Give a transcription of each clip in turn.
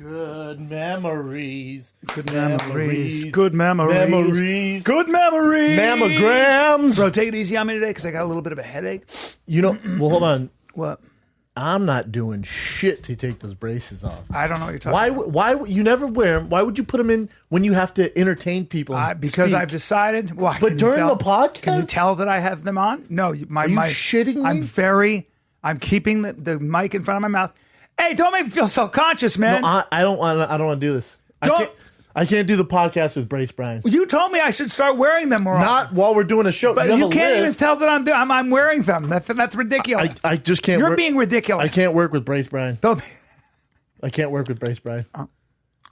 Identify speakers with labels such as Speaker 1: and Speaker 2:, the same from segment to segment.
Speaker 1: Good memories.
Speaker 2: Good memories. Good memories.
Speaker 1: Memories.
Speaker 2: Good memories.
Speaker 1: Mammograms.
Speaker 2: Bro, take it easy on me today because I got a little bit of a headache.
Speaker 1: You know, well, hold on.
Speaker 2: What?
Speaker 1: I'm not doing shit to take those braces off.
Speaker 2: I don't know what you're talking about.
Speaker 1: Why you never wear them? Why would you put them in when you have to entertain people?
Speaker 2: Because
Speaker 1: speak?
Speaker 2: I've decided. Well,
Speaker 1: but during the podcast,
Speaker 2: can you tell that I have them on? No,
Speaker 1: are you shitting me?
Speaker 2: I'm keeping the mic in front of my mouth. Hey, don't make me feel self-conscious, man.
Speaker 1: No, I don't want to do this. I can't do the podcast with Brace Bryan.
Speaker 2: You told me I should start wearing them more often.
Speaker 1: Not while we're doing a show.
Speaker 2: But you can't even tell that I'm wearing them. That's ridiculous.
Speaker 1: I just can't.
Speaker 2: You're being ridiculous.
Speaker 1: I can't work with Brace Bryan. I can't work with Brace Bryan.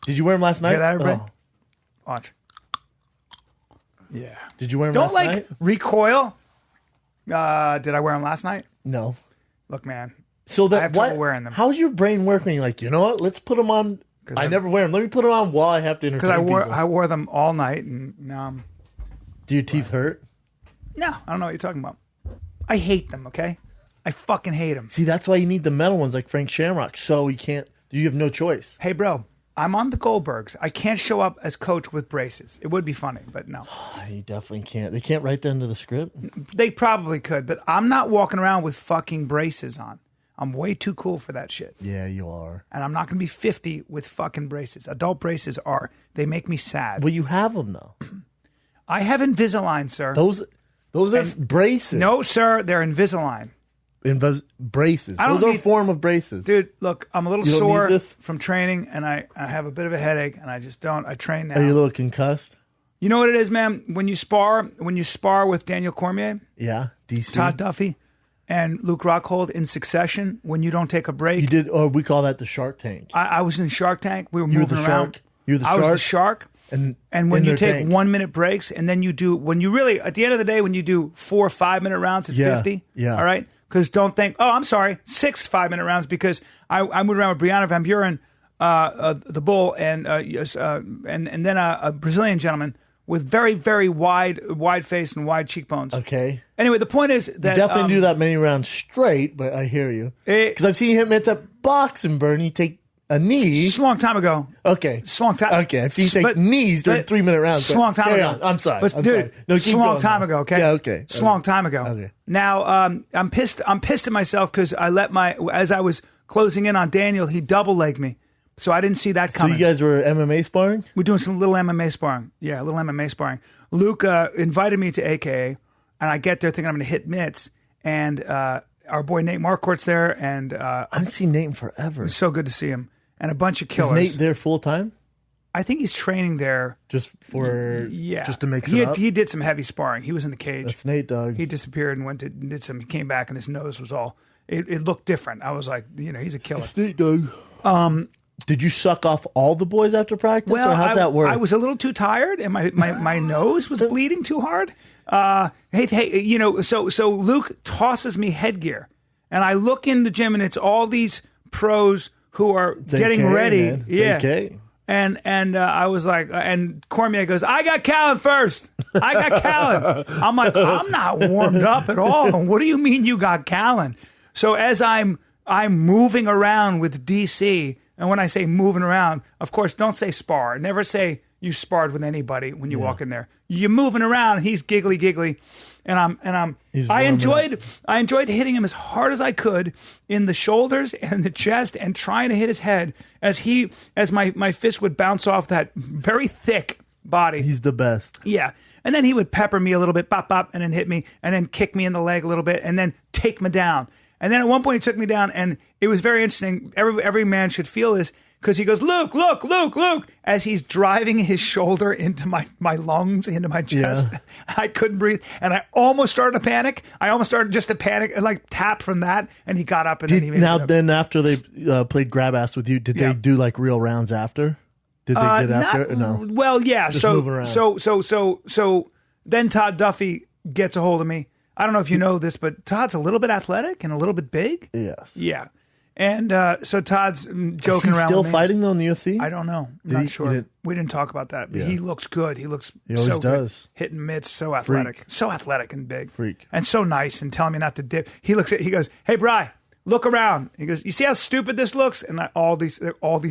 Speaker 1: Did you wear them last night?
Speaker 2: Hear that, everybody? Watch. Yeah.
Speaker 1: Did you wear them last night?
Speaker 2: Don't recoil. Did I wear them last night?
Speaker 1: No.
Speaker 2: Look, man.
Speaker 1: So
Speaker 2: I have trouble wearing them.
Speaker 1: How's your brain working? Like, you know what? Let's put them on. I never wear them. Let me put them on while I have to entertain people.
Speaker 2: Because I wore them all night, and now I'm...
Speaker 1: Do your teeth hurt?
Speaker 2: No, I don't know what you're talking about. I hate them, okay? I fucking hate them.
Speaker 1: See, that's why you need the metal ones like Frank Shamrock. So you have no choice.
Speaker 2: Hey, bro, I'm on the Goldbergs. I can't show up as coach with braces. It would be funny, but no.
Speaker 1: You definitely can't. They can't write that into the script?
Speaker 2: They probably could, but I'm not walking around with fucking braces on. I'm way too cool for that shit.
Speaker 1: Yeah, you are.
Speaker 2: And I'm not going to be 50 with fucking braces. Adult braces they make me sad.
Speaker 1: Well, you have them, though.
Speaker 2: I have Invisalign, sir.
Speaker 1: Those are braces.
Speaker 2: No, sir, they're Invisalign.
Speaker 1: Braces. Those are a form of braces.
Speaker 2: Dude, look, I'm a little sore from training, and I have a bit of a headache, and I just don't. I train now.
Speaker 1: Are you a little concussed?
Speaker 2: You know what it is, man? When you spar with Daniel Cormier.
Speaker 1: Yeah, DC.
Speaker 2: Todd Duffy. And Luke Rockhold in succession, when you don't take a break.
Speaker 1: You did, or we call that the Shark Tank.
Speaker 2: I was in Shark Tank. We were moving around.
Speaker 1: You were the shark.
Speaker 2: I was the shark. And when you take 1 minute breaks, and then you do, when you really, at the end of the day, when you do 4 5-minute rounds at 50, all right? Because don't think, 6 5-minute rounds, because I moved around with Brianna Van Buren, the bull, and then a Brazilian gentleman with very, very wide face and wide cheekbones.
Speaker 1: Okay.
Speaker 2: Anyway, the point is that...
Speaker 1: You definitely do that many rounds straight, but I hear you. Because I've seen him at the boxing, Bernie, take a knee.
Speaker 2: It's a long time ago.
Speaker 1: Okay.
Speaker 2: It's a long time.
Speaker 1: Okay, I've seen you take knees during 3-minute rounds.
Speaker 2: It's a long time ago.
Speaker 1: I'm sorry.
Speaker 2: But, dude,
Speaker 1: No,
Speaker 2: it's a long time ago, okay?
Speaker 1: Yeah, okay.
Speaker 2: It's a long time ago.
Speaker 1: Okay.
Speaker 2: Now, I'm pissed at myself because as I was closing in on Daniel, he double-legged me. So I didn't see that coming.
Speaker 1: So you guys were MMA sparring?
Speaker 2: We're doing some little MMA sparring. Yeah, little MMA sparring. Luke invited me to AKA, and I get there thinking I'm going to hit mitts, and our boy Nate Marquardt's there, and
Speaker 1: I haven't seen Nate in forever.
Speaker 2: It's so good to see him, and a bunch of killers.
Speaker 1: Is Nate there full time?
Speaker 2: I think he's training there
Speaker 1: just to make it up.
Speaker 2: He did some heavy sparring. He was in the cage.
Speaker 1: That's Nate, dog.
Speaker 2: He disappeared and did some. He came back, and his nose was all. It looked different. I was like, he's a killer.
Speaker 1: That's Nate, dog. Did you suck off all the boys after practice?
Speaker 2: Well,
Speaker 1: or how's that work?
Speaker 2: I was a little too tired, and my nose was bleeding too hard. So Luke tosses me headgear, and I look in the gym, and it's all these pros who are getting ready.
Speaker 1: Man.
Speaker 2: Yeah.
Speaker 1: AK.
Speaker 2: And I was like, and Cormier goes, I got Callan first. I got Callan. I'm like, I'm not warmed up at all. What do you mean you got Callan? So as I'm moving around with DC. And when I say moving around, of course, don't say spar. Never say you sparred with anybody when you walk in there. You're moving around. He's giggly, and I enjoyed hitting him as hard as I could in the shoulders and the chest, and trying to hit his head as my fist would bounce off that very thick body.
Speaker 1: He's the best.
Speaker 2: Yeah. And then he would pepper me a little bit, bop, bop, and then hit me, and then kick me in the leg a little bit, and then take me down. And then at one point he took me down, and it was very interesting. Every man should feel this, because he goes, Luke, as he's driving his shoulder into my lungs, into my chest. Yeah. I couldn't breathe, and I almost started to panic. I almost started just to panic and like tap from that, and he got up, and then he made it up.
Speaker 1: Then after they played grab ass with you, did they do like real rounds after? Did they get after? Or no.
Speaker 2: Well, yeah.
Speaker 1: Just move around.
Speaker 2: So then Todd Duffy gets a hold of me. I don't know if you know this, but Todd's a little bit athletic and a little bit big.
Speaker 1: Yes.
Speaker 2: Yeah. And so Todd's joking
Speaker 1: Is he
Speaker 2: around
Speaker 1: still
Speaker 2: with me.
Speaker 1: fighting, though, in the UFC?
Speaker 2: I don't know. I'm not sure. We didn't talk about that. But he looks good. He looks
Speaker 1: always does.
Speaker 2: Hitting mitts, so athletic. Freak. So athletic and big.
Speaker 1: Freak.
Speaker 2: And so nice and telling me not to dip. He goes, hey, Bri, look around. He goes, you see how stupid this looks? And all these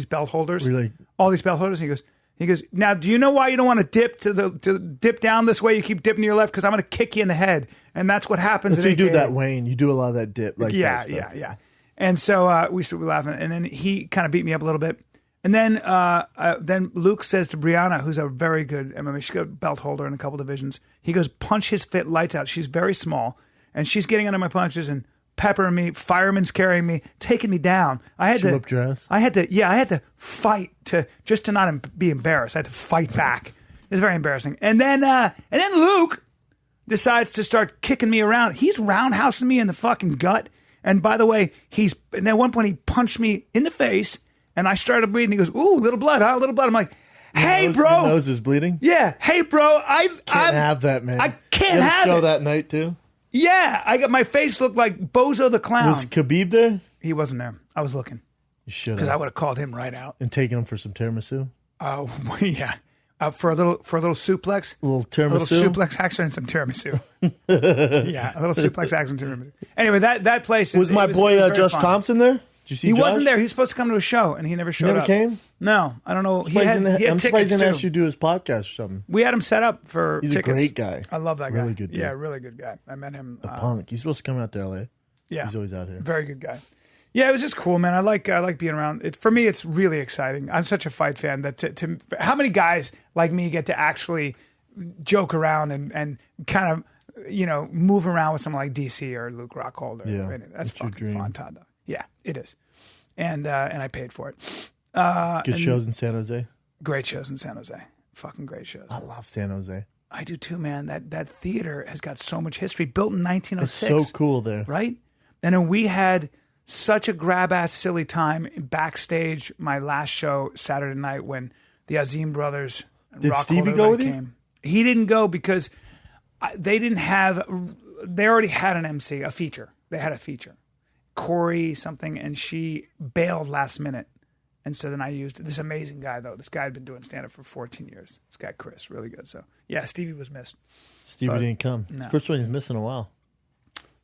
Speaker 2: belt holders,
Speaker 1: Really?
Speaker 2: all these belt holders. And he goes, now, do you know why you don't want to dip to dip down this way? You keep dipping to your left because I'm going to kick you in the head. And that's what happens.
Speaker 1: That's what you do that, Wayne. You do a lot of that dip. Like
Speaker 2: yeah. And so we started laughing. And then he kind of beat me up a little bit. And then Luke says to Brianna, who's a very good MMA, she's got a belt holder in a couple divisions. He goes, punch his fit lights out. She's very small. And she's getting under my punches and peppering me, fireman's carrying me, taking me down. She
Speaker 1: whooped your ass?
Speaker 2: I had to fight to not be embarrassed. I had to fight back. It was very embarrassing. And then Luke decides to start kicking me around. He's roundhousing me in the fucking gut. And by the way, and at one point he punched me in the face, and I started bleeding. He goes, "Ooh, little blood, huh? Little blood." I'm like, "Hey, bro."
Speaker 1: Your nose is bleeding?
Speaker 2: Yeah. "Hey, bro, I
Speaker 1: can't have that, man.
Speaker 2: I can't have
Speaker 1: show
Speaker 2: it."
Speaker 1: that night too?
Speaker 2: Yeah, I got my face looked like Bozo the Clown.
Speaker 1: Was Khabib there?
Speaker 2: He wasn't there. I was looking.
Speaker 1: You should have.
Speaker 2: Because I would have called him right out.
Speaker 1: And taken him for some tiramisu?
Speaker 2: Oh, yeah. For a little suplex.
Speaker 1: A little tiramisu?
Speaker 2: A little suplex action and some tiramisu. Yeah, a little suplex action and tiramisu. Anyway, that place.
Speaker 1: Was my boy Josh Thompson there? Did you see
Speaker 2: He
Speaker 1: Josh?
Speaker 2: wasn't there. He was supposed to come to a show, and he never showed up.
Speaker 1: He never came?
Speaker 2: No, I don't know.
Speaker 1: I'm surprised he didn't
Speaker 2: too.
Speaker 1: actually do his podcast or something.
Speaker 2: We had him set up for
Speaker 1: He's
Speaker 2: tickets.
Speaker 1: a great guy.
Speaker 2: I love that guy.
Speaker 1: Really good dude.
Speaker 2: Yeah, really good guy. I met him.
Speaker 1: The punk. He's supposed to come out to L.A.
Speaker 2: Yeah.
Speaker 1: He's always out here.
Speaker 2: Very good guy. Yeah, it was just cool, man. I like being around. For me, it's really exciting. I'm such a fight fan that to how many guys like me get to actually joke around and kind of move around with someone like DC or Luke Rockhold.
Speaker 1: Yeah,
Speaker 2: that's fucking fun, Todd. Yeah, it is. And I paid for it.
Speaker 1: Good shows in San Jose.
Speaker 2: Great shows in San Jose. Fucking great shows.
Speaker 1: I love San Jose.
Speaker 2: I do too, man. That theater has got so much history. Built in 1906.
Speaker 1: It's so cool there,
Speaker 2: right? And then we had such a grab-ass silly time backstage my last show Saturday night when the Azim brothers
Speaker 1: did Stevie go with you?
Speaker 2: He didn't go because they already had an MC, a feature. They had a feature. Corey something, and she bailed last minute. And so then I used this amazing guy, though. This guy had been doing stand-up for 14 years. This guy, Chris, really good. So, yeah, Stevie was missed.
Speaker 1: Stevie didn't come.
Speaker 2: No.
Speaker 1: First one he's missing a while.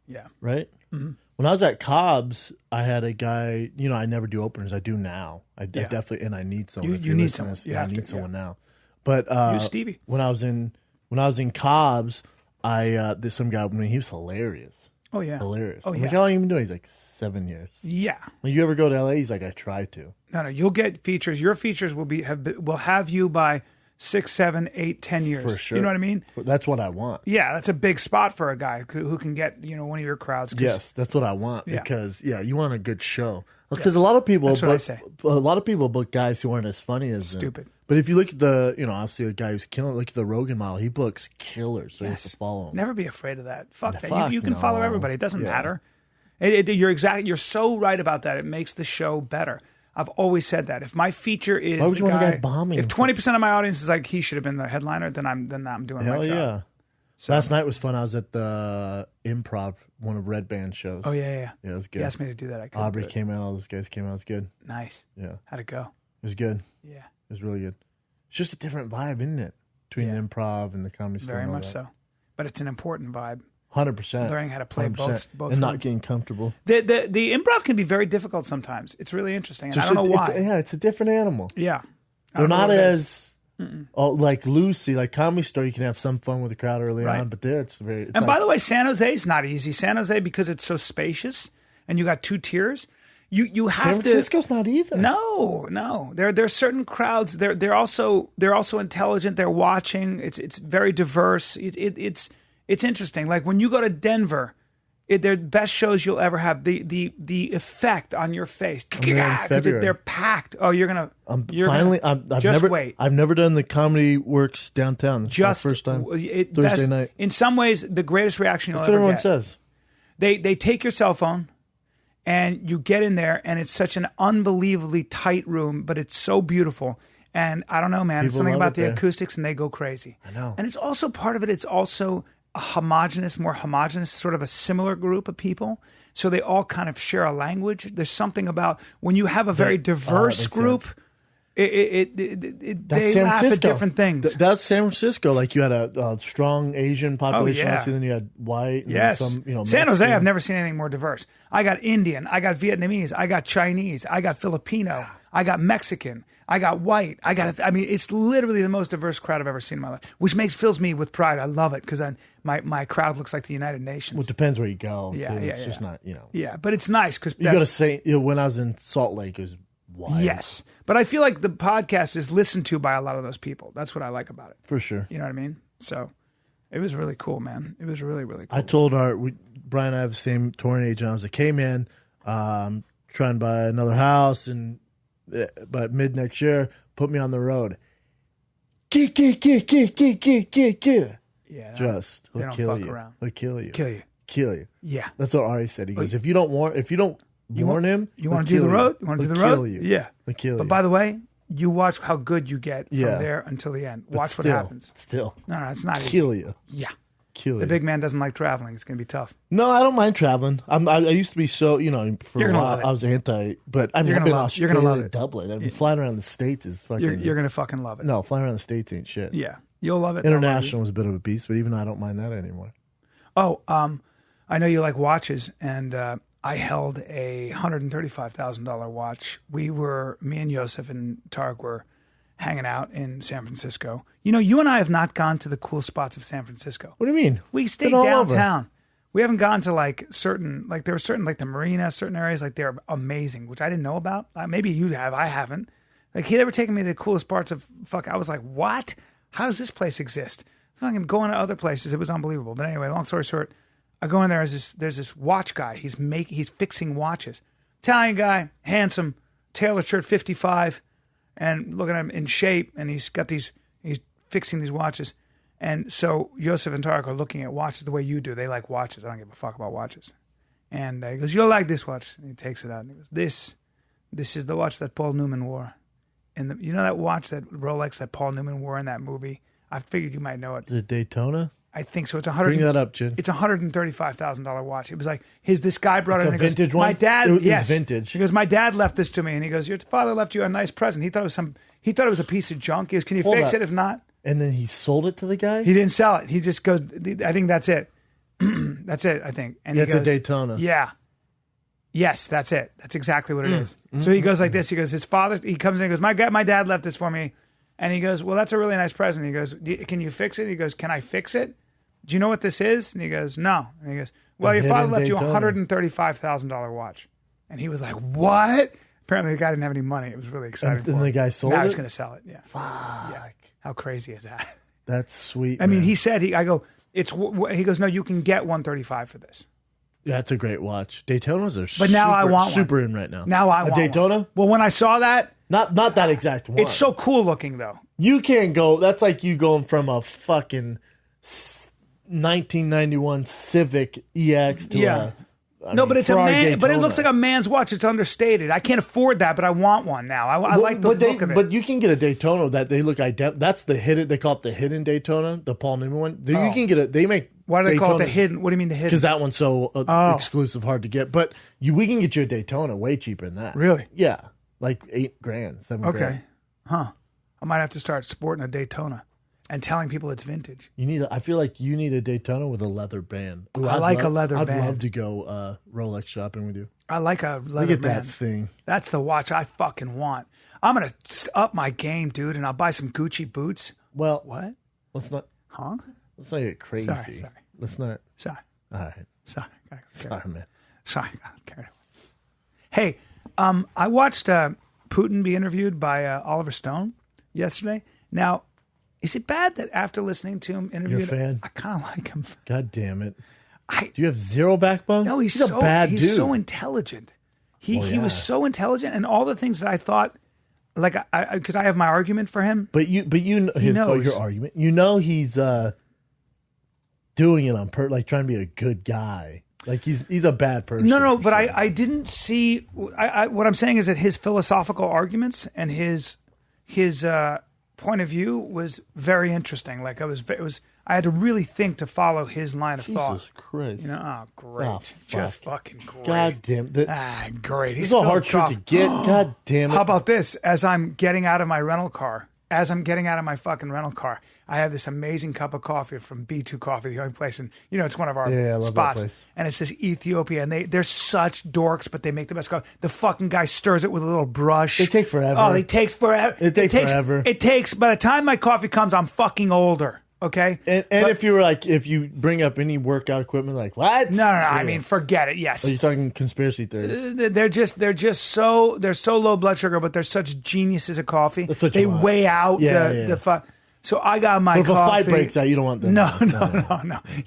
Speaker 2: Yeah.
Speaker 1: Right?
Speaker 2: Mm-hmm.
Speaker 1: When I was at Cobb's, I had a guy, I never do openers. I do now. I definitely, and I need someone.
Speaker 2: You need someone.
Speaker 1: I need someone now. But
Speaker 2: use Stevie.
Speaker 1: When I was in Cobb's, there's some guy, he was hilarious.
Speaker 2: Oh, yeah.
Speaker 1: Hilarious.
Speaker 2: Oh,
Speaker 1: I'm
Speaker 2: yeah.
Speaker 1: like, how long have you been doing? He's like 7 years.
Speaker 2: Yeah.
Speaker 1: When you ever go to LA, he's like, I try to.
Speaker 2: No, you'll get features. Your features will have you by 6, 7, 8, 10 years.
Speaker 1: For sure.
Speaker 2: You know what I mean?
Speaker 1: That's what I want.
Speaker 2: Yeah, that's a big spot for a guy who can get, one of your crowds.
Speaker 1: Yes, that's what I want.
Speaker 2: Yeah.
Speaker 1: Because, you want a good show. Because a lot of people,
Speaker 2: that's what I say.
Speaker 1: A lot of people book guys who aren't as funny as them.
Speaker 2: Stupid.
Speaker 1: But if you look at obviously a guy who's killing, look at the Rogan model, he books killers, so you have to follow him.
Speaker 2: Never be afraid of that. Fuck that. You can follow everybody. It doesn't matter. You're so right about that. It makes the show better. I've always said that. If my feature is
Speaker 1: why would you want a guy bombing?
Speaker 2: If 20% of my audience is like he should have been the headliner, then I'm doing my job.
Speaker 1: Yeah. So, last night was fun. I was at the Improv, one of Red Band's shows.
Speaker 2: Oh yeah.
Speaker 1: Yeah, it was good.
Speaker 2: He asked me to do that.
Speaker 1: Aubrey came out. All those guys came out. It was good.
Speaker 2: Nice.
Speaker 1: Yeah.
Speaker 2: How'd it go?
Speaker 1: It was good.
Speaker 2: Yeah.
Speaker 1: It was really good. It's just a different vibe, isn't it? Between the Improv and the Comedy Store.
Speaker 2: Very much so. But it's an important vibe.
Speaker 1: 100%.
Speaker 2: Learning how to play both
Speaker 1: and not getting comfortable.
Speaker 2: The Improv can be very difficult sometimes. It's really interesting, and I don't know why.
Speaker 1: It's a different animal.
Speaker 2: Yeah,
Speaker 1: they're not as like loosey. Like Comedy Store, you can have some fun with the crowd early on, but there it's very.
Speaker 2: And by the way, San Jose is not easy. San Jose, because it's so spacious, and you got 2 tiers. You have
Speaker 1: San Francisco's not either.
Speaker 2: No. There are certain crowds. They're also intelligent. They're watching. It's very diverse. It's interesting. Like when you go to Denver, they're the best shows you'll ever have. The effect on your face because they're packed. Oh, wait.
Speaker 1: I've never done the Comedy Works downtown. It's my first time. Thursday night.
Speaker 2: In some ways, the greatest reaction you'll
Speaker 1: That's
Speaker 2: ever
Speaker 1: what
Speaker 2: get.
Speaker 1: everyone says.
Speaker 2: They take your cell phone, and you get in there, and it's such an unbelievably tight room, but it's so beautiful. And I don't know, man. It's something about the acoustics, and they go crazy.
Speaker 1: I know.
Speaker 2: And it's also part of it. It's also a more homogenous, sort of a similar group of people. So they all kind of share a language. There's something about when you have a very diverse group, They laugh at different things.
Speaker 1: That's San Francisco. Like you had a strong Asian population,
Speaker 2: yeah.
Speaker 1: obviously, then you had white. And
Speaker 2: Yes.
Speaker 1: some,
Speaker 2: San
Speaker 1: Mexican.
Speaker 2: Jose, I've never seen anything more diverse. I got Indian, I got Vietnamese, I got Chinese, I got Filipino, I got Mexican, I got white, I mean, it's literally the most diverse crowd I've ever seen in my life, which fills me with pride. I love it because my crowd looks like the United Nations.
Speaker 1: Well, it depends where you go.
Speaker 2: Yeah,
Speaker 1: too.
Speaker 2: yeah,
Speaker 1: It's just not,
Speaker 2: Yeah, but it's nice because
Speaker 1: You got to say, when I was in Salt Lake, it was wild.
Speaker 2: Yes, but I feel like the podcast is listened to by a lot of those people. That's what I like about it.
Speaker 1: For sure.
Speaker 2: You know what I mean? So it was really cool, man. It was really, really cool.
Speaker 1: I told Bryan and I have the same touring agent. I was like, hey, man, trying to buy another house, and but mid next year, put me on the road. Yeah. Just, he'll kill you.
Speaker 2: Around.
Speaker 1: He'll kill you.
Speaker 2: Kill you. Yeah.
Speaker 1: That's what Ari said. He goes, if you don't warn him,
Speaker 2: you want to do the road? You want to do the road?
Speaker 1: Kill you.
Speaker 2: Yeah.
Speaker 1: He'll kill you.
Speaker 2: But by the way, you watch how good you get from there until the end. Watch what happens.
Speaker 1: Still.
Speaker 2: No, it's not
Speaker 1: kill
Speaker 2: easy.
Speaker 1: you.
Speaker 2: Yeah.
Speaker 1: Kill you.
Speaker 2: The big man doesn't like traveling. It's going to be tough.
Speaker 1: No, I don't mind traveling. I used to be so, for a while, I was anti, but I've been in Australia,
Speaker 2: you're gonna love it.
Speaker 1: Dublin. I mean, flying around the States is fucking.
Speaker 2: You're going to fucking love it.
Speaker 1: No, flying around the States ain't shit.
Speaker 2: Yeah. You'll love it.
Speaker 1: International was a bit of a beast, but even I don't mind that anymore.
Speaker 2: Oh, I know you like watches, and I held a $135,000 watch. Me and Yosef and Tarek were hanging out in San Francisco. You and I have not gone to the cool spots of San Francisco.
Speaker 1: What do you mean?
Speaker 2: We stayed downtown. We haven't gone to there were certain, like the marina, certain areas, like they're amazing, which I didn't know about. Maybe you have, I haven't. Like he'd ever taken me to the coolest parts of I was like, what? How does this place exist? Fucking going to other places, it was unbelievable. But anyway, long story short, I go in there. There's this watch guy. He's fixing watches. Italian guy, handsome, tailored shirt, 55, and look at him in shape. And he's fixing these watches. And so Yosef and Tarek are looking at watches the way you do. They like watches. I don't give a fuck about watches. And he goes, "You'll like this watch." And he takes it out and he goes, "This is the watch that Paul Newman wore." And that watch, that Rolex that Paul Newman wore in that movie? I figured you might know it.
Speaker 1: Is it Daytona?
Speaker 2: I think so.
Speaker 1: Bring that up, Jim.
Speaker 2: It's a $135,000 watch. It was like this guy brought it in.
Speaker 1: A vintage
Speaker 2: goes,
Speaker 1: one.
Speaker 2: My dad,
Speaker 1: It's vintage.
Speaker 2: He goes, my dad left this to me, and he goes, your father left you a nice present. He thought it was a piece of junk. He goes, can you fix it? If not,
Speaker 1: and then he sold it to the guy.
Speaker 2: He didn't sell it. He just goes, I think that's it. That's it. I think. And
Speaker 1: it's a Daytona.
Speaker 2: Yeah. Yes, that's it. That's exactly what it is. So he goes like this. He goes, he comes in and goes, my dad left this for me. And he goes, well, that's a really nice present. He goes, can you fix it? He goes, can I fix it? Do you know what this is? And he goes, no. And he goes, well, your father left you a $135,000 watch. And he was like, what? Apparently the guy didn't have any money. It was really exciting for him.
Speaker 1: And the guy sold it?
Speaker 2: I was going to sell it, yeah.
Speaker 1: Fuck.
Speaker 2: Yeah. How crazy is that?
Speaker 1: That's sweet,
Speaker 2: I mean, he said, he goes, no, you can get $135 for this.
Speaker 1: Yeah, it's a great watch. Daytonas are
Speaker 2: but now I want
Speaker 1: super in right now.
Speaker 2: Now I want
Speaker 1: a Daytona?
Speaker 2: One. Well, when I saw that.
Speaker 1: Not that exact one.
Speaker 2: It's so cool looking, though.
Speaker 1: You can't go. That's like you going from a fucking 1991 Civic EX to
Speaker 2: but it's
Speaker 1: Ferrari
Speaker 2: a man.
Speaker 1: Daytona.
Speaker 2: But it looks like a man's watch. It's understated. I can't afford that, but I want one now. I like the look of it.
Speaker 1: But you can get a Daytona that they look identical. That's the hidden. They call it the hidden Daytona, the Paul Newman one. You can get it. They make.
Speaker 2: Why do they call it the
Speaker 1: Daytonas,
Speaker 2: hidden? What do you mean the hidden?
Speaker 1: Because that one's so exclusive, hard to get. But we can get you a Daytona way cheaper than that.
Speaker 2: Really?
Speaker 1: Yeah, like $8,000, $7,000.
Speaker 2: Okay, huh? I might have to start sporting a Daytona and telling people it's vintage.
Speaker 1: I feel like you need a Daytona with a leather band. Ooh,
Speaker 2: I like a leather band.
Speaker 1: I'd love to go Rolex shopping with you.
Speaker 2: I like a leather
Speaker 1: Look at
Speaker 2: band.
Speaker 1: that thing.
Speaker 2: That's the watch I fucking want. I'm gonna up my game, dude, and I'll buy some Gucci boots.
Speaker 1: Well,
Speaker 2: what?
Speaker 1: Let's not.
Speaker 2: Huh?
Speaker 1: Let's not get crazy.
Speaker 2: Sorry.
Speaker 1: Let's not.
Speaker 2: Sorry.
Speaker 1: All right.
Speaker 2: Sorry,
Speaker 1: man.
Speaker 2: Sorry, carried away. Hey, I watched Putin be interviewed by Oliver Stone yesterday. Now, is it bad that after listening to him interviewed,
Speaker 1: you're a fan?
Speaker 2: I kind of like him.
Speaker 1: God damn it! Do you have zero backbone?
Speaker 2: No, he's
Speaker 1: a bad dude.
Speaker 2: He's so intelligent. He was so intelligent, and all the things that I thought, like, because I have my argument for him.
Speaker 1: But you your argument. You know he's doing it on like trying to be a good guy. Like he's a bad person.
Speaker 2: No, but sure. I didn't see. What I'm saying is that his philosophical arguments and his point of view was very interesting. Like I had to really think to follow his line of thought.
Speaker 1: Jesus Christ.
Speaker 2: You know, oh, great.
Speaker 1: Oh,
Speaker 2: Just fucking great.
Speaker 1: God damn.
Speaker 2: Great.
Speaker 1: This is a hard trick to get. God damn it.
Speaker 2: How about this? As I'm getting out of my rental car, as I'm getting out of my fucking rental car, I have this amazing cup of coffee from B2 Coffee, the only place, and you know it's one of our
Speaker 1: I love
Speaker 2: spots.
Speaker 1: that place.
Speaker 2: And it's this Ethiopia, and they're such dorks, but they make the best coffee. The fucking guy stirs it with a little brush.
Speaker 1: They take forever.
Speaker 2: Oh, it takes forever.
Speaker 1: It takes forever.
Speaker 2: It takes. By the time my coffee comes, I'm fucking older. Okay.
Speaker 1: And if you were like, if you bring up any workout equipment, like what?
Speaker 2: No. I mean, forget it. Yes.
Speaker 1: Are you talking conspiracy theories?
Speaker 2: They're so low blood sugar, but they're such geniuses at coffee.
Speaker 1: That's what
Speaker 2: they
Speaker 1: you want.
Speaker 2: weigh out the. So I got my
Speaker 1: But if
Speaker 2: coffee.
Speaker 1: a fight breaks out, you don't want them.
Speaker 2: No.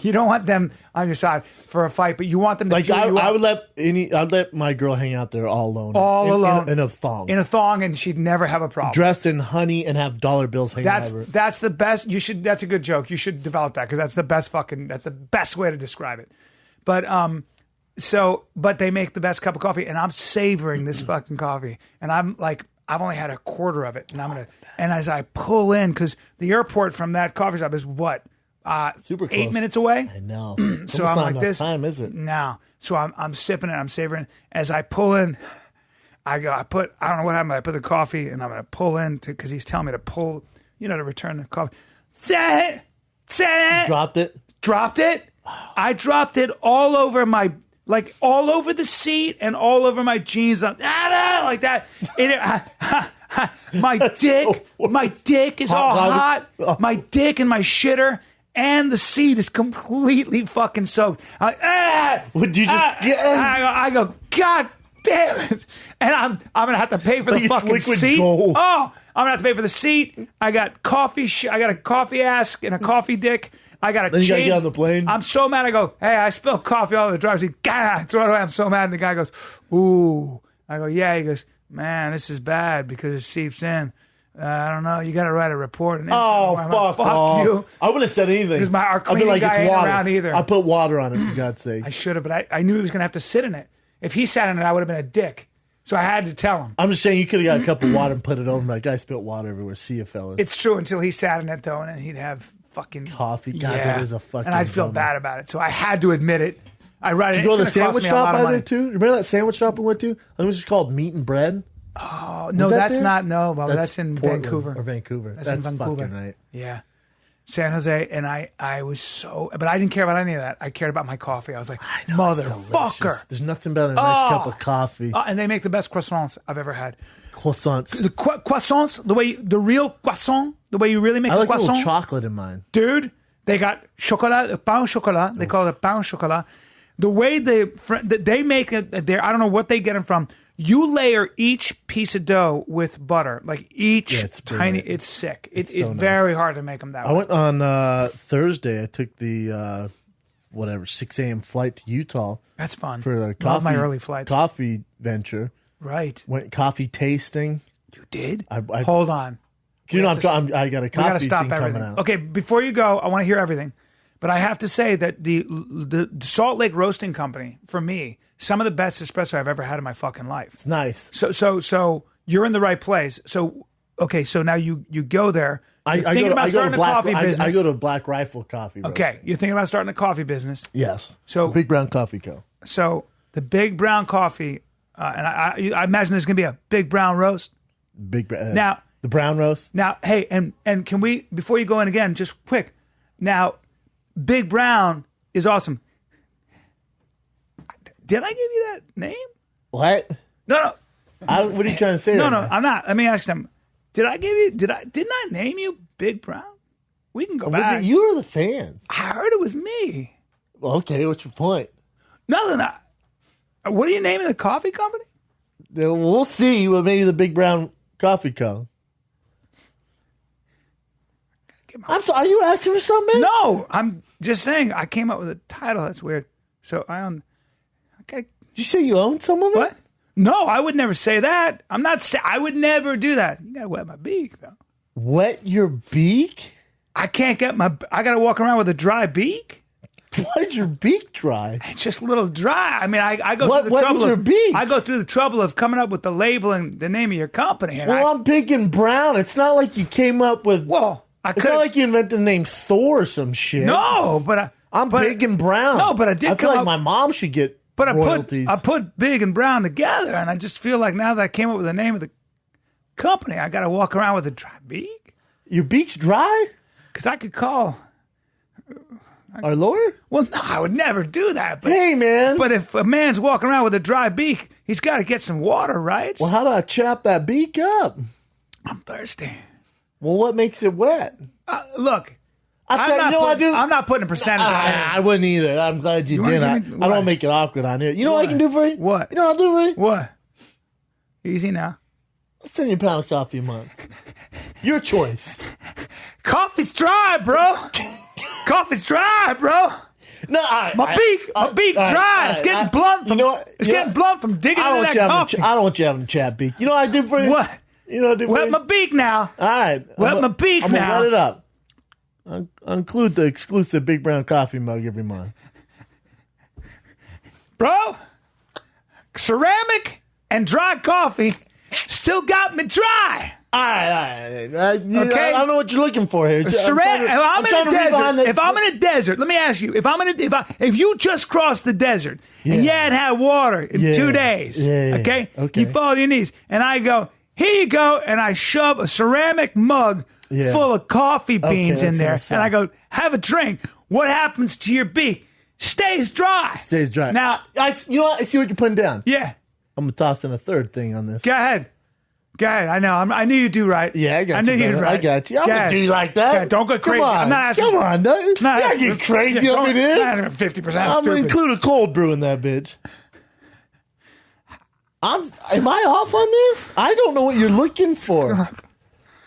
Speaker 2: You don't want them on your side for a fight, but you want them to
Speaker 1: Like
Speaker 2: feel you
Speaker 1: I
Speaker 2: up.
Speaker 1: I'd let my girl hang out there all alone.
Speaker 2: Alone.
Speaker 1: In a thong.
Speaker 2: In a thong, and she'd never have a problem.
Speaker 1: Dressed in honey and have dollar bills hanging over.
Speaker 2: That's the best. That's a good joke. You should develop that because that's the best way to describe it. But but they make the best cup of coffee, and I'm savoring this fucking coffee, and I'm like, I've only had a quarter of it, and as I pull in, because the airport from that coffee shop is what,
Speaker 1: Super close.
Speaker 2: 8 minutes away.
Speaker 1: I know.
Speaker 2: So
Speaker 1: Almost
Speaker 2: I'm
Speaker 1: not
Speaker 2: like
Speaker 1: enough
Speaker 2: this.
Speaker 1: time, is it?
Speaker 2: No. So I'm sipping it. I'm savoring it. As I pull in, I don't know what happened. I put the coffee, and I'm going to pull in because he's telling me to pull, to return the coffee.
Speaker 1: Dropped it.
Speaker 2: Dropped it. I dropped it all over all over the seat and all over my jeans, like that. My dick is all hot. My dick and my shitter and the seat is completely fucking soaked.
Speaker 1: Would you just get in?
Speaker 2: I go, God damn it! And I'm gonna have to pay for the fucking
Speaker 1: liquid
Speaker 2: seat.
Speaker 1: gold.
Speaker 2: Oh, I'm gonna have to pay for the seat. I got coffee. I got a coffee ass and a coffee dick. I got a
Speaker 1: Then you gotta
Speaker 2: chain.
Speaker 1: get on the plane.
Speaker 2: I'm so mad. I go, hey, I spilled coffee all over the driver's seat. God, throw it away. I'm so mad. And the guy goes, ooh. I go, yeah. He goes, man, this is bad because it seeps in. I don't know. You got to write a report. And
Speaker 1: fuck off.
Speaker 2: you.
Speaker 1: I wouldn't have said anything.
Speaker 2: Because our cleaning guy ain't around either.
Speaker 1: I put water on it, for God's sake.
Speaker 2: I should have, but I knew he was going to have to sit in it. If he sat in it, I would have been a dick. So I had to tell him.
Speaker 1: I'm just saying you could have got a cup of water and put it over. Like, I spilled water everywhere. See you, fellas.
Speaker 2: It's true until he sat in it, though, and then he'd have fucking
Speaker 1: coffee. God, that is a fucking.
Speaker 2: And I'd feel
Speaker 1: bummer.
Speaker 2: bad about it. So I had to admit it. I write it.
Speaker 1: Did you go to the sandwich shop by there, too? Remember that sandwich shop we went to? I think it was just called Meat and Bread.
Speaker 2: Oh, no, that's not. No, Bob, that's in
Speaker 1: Portland,
Speaker 2: Vancouver.
Speaker 1: Or Vancouver.
Speaker 2: That's in Vancouver.
Speaker 1: Fucking right.
Speaker 2: Yeah. San Jose, and I was so, but I didn't care about any of that. I cared about my coffee. I was like, motherfucker.
Speaker 1: There's nothing better than a nice cup of coffee.
Speaker 2: And they make the best croissants I've ever had.
Speaker 1: Croissants.
Speaker 2: The croissants, the real croissant, the way you really make
Speaker 1: I
Speaker 2: the
Speaker 1: like a
Speaker 2: croissant.
Speaker 1: little chocolate in mine.
Speaker 2: Dude, they got chocolat, pain au chocolat. They call it pain au chocolat. The way they make it there, I don't know what they get them from. You layer each piece of dough with butter, like each tiny. It's sick. It's so very hard to make them that way.
Speaker 1: I went on Thursday. I took the 6 a.m. flight to Utah.
Speaker 2: That's fun.
Speaker 1: For the
Speaker 2: Love my early flights.
Speaker 1: Coffee venture.
Speaker 2: Right.
Speaker 1: Went coffee tasting.
Speaker 2: You did?
Speaker 1: I
Speaker 2: Hold on.
Speaker 1: You know, I got a coffee thing coming out.
Speaker 2: Okay, before you go, I want to hear everything. But I have to say that the Salt Lake Roasting Company, for me, some of the best espresso I've ever had in my fucking life.
Speaker 1: It's nice.
Speaker 2: So you're in the right place. So now you go there.
Speaker 1: I go to Black Rifle Coffee.
Speaker 2: Okay,
Speaker 1: roasting.
Speaker 2: you're thinking about starting a coffee business.
Speaker 1: Yes.
Speaker 2: So
Speaker 1: the Big Brown Coffee Co.
Speaker 2: So the Big Brown Coffee, and I imagine there's going to be a Big Brown roast. Now
Speaker 1: the brown roast.
Speaker 2: Now, hey, and can we, before you go in again, just quick. Now, Big Brown is awesome. Did I give you that name?
Speaker 1: What?
Speaker 2: No.
Speaker 1: What are you trying to say?
Speaker 2: No, I'm not. Let me ask them. Didn't I name you Big Brown? We can go back.
Speaker 1: Was it you or the fans?
Speaker 2: I heard it was me.
Speaker 1: Well, okay, what's your point?
Speaker 2: Nothing. What are you naming the coffee company?
Speaker 1: We'll see. Well, maybe the Big Brown Coffee Co. I'm sorry, are you asking for something?
Speaker 2: No, I'm just saying I came up with a title. That's weird. So I own. Okay.
Speaker 1: Did you say you own some of it?
Speaker 2: What? No, I would never say that. I would never do that. You gotta wet my beak though.
Speaker 1: Wet your beak?
Speaker 2: I can't get I gotta walk around with a dry beak.
Speaker 1: Why's your beak dry?
Speaker 2: It's just a little dry. I mean, I go through the
Speaker 1: what
Speaker 2: trouble
Speaker 1: is your beak?
Speaker 2: I go through the trouble of coming up with the label and the name of your company.
Speaker 1: Well, I'm Big and Brown. It's not like you came up with.
Speaker 2: Well,
Speaker 1: It's not like you invented the name Thor or some shit.
Speaker 2: No, but
Speaker 1: I'm big and brown.
Speaker 2: No, but I did.
Speaker 1: I feel like my mom should get royalties.
Speaker 2: I put big and brown together, and I just feel like now that I came up with the name of the company, I got to walk around with a dry beak.
Speaker 1: Your beak's dry?
Speaker 2: Because I could call
Speaker 1: our lawyer.
Speaker 2: Well, no, I would never do that. But,
Speaker 1: hey, man.
Speaker 2: But if a man's walking around with a dry beak, he's got to get some water, right?
Speaker 1: Well, how do I chop that beak up?
Speaker 2: I'm thirsty.
Speaker 1: Well, what makes it wet?
Speaker 2: Look. I'm not putting a percentage on it.
Speaker 1: I wouldn't either. I'm glad you did. I don't make it awkward on here. You know what I can do for you?
Speaker 2: What?
Speaker 1: You know what I'll do for you?
Speaker 2: What? Easy now.
Speaker 1: I'll send you a pound of coffee a month. Your choice.
Speaker 2: Coffee's dry, bro. Coffee's dry, bro.
Speaker 1: No,
Speaker 2: my beak dry. It's getting blunt from getting blunt from digging into that coffee.
Speaker 1: I don't want you having a chat beak. You know what I do for you?
Speaker 2: What?
Speaker 1: You know what I do for you?
Speaker 2: Wet my beak now.
Speaker 1: All right.
Speaker 2: Wet my beak
Speaker 1: I'm
Speaker 2: now.
Speaker 1: gonna wet it up. I'll include the exclusive Big Brown coffee mug every month.
Speaker 2: Bro, ceramic and dry coffee still got me dry.
Speaker 1: All right. Okay. I don't know what you're looking for here.
Speaker 2: If I'm in a desert, let me ask you: if you just crossed the desert and you hadn't had water in 2 days, okay, you fall to your knees, and I go, here you go, and I shove a ceramic mug full of coffee beans in there, and I go, have a drink. What happens to your beak? Stays dry.
Speaker 1: Stays dry.
Speaker 2: Now,
Speaker 1: you know what? I see what you're putting down.
Speaker 2: Yeah.
Speaker 1: I'm gonna toss in a third thing on this.
Speaker 2: Go ahead. I know. I knew you'd do right.
Speaker 1: Yeah, I got you.
Speaker 2: You'd right.
Speaker 1: I got you. I'm gonna do you like that.
Speaker 2: Don't go crazy.
Speaker 1: Come on.
Speaker 2: I'm not asking.
Speaker 1: Come on, no. Not get crazy over there.
Speaker 2: 50%.
Speaker 1: I'm gonna include a cold brew in that bitch. Am I off on this? I don't know what you're looking for.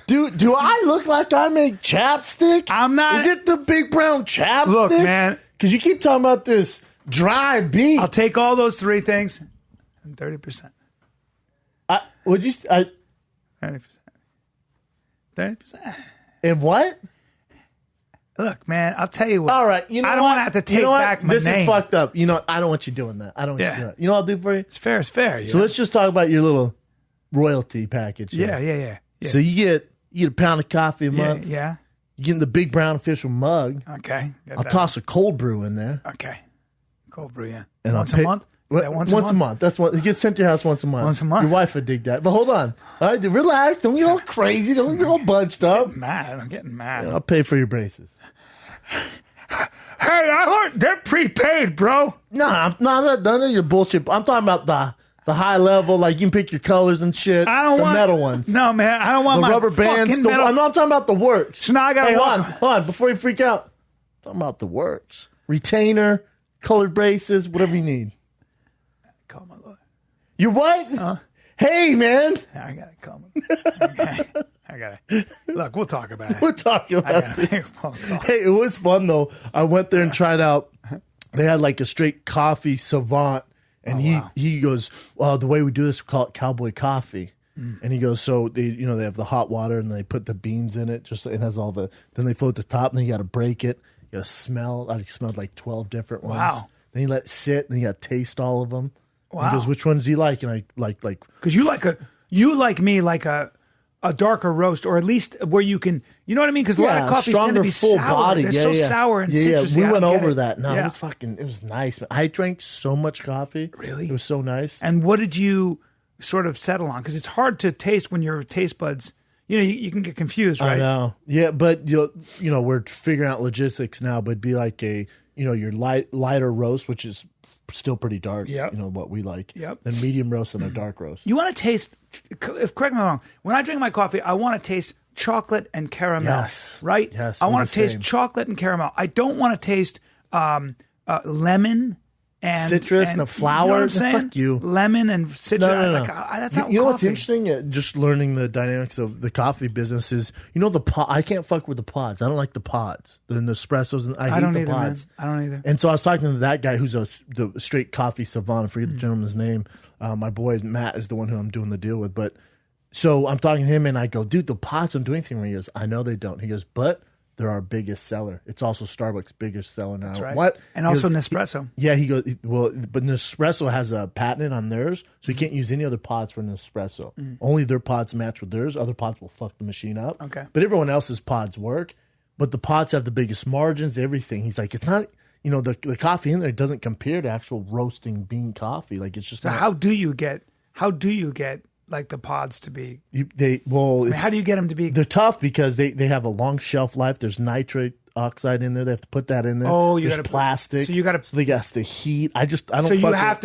Speaker 1: Do I look like I make chapstick?
Speaker 2: I'm not.
Speaker 1: Is it the Big Brown chapstick?
Speaker 2: Look, man.
Speaker 1: Because you keep talking about this dry beak.
Speaker 2: I'll take all those three things and 30%.
Speaker 1: Would you?
Speaker 2: 30%. 30%.
Speaker 1: And what?
Speaker 2: Look, man, I'll tell you what.
Speaker 1: All right, you know
Speaker 2: I don't want to have to take back my
Speaker 1: name. This is fucked up. You know, I don't want you doing that. I don't want you doing that. You know what I'll do for you?
Speaker 2: It's fair. It's fair.
Speaker 1: So let's just talk about your little royalty package.
Speaker 2: Yeah.
Speaker 1: So you get a pound of coffee a month.
Speaker 2: Yeah.
Speaker 1: You get in the Big Brown official mug.
Speaker 2: Okay.
Speaker 1: I'll toss a cold brew in there.
Speaker 2: Okay. Cold brew, yeah.
Speaker 1: And
Speaker 2: once a month?
Speaker 1: Once a month. That's what it gets sent to your house once a month.
Speaker 2: Once a month.
Speaker 1: Your wife would dig that. But hold on. All right, relax. Don't get all crazy. Don't get all bunched up.
Speaker 2: I'm getting mad.
Speaker 1: I'll pay for your braces.
Speaker 2: Hey, I heard they're prepaid, bro.
Speaker 1: No, none of your bullshit. I'm talking about the high level, like you can pick your colors and shit.
Speaker 2: I don't want
Speaker 1: metal ones.
Speaker 2: No, man, I don't want
Speaker 1: the
Speaker 2: my
Speaker 1: rubber bands.
Speaker 2: Metal.
Speaker 1: I'm not talking about the works.
Speaker 2: So now I gotta
Speaker 1: hold on, before you freak out. I'm talking about the works. Retainer, colored braces, whatever you need.
Speaker 2: Call my lawyer.
Speaker 1: You what? Hey, man.
Speaker 2: I gotta call him. I gotta. Look, we'll talk about it.
Speaker 1: We'll talk about this. Hey, it was fun though. I went there and tried out. They had like a straight coffee savant, and he goes, "Well, the way we do this, we call it cowboy coffee." And he goes, "So they have the hot water and they put the beans in it. Just it has all the. Then they float the top, and then you got to break it. You got to smell. I smelled like 12 different ones.
Speaker 2: Wow.
Speaker 1: Then you let it sit, and then you got to taste all of them.
Speaker 2: Wow.
Speaker 1: He goes, "Which ones do you like?" And I like
Speaker 2: because you like me like a darker roast, or at least where you can, you know what I mean? Because a lot of coffees tend to be
Speaker 1: full
Speaker 2: sour.
Speaker 1: body.
Speaker 2: They're so sour and citrusy.
Speaker 1: We went over that. No, it was nice. I drank so much coffee.
Speaker 2: Really?
Speaker 1: It was so nice.
Speaker 2: And what did you sort of settle on? Because it's hard to taste when your taste buds, you can get confused, right?
Speaker 1: I know. Yeah, but we're figuring out logistics now, but it'd be like your lighter roast, which is still pretty dark.
Speaker 2: Yep.
Speaker 1: What we like.
Speaker 2: Yep.
Speaker 1: Then medium roast and a dark roast.
Speaker 2: You want to taste, correct me wrong, when I drink my coffee, I want to taste chocolate and caramel.
Speaker 1: Yes.
Speaker 2: Right?
Speaker 1: Yes.
Speaker 2: I want to taste chocolate and caramel. I don't want to taste lemon and
Speaker 1: citrus and a flower.
Speaker 2: You know what I'm saying?
Speaker 1: Fuck you.
Speaker 2: Lemon and citrus.
Speaker 1: No.
Speaker 2: That's not
Speaker 1: you know
Speaker 2: coffee.
Speaker 1: what's interesting? Just learning the dynamics of the coffee business is, the pod. I can't fuck with the pods. I don't like the pods. The Nespressos. And I hate
Speaker 2: don't
Speaker 1: the
Speaker 2: either,
Speaker 1: pods.
Speaker 2: Man. I don't either.
Speaker 1: And so I was talking to that guy who's the straight coffee savant. I forget the gentleman's name. My boy Matt is the one who I'm doing the deal with. But so I'm talking to him and I go, dude, the pods don't do anything. He goes, I know they don't. He goes, but they're our biggest seller. It's also Starbucks' biggest seller now.
Speaker 2: That's right.
Speaker 1: What?
Speaker 2: And also Nespresso.
Speaker 1: He goes, well, but Nespresso has a patent on theirs, so you can't use any other pods for Nespresso. Only their pods match with theirs. Other pods will fuck the machine up.
Speaker 2: Okay.
Speaker 1: But everyone else's pods work. But the pods have the biggest margins, everything. He's like, it's not, the coffee in there doesn't compare to actual roasting bean coffee. Like, it's just
Speaker 2: So
Speaker 1: not.
Speaker 2: how do you get like the pods to be?
Speaker 1: How
Speaker 2: do you get them to be?
Speaker 1: They're tough because they have a long shelf life. There's nitrate oxide in there. They have to put that in there.
Speaker 2: Oh,
Speaker 1: There's plastic. So they got the heat. I don't.
Speaker 2: So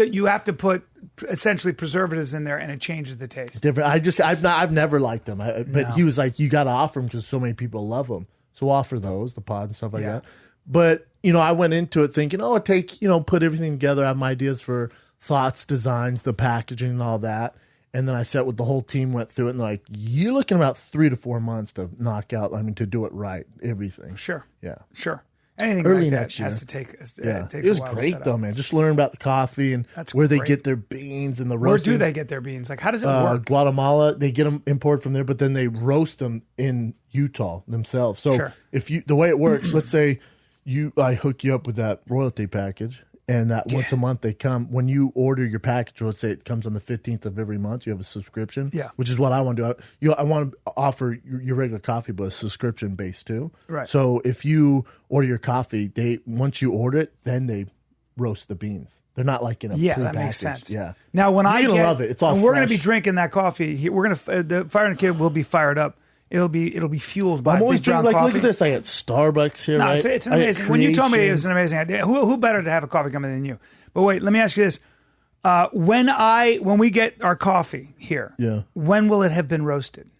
Speaker 2: you have to put essentially preservatives in there, and it changes the taste.
Speaker 1: Different. I've never liked them. But he was like, you got to offer them because so many people love them. So offer those, the pods and stuff like that. But I went into it thinking, put everything together. I have my ideas for thoughts, designs, the packaging, and all that. And then I sat with the whole team, went through it, and they're like, you're looking about 3 to 4 months to knock out, to do it right, everything.
Speaker 2: Sure.
Speaker 1: Yeah.
Speaker 2: Sure. Anything
Speaker 1: early
Speaker 2: like that
Speaker 1: next year
Speaker 2: has to take.
Speaker 1: Yeah.
Speaker 2: It
Speaker 1: was great, though, man. Just learn about the coffee and where they get their beans and the roasting.
Speaker 2: Where do they get their beans? Like, how does it work?
Speaker 1: Guatemala, they get them imported from there, but then they roast them in Utah themselves. So the way it works, let's say I hook you up with that royalty package. And that once a month they come. When you order your package, or let's say it comes on the 15th of every month, you have a subscription.
Speaker 2: Yeah.
Speaker 1: Which is what I want to do. I want to offer your regular coffee, but a subscription based too.
Speaker 2: Right.
Speaker 1: So if you order your coffee, once you order it, then they roast the beans. They're not like in a
Speaker 2: that makes sense.
Speaker 1: Yeah.
Speaker 2: Now when
Speaker 1: You're gonna love it. It's all
Speaker 2: and we're going to
Speaker 1: fresh.
Speaker 2: be drinking that coffee. We're going to the Fire and Kid will be fired up. It'll be fueled by
Speaker 1: I'm always
Speaker 2: big brown
Speaker 1: drinking
Speaker 2: coffee.
Speaker 1: Look at this. I got Starbucks here.
Speaker 2: No,
Speaker 1: right?
Speaker 2: it's amazing. When you told me it was an amazing idea, who better to have a coffee company than you? But wait, let me ask you this: when we get our coffee here, when will it have been roasted?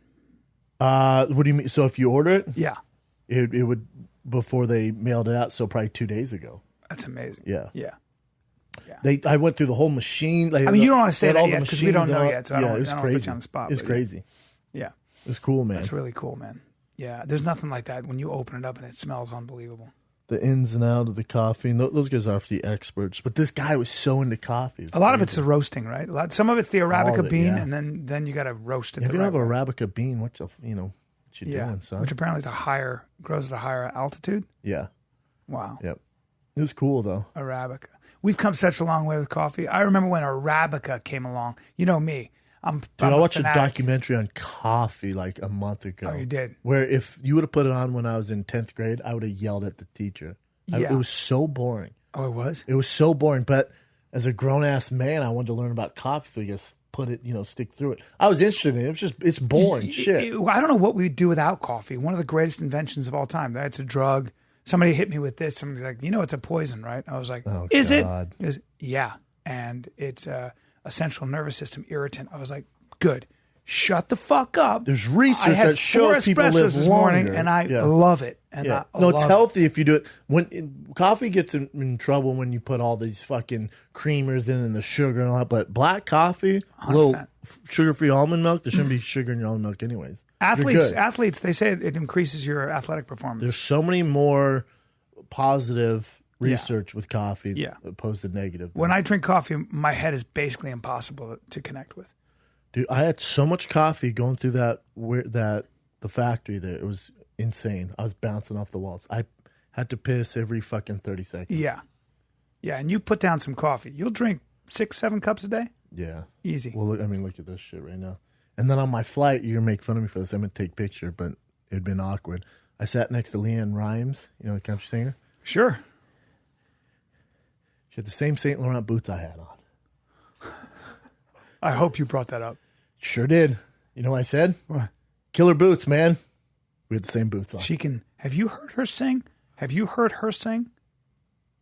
Speaker 1: What do you mean? So if you order it, it would before they mailed it out. So probably 2 days ago.
Speaker 2: That's amazing.
Speaker 1: Yeah.
Speaker 2: I
Speaker 1: went through the whole machine.
Speaker 2: you don't want to say that yet because we don't know yet. So I don't want to put you on the spot.
Speaker 1: It's crazy.
Speaker 2: Yeah.
Speaker 1: It's cool, man.
Speaker 2: It's really cool, man. Yeah, there's nothing like that when you open it up and it smells unbelievable.
Speaker 1: The ins and out of the coffee, and those guys are the experts. But this guy was so into coffee.
Speaker 2: A lot of it's the roasting, right? Some of it's the Arabica bean, and then you got to roast it.
Speaker 1: If you don't have an Arabica bean, what you doing, son?
Speaker 2: Which apparently grows at a higher altitude.
Speaker 1: Yeah.
Speaker 2: Wow.
Speaker 1: Yep. It was cool though.
Speaker 2: Arabica. We've come such a long way with coffee. I remember when Arabica came along. You know me.
Speaker 1: Dude, I watched a documentary on coffee like a month ago.
Speaker 2: Oh, you did?
Speaker 1: Where if you would have put it on when I was in 10th grade, I would have yelled at the teacher. It was so boring.
Speaker 2: Oh, it was?
Speaker 1: It was so boring. But as a grown-ass man, I wanted to learn about coffee, so I guess put it, stick through it. I was interested in it. It's boring shit.
Speaker 2: I don't know what we'd do without coffee. One of the greatest inventions of all time. It's a drug. Somebody hit me with this. Somebody's like, it's a poison, right? I was like, is it? Yeah. And it's a central nervous system irritant. I was like, good. Shut the fuck up.
Speaker 1: There's research that shows people live
Speaker 2: this
Speaker 1: longer.
Speaker 2: morning, and I love it. And
Speaker 1: it's healthy if you do it. When coffee gets in trouble when you put all these fucking creamers in and the sugar and all that. But black coffee,
Speaker 2: 100%.
Speaker 1: little sugar-free almond milk. There shouldn't be sugar in your almond milk, anyways.
Speaker 2: Athletes, they say it increases your athletic performance.
Speaker 1: There's so many more positive research with coffee opposed to negative.
Speaker 2: When I drink coffee, my head is basically impossible to connect with.
Speaker 1: Dude, I had so much coffee going through the factory there. It was insane. I was bouncing off the walls. I had to piss every fucking 30 seconds.
Speaker 2: Yeah. Yeah, and you put down some coffee. You'll drink 6-7 cups a day?
Speaker 1: Yeah.
Speaker 2: Easy.
Speaker 1: Well, look at this shit right now. And then on my flight, you're going to make fun of me for this. I'm going to take a picture, but it had been awkward. I sat next to Leanne Rimes, the country singer.
Speaker 2: Sure.
Speaker 1: She had the same St. Laurent boots I had on.
Speaker 2: I hope you brought that up.
Speaker 1: Sure did. You know what I said?
Speaker 2: What?
Speaker 1: Killer boots, man. We had the same boots on.
Speaker 2: Have you heard her sing?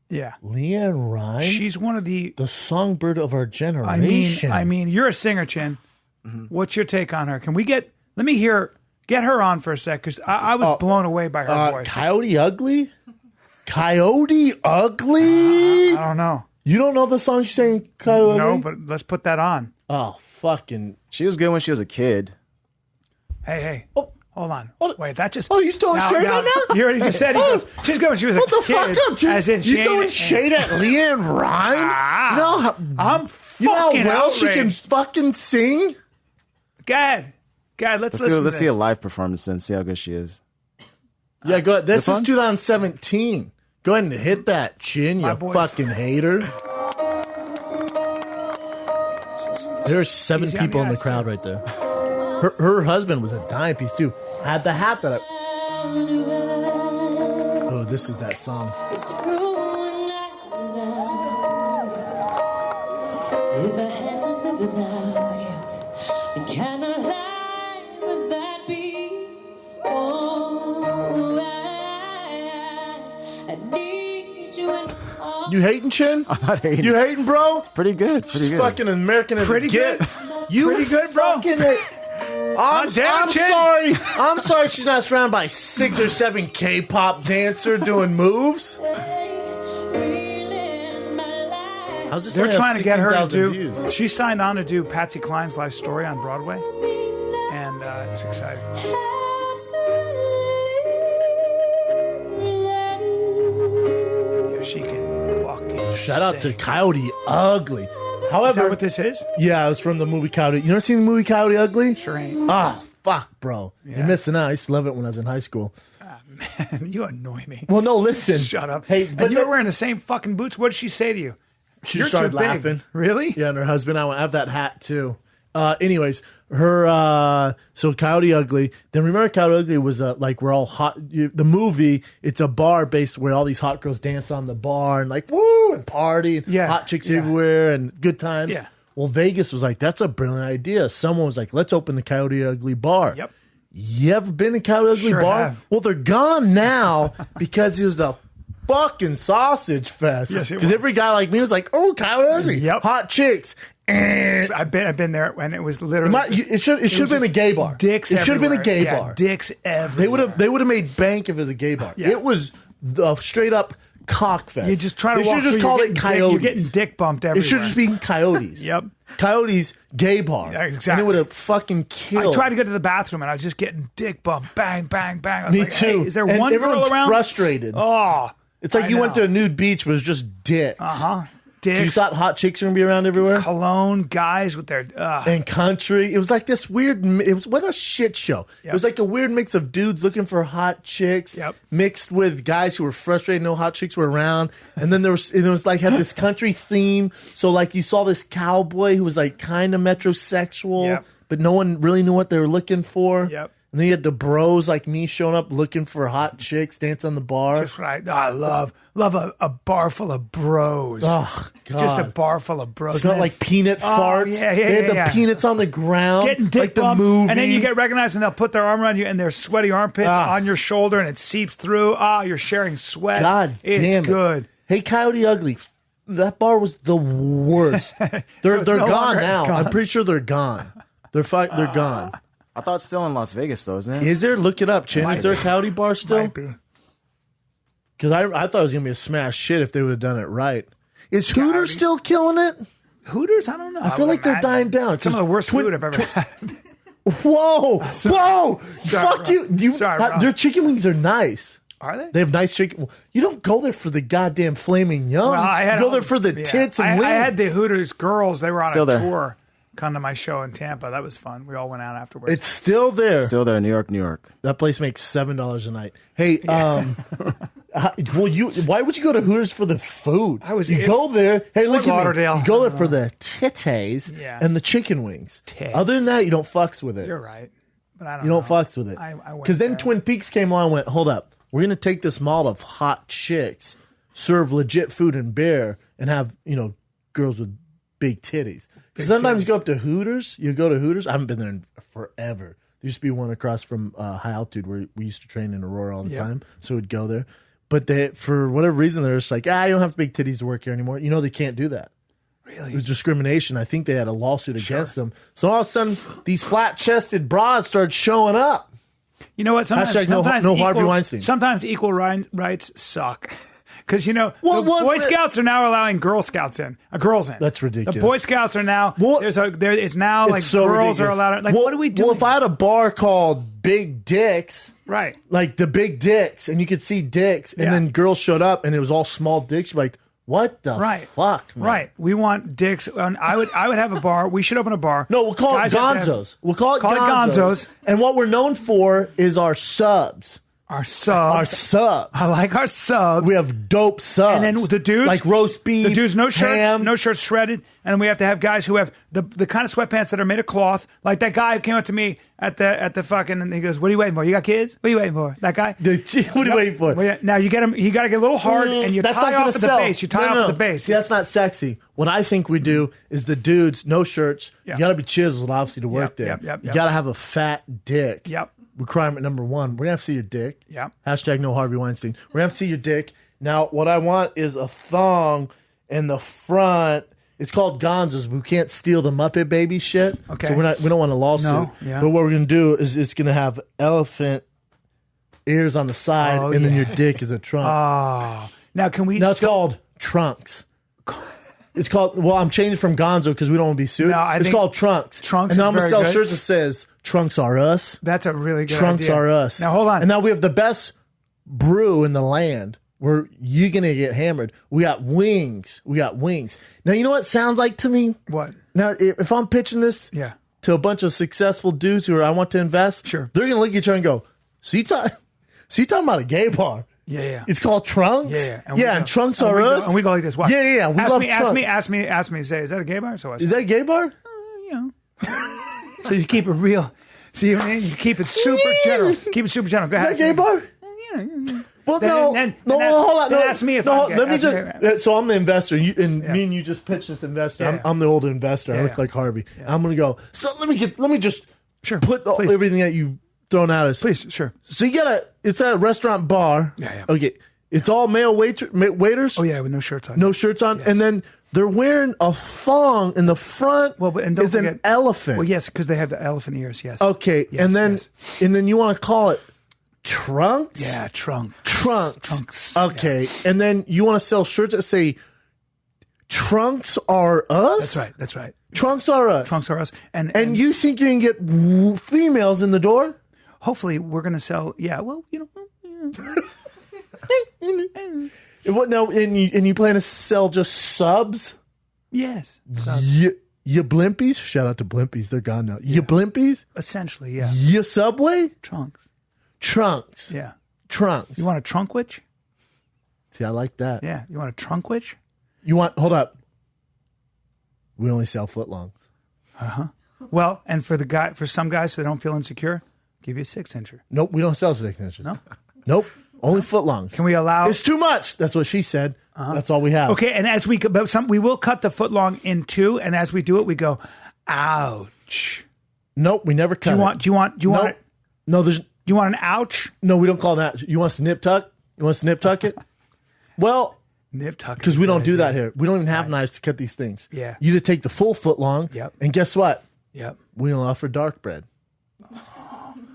Speaker 2: Yeah.
Speaker 1: Leanne Rimes?
Speaker 2: She's one of the
Speaker 1: songbird of our generation.
Speaker 2: I mean, you're a singer, Chin. Mm-hmm. What's your take on her? Can we get her on for a sec? Because I was blown away by her voice.
Speaker 1: Coyote Ugly? Coyote Ugly?
Speaker 2: I don't know.
Speaker 1: You don't know the song she's saying, Coyote Ugly?
Speaker 2: No, but let's put that on.
Speaker 1: Oh, fucking.
Speaker 3: She was good when she was a kid.
Speaker 2: Hey.
Speaker 1: Oh.
Speaker 2: Hold on.
Speaker 1: What?
Speaker 2: Wait, that just...
Speaker 1: Oh, you throwing shade right now?
Speaker 2: You already just said she's good when she was a kid.
Speaker 1: What the fuck up, Jim?
Speaker 2: As in
Speaker 1: you throwing shade at Leanne Rimes? No.
Speaker 2: I'm fucking
Speaker 1: You know how well
Speaker 2: outraged.
Speaker 1: she can fucking sing?
Speaker 2: Go ahead, let's listen to this.
Speaker 3: Let's see a live performance and see how good she is.
Speaker 1: Yeah, go ahead. This is 2017. Go ahead and hit that chin, you fucking hater. There's 7 people in the crowd right there. Her husband was a dime piece, too. Had the hat that I... Oh, this is that song.
Speaker 3: If I had to live without you, what kind of life would that be? Oh, I need you and all.
Speaker 1: You hating, Chin?
Speaker 4: I'm not hating.
Speaker 1: You hating, bro?
Speaker 4: Pretty good. Pretty good.
Speaker 1: Fucking American as
Speaker 2: Pretty
Speaker 1: it
Speaker 2: good.
Speaker 1: gets. You
Speaker 2: Pretty good, bro.
Speaker 1: I'm
Speaker 2: damn it, Chin.
Speaker 1: sorry. I'm sorry she's not surrounded by 6 or 7 K-pop dancer doing moves. How's this
Speaker 2: They're
Speaker 1: only have
Speaker 2: trying to get her to
Speaker 1: 16,000
Speaker 2: do.
Speaker 1: views?
Speaker 2: She signed on to do Patsy Cline's life story on Broadway, and it's exciting. Yeah, she can fucking.
Speaker 1: Shout out to
Speaker 2: sing.
Speaker 1: Coyote Ugly.
Speaker 2: Is
Speaker 1: However,
Speaker 2: that what this is?
Speaker 1: yeah, it was from the movie Coyote. You never seen the movie Coyote Ugly?
Speaker 2: Sure ain't.
Speaker 1: Oh, fuck, bro.
Speaker 2: Yeah.
Speaker 1: You're missing out. I used to love it when I was in high school.
Speaker 2: Man, you annoy me.
Speaker 1: Well, no, listen.
Speaker 2: Shut up.
Speaker 1: Hey,
Speaker 2: and
Speaker 1: but
Speaker 2: you were wearing the same fucking boots. What did she say to you?
Speaker 1: she
Speaker 2: You're
Speaker 1: started
Speaker 2: too big.
Speaker 1: laughing.
Speaker 2: Really?
Speaker 1: Yeah, and her husband, I have that hat too. Anyways, her so Coyote Ugly. Then remember, Coyote Ugly was like we're all hot. The movie, it's a bar based where all these hot girls dance on the bar and like woo and party. And
Speaker 2: Yeah,
Speaker 1: hot chicks
Speaker 2: yeah.
Speaker 1: everywhere and good times.
Speaker 2: Yeah.
Speaker 1: Well, Vegas was like, that's a brilliant idea. Someone was like, let's open the Coyote Ugly bar.
Speaker 2: Yep.
Speaker 1: You ever been to Coyote Ugly
Speaker 2: Sure
Speaker 1: bar?
Speaker 2: have.
Speaker 1: Well, they're gone now because it was a fucking sausage fest.
Speaker 2: Yes, it
Speaker 1: Because
Speaker 2: was.
Speaker 1: every guy like me was like, oh, Coyote Ugly.
Speaker 2: Yep.
Speaker 1: Hot chicks.
Speaker 2: I've been there, and it was literally.
Speaker 1: It should have been a gay bar.
Speaker 2: Dicks.
Speaker 1: It should have been a
Speaker 2: everywhere.
Speaker 1: gay
Speaker 2: Yeah,
Speaker 1: bar.
Speaker 2: Dicks everywhere.
Speaker 1: They would have made bank if it was a gay bar.
Speaker 2: Yeah.
Speaker 1: It was the straight up cock fest.
Speaker 2: You just try to
Speaker 1: They
Speaker 2: walk
Speaker 1: should have just
Speaker 2: through,
Speaker 1: called
Speaker 2: you're
Speaker 1: it
Speaker 2: getting dick-
Speaker 1: Coyotes.
Speaker 2: You're getting dick bumped everywhere.
Speaker 1: It should just be Coyotes.
Speaker 2: Yep.
Speaker 1: Coyotes gay bar.
Speaker 2: Yeah, exactly.
Speaker 1: And it would have fucking killed.
Speaker 2: I tried to go to the bathroom, and I was just getting dick bumped. Bang, bang, bang. I was
Speaker 1: Me
Speaker 2: like,
Speaker 1: too.
Speaker 2: Hey, is there
Speaker 1: And
Speaker 2: one girl
Speaker 1: everyone's
Speaker 2: around?
Speaker 1: frustrated.
Speaker 2: Oh.
Speaker 1: It's like you went to a nude beach, but it was just dicks.
Speaker 2: Dicks.
Speaker 1: You thought hot chicks were gonna be around everywhere?
Speaker 2: Cologne guys with their.
Speaker 1: And country. It was like this weird. It was what a shit show.
Speaker 2: Yep.
Speaker 1: It was like a weird mix of dudes looking for hot chicks,
Speaker 2: Yep.
Speaker 1: mixed with guys who were frustrated no hot chicks were around. And then it was like had this country theme. So like you saw this cowboy who was like kind of metrosexual,
Speaker 2: Yep.
Speaker 1: but no one really knew what they were looking for.
Speaker 2: Yep.
Speaker 1: And then you had the bros like me showing up looking for hot chicks, dance on the bar.
Speaker 2: Just right. I love a bar full of bros.
Speaker 1: Oh God!
Speaker 2: Just a bar full of bros.
Speaker 1: It's not
Speaker 2: And
Speaker 1: like peanut farts.
Speaker 2: yeah,
Speaker 1: They had the
Speaker 2: yeah.
Speaker 1: peanuts on the ground,
Speaker 2: getting dick
Speaker 1: like the
Speaker 2: bumped,
Speaker 1: movie.
Speaker 2: and then you get recognized, and they'll put their arm around you, and their sweaty armpits on your shoulder, and it seeps through. You're sharing sweat.
Speaker 1: God
Speaker 2: it's
Speaker 1: damn it.
Speaker 2: good.
Speaker 1: Hey, Coyote Ugly, that bar was the worst. They're
Speaker 2: it's no
Speaker 1: gone
Speaker 2: longer- it's
Speaker 1: now.
Speaker 2: gone.
Speaker 1: I'm pretty sure they're gone. They're gone.
Speaker 4: I thought it's still in Las Vegas, though, isn't it?
Speaker 1: Is there? Look it up, Chin.
Speaker 2: Might
Speaker 1: Is there a
Speaker 2: be.
Speaker 1: Coyote bar still?
Speaker 2: Might be.
Speaker 1: Because I thought it was gonna be a smash shit if they would have done it right. Is Hooters still killing it?
Speaker 2: Hooters? I don't know.
Speaker 1: I feel like they're dying down.
Speaker 2: Some of the worst food I've ever had.
Speaker 1: Whoa! Whoa!
Speaker 2: Sorry,
Speaker 1: Fuck
Speaker 2: Rob.
Speaker 1: you!
Speaker 2: Sorry, Rob.
Speaker 1: Their chicken wings are nice.
Speaker 2: Are they?
Speaker 1: They have nice chicken. Well, you don't go there for the goddamn flaming young.
Speaker 2: Well, I had
Speaker 1: you go there for the tits and wings.
Speaker 2: I had the Hooters girls. They were on
Speaker 4: Still
Speaker 2: a
Speaker 4: there.
Speaker 2: tour. Come to my show in Tampa. That was fun. We all went out afterwards.
Speaker 1: It's still there.
Speaker 4: Still there, New York, New York.
Speaker 1: That place makes $7 a night. Hey, why would you go to Hooters for the food? You go there. Hey, look at
Speaker 2: Lauderdale.
Speaker 1: me. You go there for the titties
Speaker 2: Yeah.
Speaker 1: and the chicken wings.
Speaker 2: Tits.
Speaker 1: Other than that, you don't fucks with it.
Speaker 2: You're right, but I don't.
Speaker 1: You don't
Speaker 2: know.
Speaker 1: fucks with it.
Speaker 2: I went
Speaker 1: Because then
Speaker 2: there.
Speaker 1: Twin Peaks came along and went, hold up. We're going to take this model of hot chicks, serve legit food and beer, and have, girls with big titties. Because sometimes you go up to Hooters. You go to Hooters. I haven't been there in forever. There used to be one across from High Altitude where we used to train in Aurora all the time. So we'd go there. But for whatever reason, they're just like, you don't have big titties to work here anymore. They can't do that.
Speaker 2: Really?
Speaker 1: It was discrimination. I think they had a lawsuit against them. So all of a sudden, these flat-chested broads started showing up.
Speaker 2: You know what? Sometimes,
Speaker 1: Hashtag no Harvey Weinstein.
Speaker 2: Sometimes equal rights suck. Because, the
Speaker 1: Well,
Speaker 2: Boy Scouts are now allowing Girl Scouts in. Girls in.
Speaker 1: That's ridiculous.
Speaker 2: The Boy Scouts are now, it's now like
Speaker 1: so
Speaker 2: girls are
Speaker 1: ridiculous.
Speaker 2: allowed. Like, what are we doing?
Speaker 1: Well, if I had a bar called Big Dicks,
Speaker 2: right.
Speaker 1: like the Big Dicks, and you could see dicks, and
Speaker 2: Yeah.
Speaker 1: then girls showed up, and it was all small dicks, you're like, what the fuck, man?
Speaker 2: Right. We want dicks. And I would have a bar. We should open a bar.
Speaker 1: No, we'll call
Speaker 2: Guys
Speaker 1: it
Speaker 2: have to have-
Speaker 1: Gonzos. We'll call it Gonzos. And what we're known for is our subs.
Speaker 2: Our subs.
Speaker 1: Our subs.
Speaker 2: I like our subs.
Speaker 1: We have dope subs.
Speaker 2: And then the dudes,
Speaker 1: like roast beef.
Speaker 2: The dudes, no shirts,
Speaker 1: ham.
Speaker 2: no shirts shredded. And we have to have guys who have the kind of sweatpants that are made of cloth. Like that guy who came up to me at the fucking, and he goes, "What are you waiting for? You got kids? What are you waiting for?" That guy.
Speaker 1: What are you waiting for?
Speaker 2: Well, yeah, now you get him. You got to get a little hard, and you
Speaker 1: That's
Speaker 2: tie
Speaker 1: not
Speaker 2: off at the
Speaker 1: sell.
Speaker 2: base. You tie off at the base.
Speaker 1: See, that's not sexy. What I think we do is the dudes, no shirts.
Speaker 2: Yeah.
Speaker 1: You got to be chiseled, obviously, to work there.
Speaker 2: Yep.
Speaker 1: You got to have a fat dick.
Speaker 2: Yep.
Speaker 1: Requirement number one. We're gonna have to see your dick.
Speaker 2: Yep.
Speaker 1: Hashtag no Harvey Weinstein. We're gonna have to see your dick. Now, what I want is a thong in the front. It's called Gonzo's. We can't steal the Muppet Baby shit.
Speaker 2: Okay.
Speaker 1: So we don't want a lawsuit.
Speaker 2: No, yeah.
Speaker 1: But what we're gonna do is it's gonna have elephant ears on the side, and then your dick is a trunk.
Speaker 2: Oh. Now can we?
Speaker 1: Now it's called trunks. It's called. Well, I'm changing from Gonzo because we don't want to be sued.
Speaker 2: No,
Speaker 1: it's called trunks.
Speaker 2: Trunks.
Speaker 1: And now
Speaker 2: is
Speaker 1: I'm gonna
Speaker 2: very
Speaker 1: sell
Speaker 2: good.
Speaker 1: shirts that says "Trunks are us."
Speaker 2: That's a really good
Speaker 1: Trunks
Speaker 2: idea.
Speaker 1: are us.
Speaker 2: Now hold on.
Speaker 1: And now we have the best brew in the land. Where you gonna get hammered? We got wings. Now you know what it sounds like to me.
Speaker 2: What?
Speaker 1: Now if I'm pitching this,
Speaker 2: Yeah.
Speaker 1: to a bunch of successful dudes who I want to invest,
Speaker 2: Sure.
Speaker 1: they're gonna look at each other and go, "So you talking about a gay bar?"
Speaker 2: Yeah.
Speaker 1: It's called Trunks.
Speaker 2: Yeah.
Speaker 1: And Trunks are
Speaker 2: we go-
Speaker 1: us.
Speaker 2: And we go like this. Watch.
Speaker 1: Yeah. We love Trunks.
Speaker 2: Ask me. Say, is that a gay bar? So watch.
Speaker 1: Is that a gay bar?
Speaker 2: So you keep it real. See what I mean? You keep it super general. Keep it super general. Go ahead.
Speaker 1: Is that a gay bar? Well,
Speaker 2: Then
Speaker 1: hold on.
Speaker 2: then ask me if I'm gay.
Speaker 1: Let me
Speaker 2: Ask me.
Speaker 1: just. So I'm the investor, and me and you just pitch this investor.
Speaker 2: Yeah.
Speaker 1: I'm the older investor. I
Speaker 2: Yeah.
Speaker 1: look like Harvey. I'm gonna go. So let me just
Speaker 2: Sure.
Speaker 1: put
Speaker 2: Please.
Speaker 1: everything that you've thrown at us.
Speaker 2: Please, sure.
Speaker 1: So you got it's at a restaurant bar.
Speaker 2: Yeah.
Speaker 1: Okay. It's all male waiters.
Speaker 2: Oh yeah, with no shirts on.
Speaker 1: No shirts on,
Speaker 2: Yes.
Speaker 1: and then they're wearing a thong in the front.
Speaker 2: Well, and don't
Speaker 1: is an
Speaker 2: forget-
Speaker 1: elephant.
Speaker 2: Well, yes, because they have the elephant ears. Yes.
Speaker 1: Okay,
Speaker 2: Yes,
Speaker 1: and then
Speaker 2: yes.
Speaker 1: you want to call it trunks?
Speaker 2: Yeah,
Speaker 1: Trunks.
Speaker 2: Trunks.
Speaker 1: Okay, and then you want to sell shirts that say "Trunks are us."
Speaker 2: That's right.
Speaker 1: Trunks are us.
Speaker 2: Trunks are us. And
Speaker 1: you think you can get females in the door?
Speaker 2: hopefully we're going to sell. Yeah. Well,
Speaker 1: What now? And you plan to sell just subs?
Speaker 2: Yes.
Speaker 1: You blimpies? Shout out to blimpies. They're gone now. You blimpies?
Speaker 2: Essentially, yeah.
Speaker 1: You Subway?
Speaker 2: Trunks.
Speaker 1: Trunks.
Speaker 2: Yeah.
Speaker 1: Trunks.
Speaker 2: You want a trunk witch?
Speaker 1: See, I like that.
Speaker 2: Yeah. You want a trunk witch?
Speaker 1: Hold up. We only sell footlongs.
Speaker 2: Well, and for some guys that don't feel insecure, give you a 6-incher.
Speaker 1: Nope, we don't sell 6 inches.
Speaker 2: No?
Speaker 1: Nope, only footlongs.
Speaker 2: Can we allow?
Speaker 1: It's too much. That's what she said. That's all we have.
Speaker 2: Okay, and as we will cut the foot long in two, and as we do it, we go, ouch.
Speaker 1: Nope, we never cut
Speaker 2: Do you want
Speaker 1: Nope.
Speaker 2: it?
Speaker 1: No, there's
Speaker 2: Do you want an ouch?
Speaker 1: no. We don't call it that. You want snip tuck? You want snip tuck it? Well,
Speaker 2: Nip tuck.
Speaker 1: because we don't do that here. We don't even have knives to cut these things.
Speaker 2: Yeah.
Speaker 1: You either take the full foot long.
Speaker 2: Yep.
Speaker 1: And guess what?
Speaker 2: Yep.
Speaker 1: We don't offer dark bread.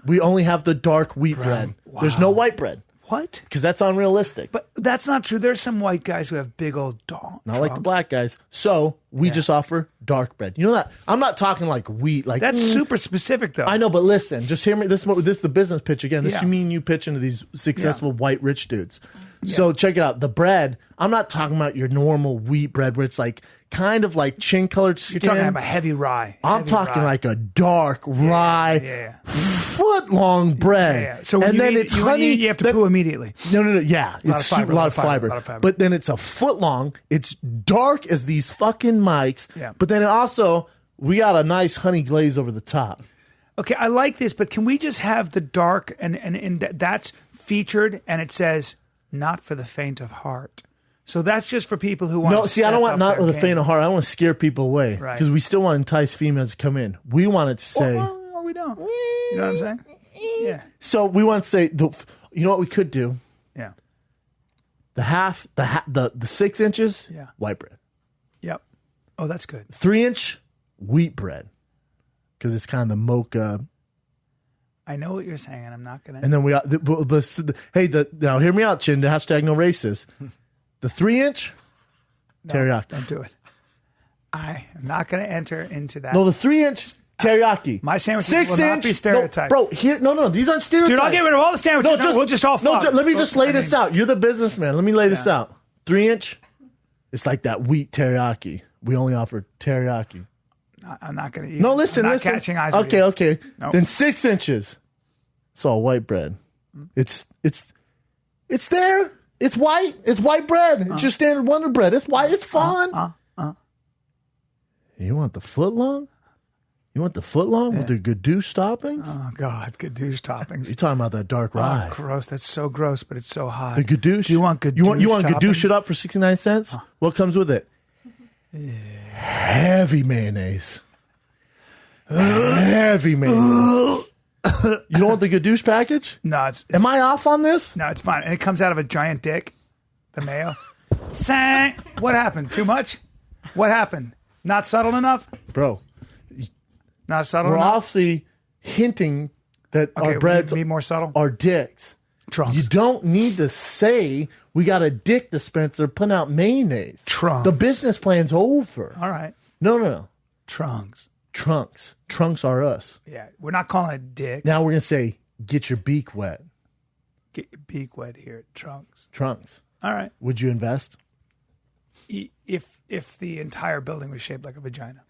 Speaker 1: We only have the dark wheat bread. There's no white bread
Speaker 2: What?
Speaker 1: because that's unrealistic.
Speaker 2: But that's not true. There's some white guys who have big old dong.
Speaker 1: Not like the black guys. So we just offer dark bread. You know that? I'm not talking like wheat. Like
Speaker 2: That's super specific, though.
Speaker 1: I know, but listen, just hear me. This is the business pitch again. This
Speaker 2: Yeah.
Speaker 1: you mean you pitch into these successful white rich dudes. So check it out. The bread. I'm not talking about your normal wheat bread where it's like kind of like chin colored skin.
Speaker 2: You're talking about heavy rye.
Speaker 1: I'm
Speaker 2: Heavy
Speaker 1: talking
Speaker 2: rye.
Speaker 1: like a dark rye,
Speaker 2: Yeah.
Speaker 1: foot long bread.
Speaker 2: Yeah. So
Speaker 1: and
Speaker 2: you
Speaker 1: then
Speaker 2: eat-
Speaker 1: it's
Speaker 2: you
Speaker 1: honey.
Speaker 2: You have to poo immediately.
Speaker 1: No. Yeah, it's
Speaker 2: fiber,
Speaker 1: a lot of fiber. But then it's a foot long. It's dark as these fucking mics.
Speaker 2: Yeah.
Speaker 1: But then also we got a nice honey glaze over the top.
Speaker 2: Okay, I like this, but can we just have the dark and that's featured and it says not for the faint of heart. So that's just for people who want
Speaker 1: No,
Speaker 2: to
Speaker 1: see, I don't
Speaker 2: step
Speaker 1: want
Speaker 2: up
Speaker 1: not
Speaker 2: their
Speaker 1: with a
Speaker 2: game.
Speaker 1: faint of heart. I want to scare people away
Speaker 2: Right.
Speaker 1: because we still want to entice females to come in. We want it to say.
Speaker 2: Or we don't. You know what I'm saying? Yeah.
Speaker 1: So we want to say you know what we could do?
Speaker 2: Yeah.
Speaker 1: The 6 inches,
Speaker 2: Yeah.
Speaker 1: white bread.
Speaker 2: Yep. Oh, that's good.
Speaker 1: 3-inch wheat bread because it's kind of the mocha.
Speaker 2: I know what you're saying, and I'm not gonna.
Speaker 1: And then we got now hear me out, Chin. The hashtag no racist. The 3-inch teriyaki.
Speaker 2: Don't do it. I am not going to enter into that.
Speaker 1: No, the 3-inch teriyaki.
Speaker 2: My sandwiches
Speaker 1: 6
Speaker 2: will not
Speaker 1: inch
Speaker 2: be stereotyped.
Speaker 1: No, bro, here no, these aren't stereotypes.
Speaker 2: Dude, I'll get rid of all the sandwiches. We'll just all fuck.
Speaker 1: let me just lay this out. You're the businessman. Let me lay this out. 3-inch. It's like that wheat teriyaki. We only offer teriyaki.
Speaker 2: I'm not going to eat.
Speaker 1: No, listen,
Speaker 2: I'm not
Speaker 1: listen.
Speaker 2: catching eyes with
Speaker 1: Okay,
Speaker 2: you.
Speaker 1: okay.
Speaker 2: Nope.
Speaker 1: Then 6 inches. It's all white bread. It's there. It's white. It's white bread. It's your standard Wonder Bread. It's white. It's fun. You want the foot long? You want the foot long with the gadoosh toppings?
Speaker 2: Oh, God, gadoosh toppings.
Speaker 1: You're talking about that dark rye.
Speaker 2: Oh, gross. That's so gross, but it's so hot.
Speaker 1: The gadoosh?
Speaker 2: Do you want gadoosh
Speaker 1: You want
Speaker 2: toppings?
Speaker 1: gadoosh it up for 69 cents? What comes with it? Heavy mayonnaise. Heavy mayonnaise. You don't want the gadoosh package?
Speaker 2: No, it's
Speaker 1: Am I off on this?
Speaker 2: no, it's fine. And it comes out of a giant dick, the mayo. Sang. What happened? Too much? What happened? Not subtle enough?
Speaker 1: Bro,
Speaker 2: Not subtle
Speaker 1: we're
Speaker 2: enough?
Speaker 1: obviously hinting that
Speaker 2: Okay,
Speaker 1: our breads
Speaker 2: be more subtle.
Speaker 1: are dicks.
Speaker 2: Trunks.
Speaker 1: You don't need to say we got a dick dispenser putting out mayonnaise.
Speaker 2: Trunks.
Speaker 1: The business plan's over.
Speaker 2: All right.
Speaker 1: No.
Speaker 2: Trunks.
Speaker 1: Trunks. Trunks are us.
Speaker 2: Yeah, we're not calling it dick.
Speaker 1: Now we're going to say, get your beak wet.
Speaker 2: Get your beak wet here. Trunks.
Speaker 1: Trunks.
Speaker 2: All right.
Speaker 1: Would you invest?
Speaker 2: If the entire building was shaped like a vagina.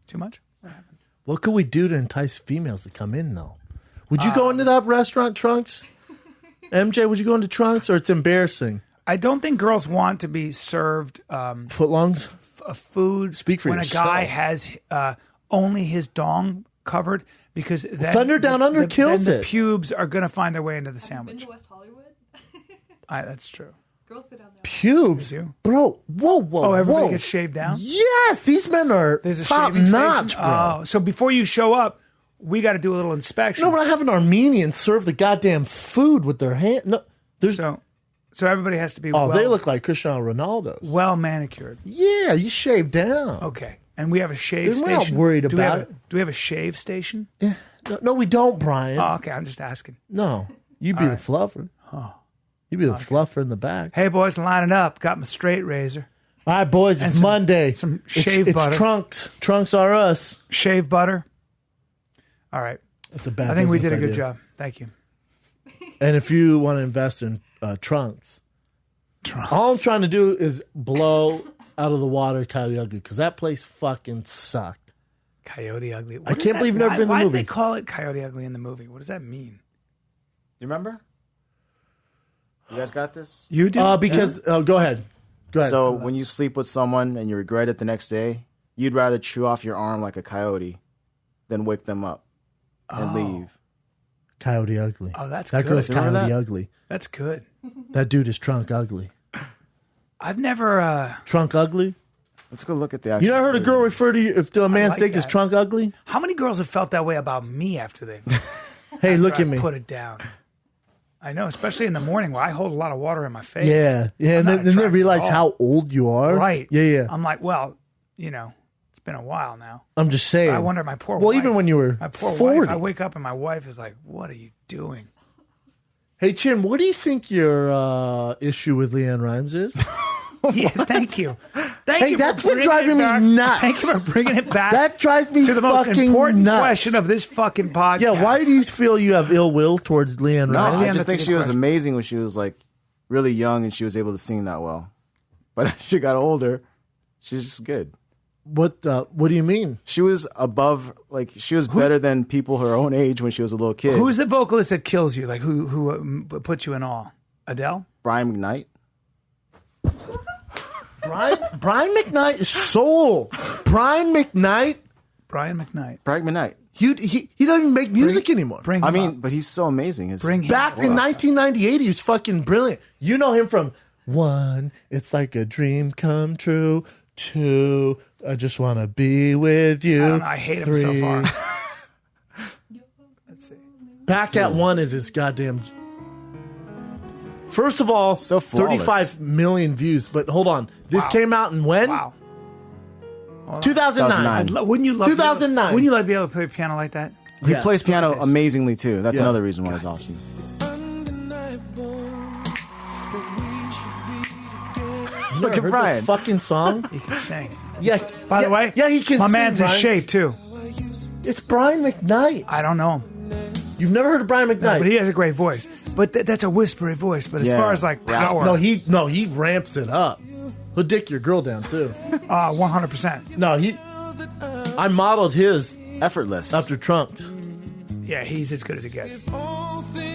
Speaker 2: Too much? What happened?
Speaker 1: What could we do to entice females to come in, though? Would you go into that restaurant, Trunks? MJ, would you go into Trunks, or it's embarrassing?
Speaker 2: I don't think girls want to be served
Speaker 1: Footlongs?
Speaker 2: food
Speaker 1: Speak for
Speaker 2: when
Speaker 1: yourself.
Speaker 2: a guy has only his dong covered, because then
Speaker 1: Thunder Down Under kills
Speaker 2: then
Speaker 1: it.
Speaker 2: the pubes are going to find their way into the
Speaker 5: Been
Speaker 2: sandwich.
Speaker 5: to West Hollywood?
Speaker 2: That's true.
Speaker 5: Girls go down there.
Speaker 1: Pubes?
Speaker 2: You do?
Speaker 1: Bro, whoa.
Speaker 2: Oh, everybody gets shaved down?
Speaker 1: Yes, these men are
Speaker 2: There's a
Speaker 1: top
Speaker 2: shaving
Speaker 1: notch,
Speaker 2: station?
Speaker 1: bro.
Speaker 2: Oh, so before you show up, we got to do a little inspection.
Speaker 1: No, we're not having Armenians serve the goddamn food with their hand. No, there's.
Speaker 2: So everybody has to be
Speaker 1: They look like Cristiano Ronaldo.
Speaker 2: well manicured.
Speaker 1: Yeah, you shave down.
Speaker 2: Okay. And we have a shave
Speaker 1: We're not
Speaker 2: station.
Speaker 1: worried
Speaker 2: Do we have
Speaker 1: about
Speaker 2: a-
Speaker 1: it.
Speaker 2: Do we have a shave station?
Speaker 1: Yeah. No, we don't, Brian.
Speaker 2: Oh, okay. I'm just asking.
Speaker 1: No, you be the fluffer. You be the fluffer in the back.
Speaker 2: Hey, boys, line it up. Got my straight razor.
Speaker 1: All right, boys, it's Monday.
Speaker 2: some
Speaker 1: It's-
Speaker 2: shave butter.
Speaker 1: It's Trunks. Trunks are us.
Speaker 2: Shave butter. All right.
Speaker 1: It's a bad
Speaker 2: I think we did
Speaker 1: business
Speaker 2: a good
Speaker 1: idea.
Speaker 2: job. Thank you.
Speaker 1: And if you want to invest in Trunks, all I'm trying to do is blow out of the water Coyote Ugly, because that place fucking sucked.
Speaker 2: Coyote Ugly.
Speaker 1: I can't believe you've never been in the
Speaker 2: Why
Speaker 1: movie.
Speaker 2: did they call it Coyote Ugly in the movie? What does that mean?
Speaker 4: You remember? You guys got this?
Speaker 2: You do?
Speaker 1: Because go ahead. Go ahead.
Speaker 4: So when you sleep with someone and you regret it the next day, you'd rather chew off your arm like a coyote than wake them up and leave.
Speaker 1: Coyote Ugly.
Speaker 2: Oh, that's
Speaker 1: that
Speaker 2: good.
Speaker 1: girl's
Speaker 4: Remember
Speaker 1: Coyote
Speaker 4: that?
Speaker 1: Ugly.
Speaker 2: That's good.
Speaker 1: That dude is Trunk Ugly.
Speaker 2: I've never.
Speaker 1: Trunk Ugly?
Speaker 4: Let's go look at the actual.
Speaker 1: You never heard a girl refer to you if to a man's
Speaker 2: like
Speaker 1: dick is
Speaker 2: that.
Speaker 1: Trunk Ugly?
Speaker 2: How many girls have felt that way about me after they've
Speaker 1: Hey, look at me.
Speaker 2: put it down? I know, especially in the morning where I hold a lot of water in my face.
Speaker 1: Yeah, and
Speaker 2: I'm not
Speaker 1: then they
Speaker 2: attracted
Speaker 1: realize
Speaker 2: at all.
Speaker 1: how old you are.
Speaker 2: Right.
Speaker 1: Yeah.
Speaker 2: I'm like, well, it's been a while now.
Speaker 1: I'm just saying.
Speaker 2: I wonder, my poor
Speaker 1: Well,
Speaker 2: wife.
Speaker 1: even when you were
Speaker 2: my poor
Speaker 1: 40.
Speaker 2: wife, I wake up and my wife is like, what are you doing?
Speaker 1: Hey, Chin, what do you think your issue with Leanne Rimes is?
Speaker 2: Yeah, thank you. Thank
Speaker 1: Hey,
Speaker 2: you.
Speaker 1: that's
Speaker 2: for
Speaker 1: been
Speaker 2: bringing
Speaker 1: driving
Speaker 2: it
Speaker 1: me
Speaker 2: back.
Speaker 1: nuts.
Speaker 2: Thank you for bringing it back.
Speaker 1: That drives me
Speaker 2: to the most
Speaker 1: fucking
Speaker 2: important
Speaker 1: nuts.
Speaker 2: question of this fucking podcast.
Speaker 1: Yeah, why do you feel you have ill will towards Leanne
Speaker 4: No,
Speaker 1: Rimes?
Speaker 4: I
Speaker 2: that's
Speaker 4: just
Speaker 2: a
Speaker 4: think
Speaker 2: good
Speaker 4: she was
Speaker 2: question.
Speaker 4: amazing when she was like really young and she was able to sing that well. But as she got older, she's just good.
Speaker 1: What do you mean?
Speaker 4: She was above, like she was better than people her own age when she was a little kid.
Speaker 2: Who's the vocalist that kills you? Like who puts you in awe? Adele?
Speaker 4: Brian McKnight?
Speaker 1: Brian McKnight is soul. Brian McKnight.
Speaker 2: Brian McKnight.
Speaker 4: Brian McKnight.
Speaker 1: He doesn't even make music anymore.
Speaker 2: Bring
Speaker 4: I
Speaker 2: him
Speaker 4: mean,
Speaker 2: up.
Speaker 4: but he's so amazing.
Speaker 2: Bring him
Speaker 1: Back
Speaker 2: up.
Speaker 1: in 1998, he was fucking brilliant. You know him from 1, it's like a dream come true. 2, I just want to be with you.
Speaker 2: I don't know, I hate him so
Speaker 1: 3.
Speaker 2: far. Let's see.
Speaker 1: Back at 1 is his goddamn. First of all,
Speaker 4: So flawless.
Speaker 1: 35 million views. But hold on, this
Speaker 2: Wow.
Speaker 1: came out in when?
Speaker 2: Wow.
Speaker 1: 2009.
Speaker 4: 2009.
Speaker 2: Wouldn't you love
Speaker 1: 2009.
Speaker 2: Wouldn't you like to be able to play piano like that?
Speaker 4: He
Speaker 1: Yes.
Speaker 4: plays piano
Speaker 2: Yes.
Speaker 4: amazingly too. That's
Speaker 1: Yes.
Speaker 4: another reason why he's awesome.
Speaker 1: You
Speaker 4: Look
Speaker 1: never
Speaker 4: at
Speaker 1: heard
Speaker 4: Brian.
Speaker 1: this fucking song.
Speaker 2: He can sing.
Speaker 1: Yeah.
Speaker 2: By the
Speaker 1: yeah,
Speaker 2: way,
Speaker 1: yeah, he can.
Speaker 2: my
Speaker 1: sing,
Speaker 2: man's in
Speaker 1: Brian.
Speaker 2: shape too.
Speaker 1: It's Brian McKnight.
Speaker 2: I don't know him.
Speaker 1: You've never heard of Brian McKnight?
Speaker 2: But he has a great voice. But that's a whispery voice. But as
Speaker 4: Yeah.
Speaker 2: far as like power,
Speaker 1: No, he ramps it up. He'll dick your girl down too.
Speaker 2: 100%.
Speaker 1: No, I modeled his
Speaker 4: Effortless.
Speaker 1: after Trunks.
Speaker 2: Yeah, he's as good as it gets.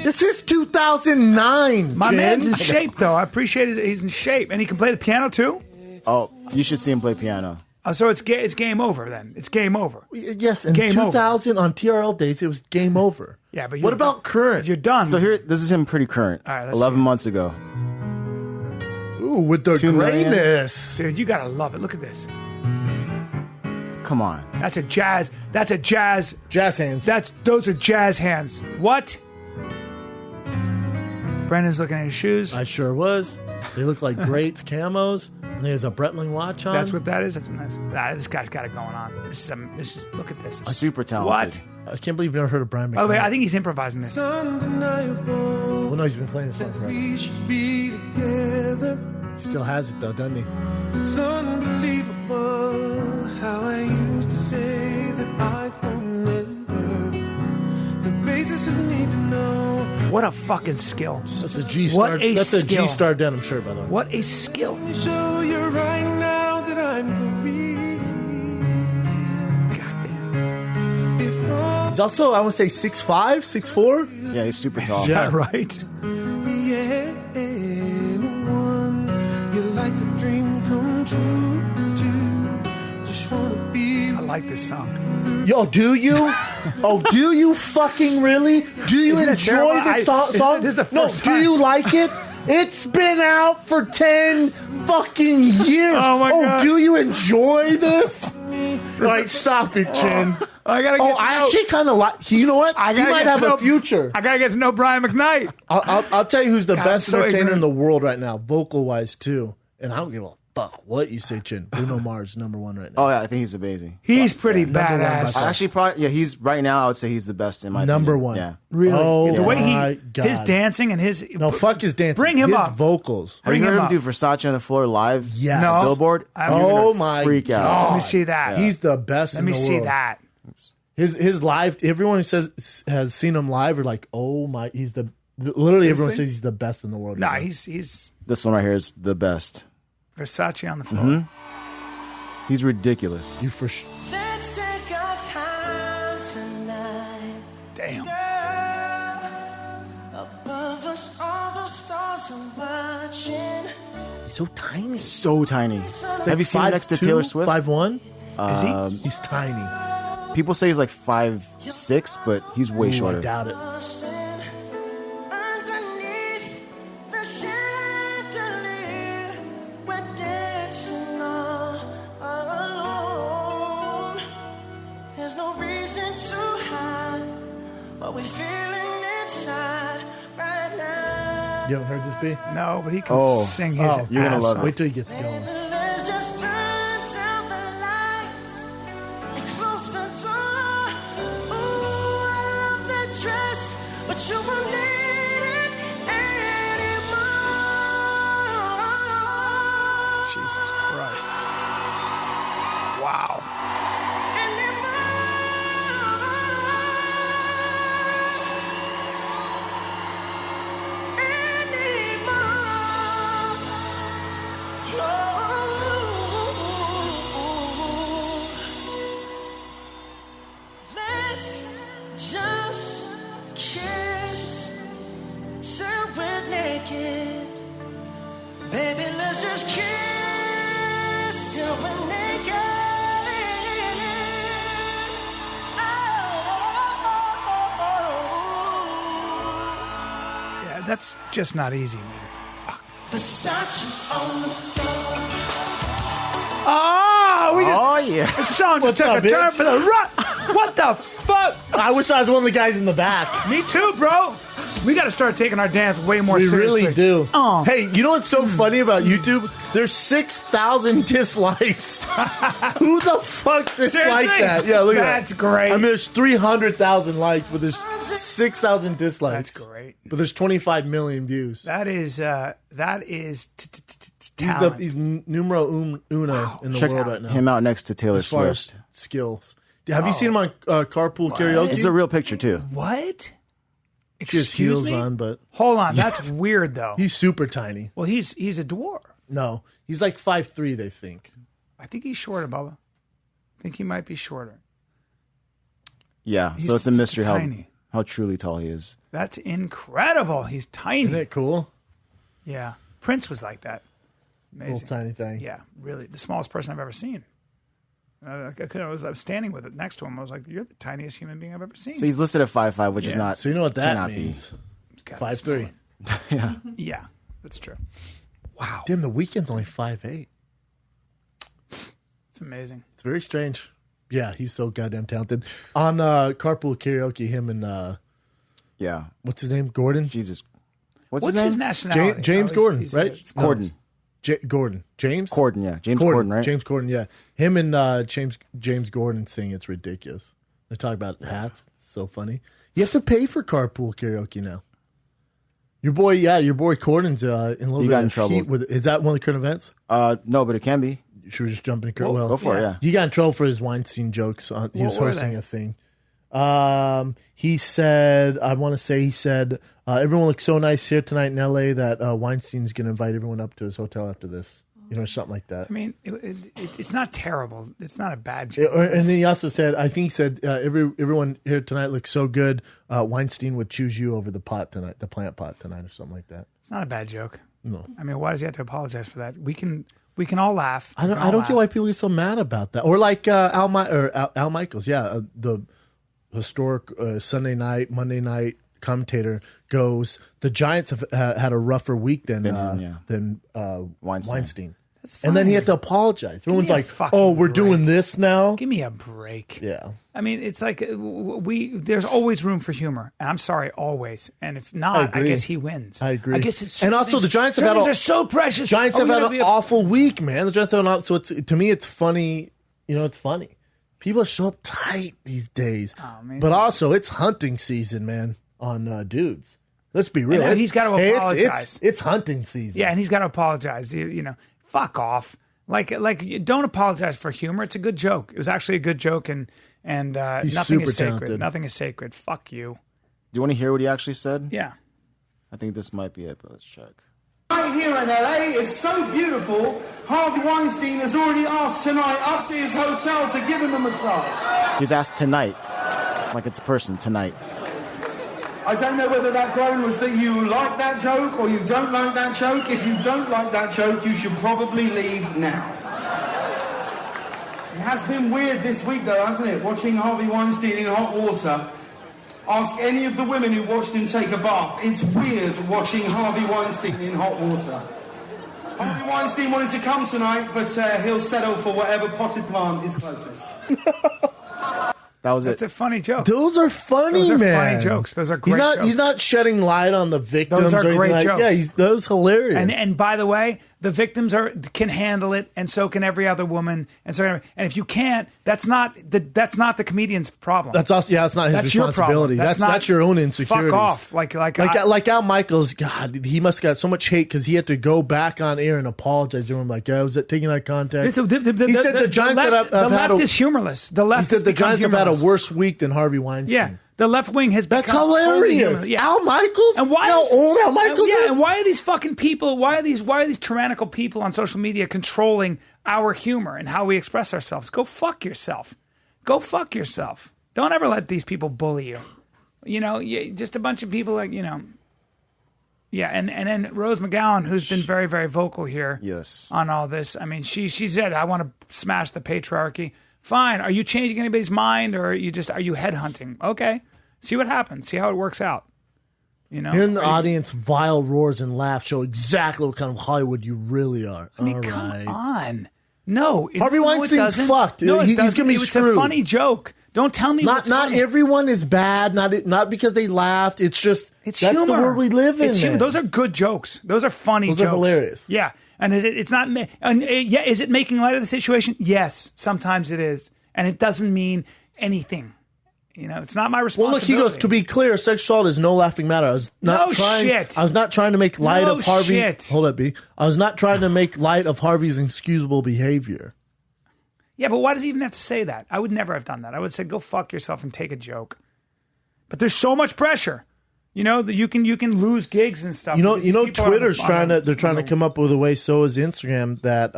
Speaker 1: This is 2009.
Speaker 2: My
Speaker 1: Jen.
Speaker 2: man's in shape, though. I appreciate it. He's in shape, and he can play the piano too.
Speaker 4: Oh, you should see him play piano.
Speaker 2: So it's game over then. It's game over.
Speaker 1: Yes, in
Speaker 2: Game
Speaker 1: 2000 on TRL days, it was game over.
Speaker 2: Yeah, but
Speaker 1: what about current?
Speaker 2: You're done.
Speaker 4: So this is him pretty current.
Speaker 2: All right, let's
Speaker 4: 11
Speaker 2: see it.
Speaker 4: months ago.
Speaker 1: Ooh, with the
Speaker 4: 2 million.
Speaker 1: grayness.
Speaker 2: Dude, you gotta love it. Look at this.
Speaker 4: Come on.
Speaker 2: That's a jazz.
Speaker 1: Jazz hands.
Speaker 2: Those are jazz hands. What? Brendan's looking at his shoes.
Speaker 1: I sure was. They look like greats, camos. And there's a Breitling watch on.
Speaker 2: That's what that is. That's a nice. This guy's got it going on. This is. Look at this.
Speaker 4: Super talented.
Speaker 2: What?
Speaker 1: I can't believe you've never heard of Bryan McGowan.
Speaker 2: By the way, I think he's improvising this.
Speaker 1: Well, no, he's been playing this song forever.
Speaker 5: We should be together.
Speaker 1: Still has it though, doesn't he?
Speaker 5: It's unbelievable how I used to say that I'd remember. The basis is need to know.
Speaker 2: What a fucking skill.
Speaker 1: That's a G star.
Speaker 2: What a
Speaker 1: That's a
Speaker 2: skill.
Speaker 1: G star denim shirt, by the way.
Speaker 2: What a skill.
Speaker 5: Let me show you right now that I'm the real.
Speaker 2: Goddamn.
Speaker 5: If all
Speaker 1: He's also, I want to say 6'5", 6'4".
Speaker 4: Yeah, he's super tall.
Speaker 1: Yeah.
Speaker 2: Right?
Speaker 5: yeah, one, you like a dream come true, too. Just wanna be
Speaker 2: I like this song.
Speaker 1: Yo, do you? Oh, do you fucking really? Do you
Speaker 2: Isn't it
Speaker 1: enjoy
Speaker 2: terrible?
Speaker 1: this song?
Speaker 2: This is the
Speaker 1: No,
Speaker 2: first
Speaker 1: do
Speaker 2: time.
Speaker 1: you like it? It's been out for 10 fucking years.
Speaker 2: Oh, my God.
Speaker 1: Do you enjoy this? All right, stop it, Chin.
Speaker 2: I gotta get
Speaker 1: Oh, I actually kind of like. You know what? He
Speaker 2: gotta
Speaker 1: might
Speaker 2: get
Speaker 1: have
Speaker 2: to know-
Speaker 1: a future.
Speaker 2: I gotta get to know Brian McKnight.
Speaker 1: I'll tell you who's the
Speaker 2: God,
Speaker 1: best
Speaker 2: I'm so
Speaker 1: entertainer
Speaker 2: ignorant.
Speaker 1: in the world right now, vocal wise too. And I don't give a fuck what you say, Chin. Bruno Mars, #1 right now.
Speaker 4: Oh, yeah, I think he's amazing.
Speaker 2: He's pretty
Speaker 1: number one by
Speaker 2: badass.
Speaker 1: far.
Speaker 4: Actually, probably, yeah, he's right now, I would say he's the best in my
Speaker 1: Number
Speaker 4: opinion.
Speaker 1: one.
Speaker 4: Yeah.
Speaker 2: Really?
Speaker 1: Oh,
Speaker 2: the way
Speaker 1: my God.
Speaker 2: his dancing and his
Speaker 1: No, fuck his dancing.
Speaker 2: Bring him
Speaker 1: his
Speaker 2: up.
Speaker 1: vocals.
Speaker 4: Have you
Speaker 2: Bring
Speaker 4: heard
Speaker 2: him
Speaker 4: him do
Speaker 2: up.
Speaker 4: Versace on the floor live?
Speaker 1: Yes.
Speaker 2: No.
Speaker 4: Billboard?
Speaker 2: I'm
Speaker 4: You're
Speaker 1: Oh
Speaker 4: gonna
Speaker 1: my
Speaker 4: freak out.
Speaker 1: God.
Speaker 2: Let me see that.
Speaker 1: He's the best
Speaker 2: Let
Speaker 1: in
Speaker 2: me
Speaker 1: the
Speaker 2: see
Speaker 1: world.
Speaker 2: that.
Speaker 1: His live. Everyone who says has seen him live are like, oh my, he's the. Literally, everyone
Speaker 2: Seriously?
Speaker 1: says he's the best in the world.
Speaker 2: No,
Speaker 1: right now.
Speaker 2: he's
Speaker 4: This one right here is the best.
Speaker 2: Versace on the floor.
Speaker 1: Mm-hmm.
Speaker 4: He's ridiculous.
Speaker 1: You for sure.
Speaker 3: Let's take our time tonight.
Speaker 2: Damn.
Speaker 3: Above us, all the stars are watching.
Speaker 1: He's so tiny.
Speaker 4: So tiny. Have you seen him next to
Speaker 1: 5'2",
Speaker 4: Taylor Swift?
Speaker 1: 5'1"?
Speaker 2: Is he?
Speaker 1: He's tiny.
Speaker 4: People say he's like 5'6", but he's way
Speaker 1: Ooh,
Speaker 4: shorter.
Speaker 1: I doubt it.
Speaker 3: Underneath the chandelier, we're dancing all alone. There's no reason to hide what we're feeling inside right now.
Speaker 1: You haven't heard this B?
Speaker 2: No, but he can
Speaker 4: Oh.
Speaker 2: sing his
Speaker 1: Oh,
Speaker 4: you're gonna
Speaker 2: ass
Speaker 4: love
Speaker 2: off.
Speaker 4: it.
Speaker 1: Wait till he gets going.
Speaker 3: Let's just turn down the lights and close the door. Ooh, I love that dress, but you won't need it anymore.
Speaker 2: Jesus Christ. Wow.
Speaker 3: Let's just kiss till we're naked. Baby, let's just kiss till we're naked. Oh.
Speaker 2: Yeah, that's just not easy, man.
Speaker 3: Versace on the floor.
Speaker 2: Oh, we just
Speaker 4: Oh, yeah.
Speaker 2: this song just
Speaker 1: What's
Speaker 2: took
Speaker 1: up,
Speaker 2: a turn
Speaker 1: bitch?
Speaker 2: for the run. What the fuck?
Speaker 1: I wish I was one of the guys in the back.
Speaker 2: Me too, bro. We got to start taking our dance way more
Speaker 1: We
Speaker 2: seriously.
Speaker 1: really do.
Speaker 2: Oh.
Speaker 1: Hey, you know what's so funny about YouTube? There's 6,000 dislikes. Who the fuck disliked
Speaker 2: Seriously?
Speaker 1: that? Yeah, look at that.
Speaker 2: That's great.
Speaker 1: I mean, there's 300,000 likes, but there's 6,000 dislikes.
Speaker 2: That's great.
Speaker 1: But there's 25 million views.
Speaker 2: That is
Speaker 1: He's
Speaker 2: talent.
Speaker 1: he's numero uno in the
Speaker 4: Check
Speaker 1: world right now.
Speaker 4: him out next to Taylor
Speaker 1: as far as
Speaker 4: Swift.
Speaker 1: skills. Have you seen him on Carpool Karaoke?
Speaker 4: It's a real picture, too.
Speaker 2: What?
Speaker 1: He has
Speaker 2: Excuse
Speaker 1: heels
Speaker 2: me?
Speaker 1: on, but
Speaker 2: Hold on, that's weird though.
Speaker 1: he's super tiny.
Speaker 2: Well, he's a dwarf.
Speaker 1: No, he's like 5'3", they think.
Speaker 2: I think he's shorter, Bubba. I think he might be shorter.
Speaker 4: Yeah,
Speaker 2: He's
Speaker 4: so it's a mystery
Speaker 2: tiny.
Speaker 4: how truly tall he is.
Speaker 2: That's incredible. He's tiny.
Speaker 1: Isn't it cool?
Speaker 2: Yeah. Prince was like that. Amazing.
Speaker 1: Little tiny thing.
Speaker 2: Yeah, really. The smallest person I've ever seen. I was standing with it next to him. I was like, you're the tiniest human being I've ever seen.
Speaker 4: So he's listed at 5'5", which is not.
Speaker 1: So you know what that
Speaker 4: cannot
Speaker 1: means?
Speaker 2: God,
Speaker 1: 5'3".
Speaker 4: Yeah.
Speaker 2: Yeah, that's true.
Speaker 1: Wow. Damn, the Weeknd's only 5'8".
Speaker 2: It's amazing.
Speaker 1: It's very strange. Yeah, he's so goddamn talented. On Carpool Karaoke, him and
Speaker 4: Yeah.
Speaker 1: what's his name? Gordon?
Speaker 4: Jesus.
Speaker 2: What's
Speaker 4: his
Speaker 2: his
Speaker 4: name?
Speaker 2: nationality?
Speaker 1: James
Speaker 2: Oh,
Speaker 1: Gordon,
Speaker 2: he's
Speaker 1: right?
Speaker 4: Corden.
Speaker 1: Gordon. James?
Speaker 4: Corden, yeah. James Corden, right?
Speaker 1: James Corden, yeah. Him and James Gordon sing It's Ridiculous. They talk about hats. It's so funny. You have to pay for Carpool Karaoke now. Your boy Corden's in a little
Speaker 4: He
Speaker 1: bit
Speaker 4: got in
Speaker 1: of
Speaker 4: trouble.
Speaker 1: heat with. Is that one of the current events?
Speaker 4: No, but it can be.
Speaker 1: Should we just jump in?
Speaker 4: Well, go for it, yeah.
Speaker 1: He got in trouble for his Weinstein jokes. He was
Speaker 2: What were
Speaker 1: hosting
Speaker 2: they?
Speaker 1: a thing. He said, everyone looks so nice here tonight in LA that Weinstein's going to invite everyone up to his hotel after this. You know, something like that.
Speaker 2: I mean, it's not terrible. It's not a bad joke.
Speaker 1: And then he also said, everyone here tonight looks so good. Weinstein would choose you over the plant pot tonight, or something like that.
Speaker 2: It's not a bad joke.
Speaker 1: No,
Speaker 2: I mean, why does he have to apologize for that? We can all laugh.
Speaker 1: I don't get why people get so mad about that. Or like Al Michaels, the historic Sunday night, Monday night commentator goes, the Giants have had a rougher week than Weinstein.
Speaker 2: That's
Speaker 1: And then he
Speaker 2: fine.
Speaker 1: had to apologize. Everyone's
Speaker 2: me a
Speaker 1: like,
Speaker 2: fucking
Speaker 1: "Oh, we're
Speaker 2: break.
Speaker 1: doing this now."
Speaker 2: Give me a break.
Speaker 1: Yeah,
Speaker 2: I mean, it's like there's always room for humor. And I'm sorry, always. And if not, I
Speaker 1: agree.
Speaker 2: guess he wins.
Speaker 1: I agree.
Speaker 2: I guess it's
Speaker 1: And also the Giants have had
Speaker 2: are so precious.
Speaker 1: Giants
Speaker 2: Are
Speaker 1: have
Speaker 2: we
Speaker 1: had
Speaker 2: gonna
Speaker 1: an
Speaker 2: be
Speaker 1: awful week, man. The Giants have so to me it's funny. You know, it's funny. People are so uptight these days.
Speaker 2: Oh, man.
Speaker 1: But also, it's hunting season, man. On dudes, let's be real.
Speaker 2: And he's got to apologize.
Speaker 1: It's hunting season.
Speaker 2: Yeah, and he's got to apologize. You know, fuck off. Like, don't apologize for humor. It's a good joke. It was actually a good joke, and
Speaker 1: He's
Speaker 2: nothing
Speaker 1: super
Speaker 2: is sacred.
Speaker 1: talented.
Speaker 2: Nothing is sacred. Fuck you.
Speaker 4: Do you want to hear what he actually said?
Speaker 2: Yeah.
Speaker 4: I think this might be it, but let's check.
Speaker 6: Right here in LA, it's so beautiful. Harvey Weinstein has already asked tonight up to his hotel to give him a massage.
Speaker 4: He's asked tonight, like it's a person, tonight.
Speaker 6: I don't know whether that groan was that you like that joke or you don't like that joke. If you don't like that joke, you should probably leave now. It has been weird this week, though, hasn't it? Watching Harvey Weinstein in hot water. Ask any of the women who watched him take a bath. It's weird watching Harvey Weinstein in hot water. Harvey Weinstein wanted to come tonight, but he'll settle for whatever potted plant is closest.
Speaker 4: That was
Speaker 2: That's
Speaker 4: it.
Speaker 2: a funny joke.
Speaker 1: Those are funny,
Speaker 2: Those are
Speaker 1: man.
Speaker 2: funny jokes. Those are great jokes.
Speaker 1: He's not shedding light on the victims.
Speaker 2: Those are
Speaker 1: or anything
Speaker 2: great
Speaker 1: like,
Speaker 2: jokes.
Speaker 1: Yeah, those hilarious.
Speaker 2: And by the way, the victims can handle it, and so can every other woman. And if you can't, that's not the comedian's problem.
Speaker 1: that's also it's not his
Speaker 2: That's your
Speaker 1: responsibility.
Speaker 2: problem.
Speaker 1: That's your own insecurities.
Speaker 2: Fuck off. Like
Speaker 1: Al Michaels, God, he must have got so much hate because he had to go back on air and apologize to him. Like, was it taking eye contact?
Speaker 2: he said
Speaker 1: the Giants have
Speaker 2: the
Speaker 1: had
Speaker 2: left is humorless. The left
Speaker 1: He said
Speaker 2: has
Speaker 1: the
Speaker 2: become
Speaker 1: Giants have had a
Speaker 2: humorless.
Speaker 1: worse week than Harvey Weinstein.
Speaker 2: Yeah, the left wing has
Speaker 1: That's
Speaker 2: become totally
Speaker 1: hilarious.
Speaker 2: humorless. Yeah.
Speaker 1: Al Michaels?
Speaker 2: And why
Speaker 1: You know
Speaker 2: is-
Speaker 1: how old Al Michaels is?
Speaker 2: And why are these fucking people? Why are these tyrannical people on social media controlling our humor and how we express ourselves? Go fuck yourself. Go fuck yourself. Don't ever let these people bully you. You know, just a bunch of people like Yeah, and then Rose Mcgowan, who's been very, very vocal here
Speaker 4: Yes.
Speaker 2: on all this. I mean, she said, I want to smash the patriarchy. Fine. Are you changing anybody's mind, or are you headhunting? Okay. See what happens. See how it works out. You know?
Speaker 1: Here in the audience, vile roars and laughs show exactly what kind of Hollywood you really are.
Speaker 2: I mean,
Speaker 1: All
Speaker 2: come
Speaker 1: right.
Speaker 2: on. No.
Speaker 1: Harvey
Speaker 2: no, it
Speaker 1: Weinstein's
Speaker 2: doesn't.
Speaker 1: fucked.
Speaker 2: No, it
Speaker 1: He's
Speaker 2: doesn't.
Speaker 1: gonna be
Speaker 2: It's
Speaker 1: screwed.
Speaker 2: a funny joke. Don't tell me what's
Speaker 1: Not
Speaker 2: funny.
Speaker 1: everyone is bad. Not because they laughed. It's just
Speaker 2: It's
Speaker 1: that's
Speaker 2: humor.
Speaker 1: the world we live in.
Speaker 2: It's humor.
Speaker 1: man.
Speaker 2: Those are good jokes. Those are funny
Speaker 1: Those are
Speaker 2: jokes.
Speaker 1: hilarious.
Speaker 2: Yeah. And it's not. Is it making light of the situation? Yes. Sometimes it is, and it doesn't mean anything. You know, it's not my
Speaker 1: Well,
Speaker 2: responsibility.
Speaker 1: look, he goes, to be clear, sexual assault is no laughing matter. I was not
Speaker 2: No
Speaker 1: trying.
Speaker 2: shit.
Speaker 1: I was not trying to make light
Speaker 2: No
Speaker 1: of Harvey.
Speaker 2: shit.
Speaker 1: Hold up, B. I was not trying to make light of Harvey's excusable behavior.
Speaker 2: Yeah, but why does he even have to say that? I would never have done that. I would say, go fuck yourself and take a joke. But there's so much pressure. You know, that you can lose gigs and stuff.
Speaker 1: You know,
Speaker 2: because people are
Speaker 1: Twitter's
Speaker 2: on the-
Speaker 1: they're trying to come up with a way. So is Instagram that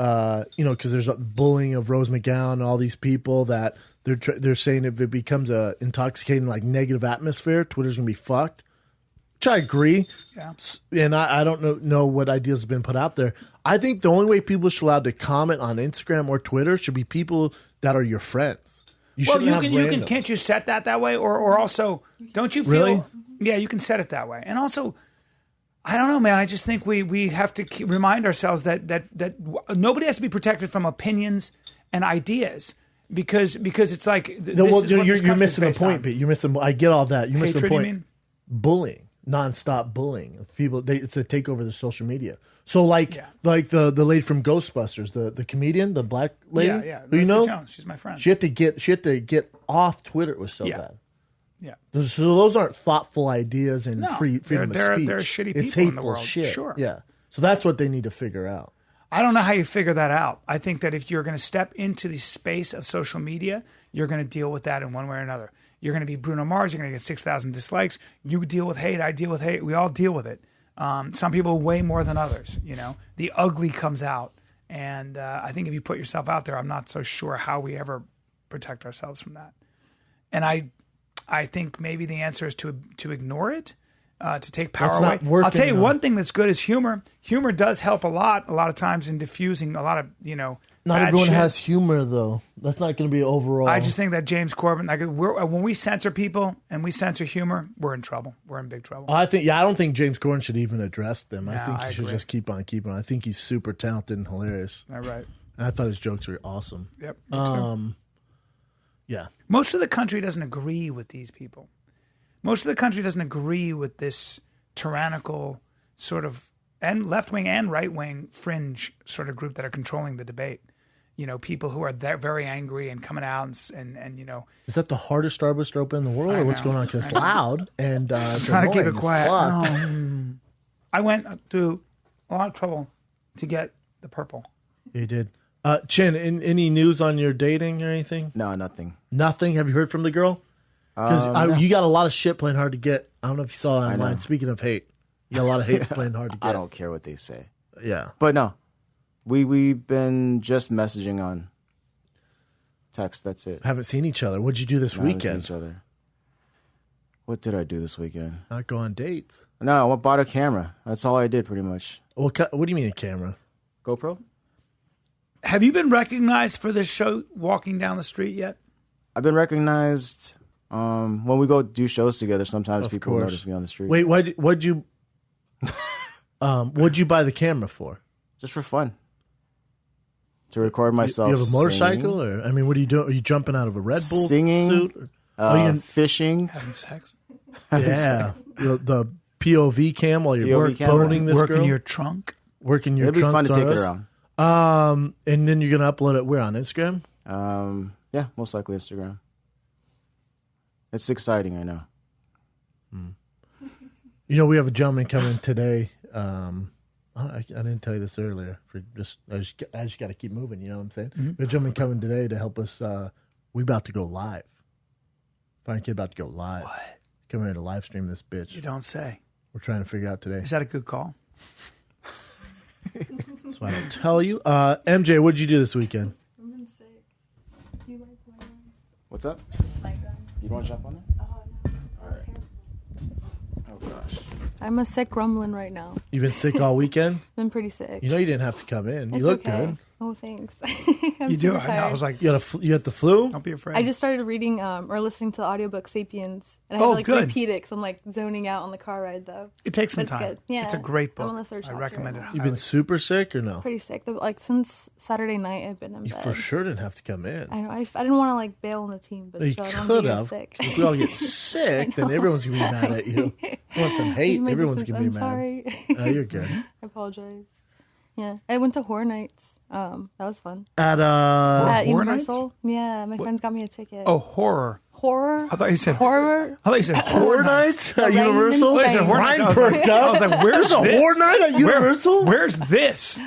Speaker 1: because there's bullying of Rose McGowan and all these people that they're saying if it becomes a intoxicating, like, negative atmosphere, Twitter's gonna be fucked. Which I agree.
Speaker 2: Yeah.
Speaker 1: And I don't know what ideas have been put out there. I think the only way people should allowed to comment on Instagram or Twitter should be people that are your friends.
Speaker 2: You can can't you set that way, or also don't you feel?
Speaker 1: Really?
Speaker 2: Yeah, you can set it that way, and also. I don't know, man. I just think we have to remind ourselves that nobody has to be protected from opinions and ideas because it's like
Speaker 1: you're missing the point, Pete. You're missing. I get all that. You're missing the point.
Speaker 2: You mean?
Speaker 1: Bullying, nonstop bullying of people. It's a takeover of the social media. So like the lady from Ghostbusters, the comedian, the black lady, who you know,
Speaker 2: Jones. She's my friend.
Speaker 1: She had to get off Twitter. It was so bad.
Speaker 2: Yeah.
Speaker 1: So those aren't thoughtful ideas and freedom of speech.
Speaker 2: They're shitty people
Speaker 1: it's hateful
Speaker 2: in the world.
Speaker 1: shit.
Speaker 2: Sure.
Speaker 1: Yeah. So that's what they need to figure out.
Speaker 2: I don't know how you figure that out. I think that if you're going to step into the space of social media, you're going to deal with that in one way or another. You're going to be Bruno Mars. You're going to get 6,000 dislikes. You deal with hate. I deal with hate. We all deal with it. Some people way more than others. You know, the ugly comes out. And I think if you put yourself out there, I'm not so sure how we ever protect ourselves from that. And I think maybe the answer is to ignore it, to take power away. I'll tell you one thing that's good is humor. Humor does help a lot of times in diffusing a lot of,
Speaker 1: Not everyone has humor, though. That's not going to be overall.
Speaker 2: I just think that James Corbin, when we censor people and we censor humor, we're in trouble. We're in big trouble.
Speaker 1: I don't think James Corbin should even address them. I think he should
Speaker 2: agree.
Speaker 1: just keep on keeping on. I think he's super talented and hilarious.
Speaker 2: All right.
Speaker 1: And I thought his jokes were awesome.
Speaker 2: Yep. Me too.
Speaker 1: Yeah.
Speaker 2: Most of the country doesn't agree with these people. Most of the country doesn't agree with this tyrannical sort of and left-wing and right-wing fringe sort of group that are controlling the debate. People who are very angry and coming out and
Speaker 1: Is that the hardest Starbucks to open in the world, or what's going on? Because it's loud and
Speaker 2: trying to keep it quiet. I went through a lot of trouble to get the purple.
Speaker 1: You did. Chin, any news on your dating or anything?
Speaker 4: No, nothing.
Speaker 1: Nothing? Have you heard from the girl? Because
Speaker 4: No.
Speaker 1: you got a lot of shit playing hard to get. I don't know if you saw it online. Speaking of hate, you got a lot of hate playing hard to get.
Speaker 4: I don't care what they say.
Speaker 1: Yeah.
Speaker 4: But no, we've been just messaging on text. That's it.
Speaker 1: Haven't seen each other. What'd you do this weekend?
Speaker 4: Haven't seen each other. What did I do this weekend?
Speaker 1: Not go on dates.
Speaker 4: No, I bought a camera. That's all I did pretty much.
Speaker 1: What do you mean a camera?
Speaker 4: GoPro?
Speaker 2: Have you been recognized for this show walking down the street yet?
Speaker 4: I've been recognized when we go do shows together. Sometimes people notice me on the street.
Speaker 1: Wait, what'd you buy the camera for?
Speaker 4: Just for fun. To record myself.
Speaker 1: You have a motorcycle,
Speaker 4: singing.
Speaker 1: or I mean, what are you doing? Are you jumping out of a Red Bull
Speaker 4: Singing,
Speaker 1: suit? Or,
Speaker 4: fishing,
Speaker 2: Having sex?
Speaker 1: yeah, the POV cam while you're
Speaker 4: POV cam,
Speaker 1: boning this
Speaker 2: Working
Speaker 1: girl.
Speaker 2: your trunk?
Speaker 1: Working your
Speaker 4: It'd be
Speaker 1: trunk.
Speaker 4: fun to take it around.
Speaker 1: And then you're gonna upload it where on Instagram?
Speaker 4: Yeah, most likely Instagram. It's exciting, I know.
Speaker 1: We have a gentleman coming today. I didn't tell you this earlier. I just got to keep moving. You know what I'm saying?
Speaker 2: Mm-hmm.
Speaker 1: We have a gentleman coming today to help us. We about to go live. Fine kid about to go live.
Speaker 2: What?
Speaker 1: Coming here to live stream this bitch.
Speaker 2: You don't say.
Speaker 1: We're trying to figure out today.
Speaker 2: Is that a good call?
Speaker 1: That's why I don't tell you. MJ, what'd you do this weekend?
Speaker 7: I've been sick. You like my
Speaker 4: What's up? You want to jump on there? All right. Oh, gosh.
Speaker 7: I'm a sick rumbling right now.
Speaker 1: You been sick all weekend?
Speaker 7: Been pretty sick.
Speaker 1: You know you didn't have to come in. You
Speaker 7: It's
Speaker 1: look
Speaker 7: okay.
Speaker 1: good.
Speaker 7: Oh, thanks.
Speaker 2: You do. I know. I was like,
Speaker 1: You had the flu?
Speaker 2: don't be afraid.
Speaker 7: I just started reading or listening to the audiobook Sapiens. And I
Speaker 2: Oh,
Speaker 7: had to like
Speaker 2: good.
Speaker 7: repeat it because I'm like zoning out on the car ride though.
Speaker 2: it takes some
Speaker 7: It's
Speaker 2: time.
Speaker 7: good. Yeah.
Speaker 2: It's a great
Speaker 7: I'm
Speaker 2: book.
Speaker 7: on the third
Speaker 2: I
Speaker 7: chapter
Speaker 2: recommend it.
Speaker 7: right now.
Speaker 1: You been super sick or no?
Speaker 7: Pretty sick. Like since Saturday night I've been in
Speaker 1: You
Speaker 7: bed.
Speaker 1: for sure didn't have to come in.
Speaker 7: I know. I didn't want to like bail on the team, but
Speaker 1: You
Speaker 7: still, I don't
Speaker 1: could
Speaker 7: want to
Speaker 1: have.
Speaker 7: get sick.
Speaker 1: If we all get sick, then everyone's gonna be mad at you. You want some hate?
Speaker 7: You made
Speaker 1: Everyone's
Speaker 7: this-
Speaker 1: gonna be
Speaker 7: I'm
Speaker 1: mad.
Speaker 7: sorry.
Speaker 1: Oh, you're good.
Speaker 7: I apologize. Yeah, I went to Horror Nights. That was fun.
Speaker 1: At
Speaker 7: At
Speaker 2: Horror
Speaker 7: Universal. Yeah, my friends got me a ticket.
Speaker 2: Oh, horror.
Speaker 7: Horror.
Speaker 2: I thought you said
Speaker 7: horror.
Speaker 2: I thought you said
Speaker 1: Horror Nights at
Speaker 7: Rain
Speaker 1: Universal.
Speaker 7: and
Speaker 2: I said horror
Speaker 7: Spain.
Speaker 2: nights. I
Speaker 1: Ryan
Speaker 2: was like-
Speaker 1: perked up.
Speaker 2: I was like, where's
Speaker 1: There's a
Speaker 2: this?
Speaker 1: horror night at Universal.
Speaker 2: Where's this?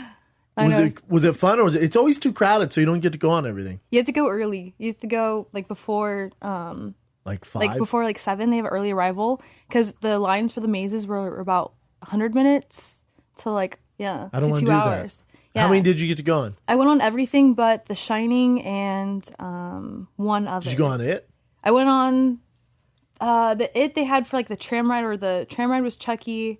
Speaker 7: I know.
Speaker 1: Was it fun or was it? It's always too crowded, so you don't get to go on everything.
Speaker 7: You have to go early. You have to go like before,
Speaker 1: Like 5.
Speaker 7: like before like 7. They have early arrival because the lines for the mazes were about 100 minutes to like
Speaker 1: I don't
Speaker 7: to
Speaker 1: wanna
Speaker 7: 2
Speaker 1: do that.
Speaker 7: hours.
Speaker 1: How many did you get to go on?
Speaker 7: I went on everything but The Shining and one other.
Speaker 1: Did you go on it?
Speaker 7: I went on the It they had for like the tram ride, or the tram ride was Chucky.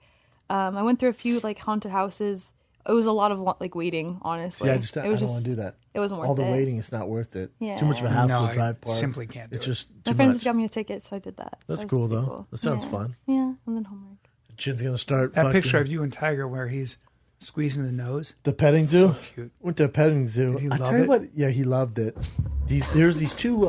Speaker 7: I went through a few like haunted houses. It was a lot of like waiting, honestly.
Speaker 1: Yeah, I don't want to do that.
Speaker 7: It wasn't worth it.
Speaker 1: All the waiting, it's not worth it.
Speaker 7: Yeah.
Speaker 1: Too much of a hassle to drive
Speaker 2: I
Speaker 1: part.
Speaker 2: simply can't do
Speaker 1: It's
Speaker 2: it.
Speaker 1: just
Speaker 7: My
Speaker 1: too
Speaker 7: friends
Speaker 1: much.
Speaker 7: just got me a ticket, so I did that.
Speaker 1: That's
Speaker 7: So
Speaker 1: cool
Speaker 7: pretty
Speaker 1: though. That sounds fun.
Speaker 7: Yeah, and then homework.
Speaker 1: Kid's gonna start.
Speaker 2: That
Speaker 1: fucking,
Speaker 2: picture of you and Tiger where he's squeezing the nose.
Speaker 1: the petting zoo.
Speaker 2: So cute.
Speaker 1: Went to a petting zoo.
Speaker 2: Did he
Speaker 1: I
Speaker 2: love
Speaker 1: tell you
Speaker 2: it?
Speaker 1: what. Yeah, he loved it. There's these two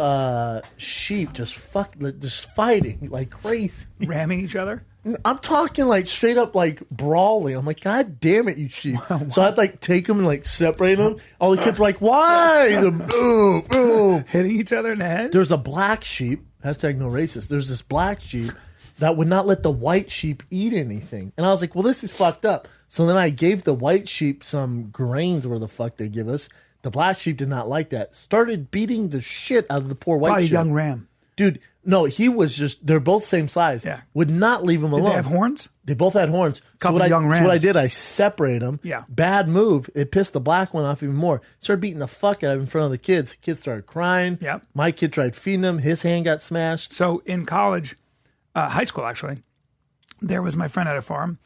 Speaker 1: sheep just fighting like crazy.
Speaker 2: Ramming each other.
Speaker 1: I'm talking like straight up like brawling. I'm like, God damn it, you sheep. So I'd like take them and like separate them. All the kids were like, why? The boom, boom.
Speaker 2: Hitting each other in the head.
Speaker 1: There's a black sheep. Hashtag no racist. There's this black sheep that would not let the white sheep eat anything. And I was like, well, this is fucked up. So then I gave the white sheep some grains, where the fuck they give us. The black sheep did not like that. Started beating the shit out of the poor white
Speaker 2: Probably a
Speaker 1: sheep.
Speaker 2: young ram.
Speaker 1: Dude, no, he was just, they're both same size.
Speaker 2: Yeah.
Speaker 1: Would not leave him
Speaker 2: Did
Speaker 1: alone.
Speaker 2: they have horns?
Speaker 1: They both had horns.
Speaker 2: Couple
Speaker 1: so
Speaker 2: young
Speaker 1: what I
Speaker 2: rams.
Speaker 1: did, I separated them.
Speaker 2: Yeah.
Speaker 1: Bad move. It pissed the black one off even more. Started beating the fuck out of him in front of the kids. Kids started crying.
Speaker 2: Yep.
Speaker 1: My kid tried feeding him. His hand got smashed.
Speaker 2: So in college, high school actually, there was my friend at a farm,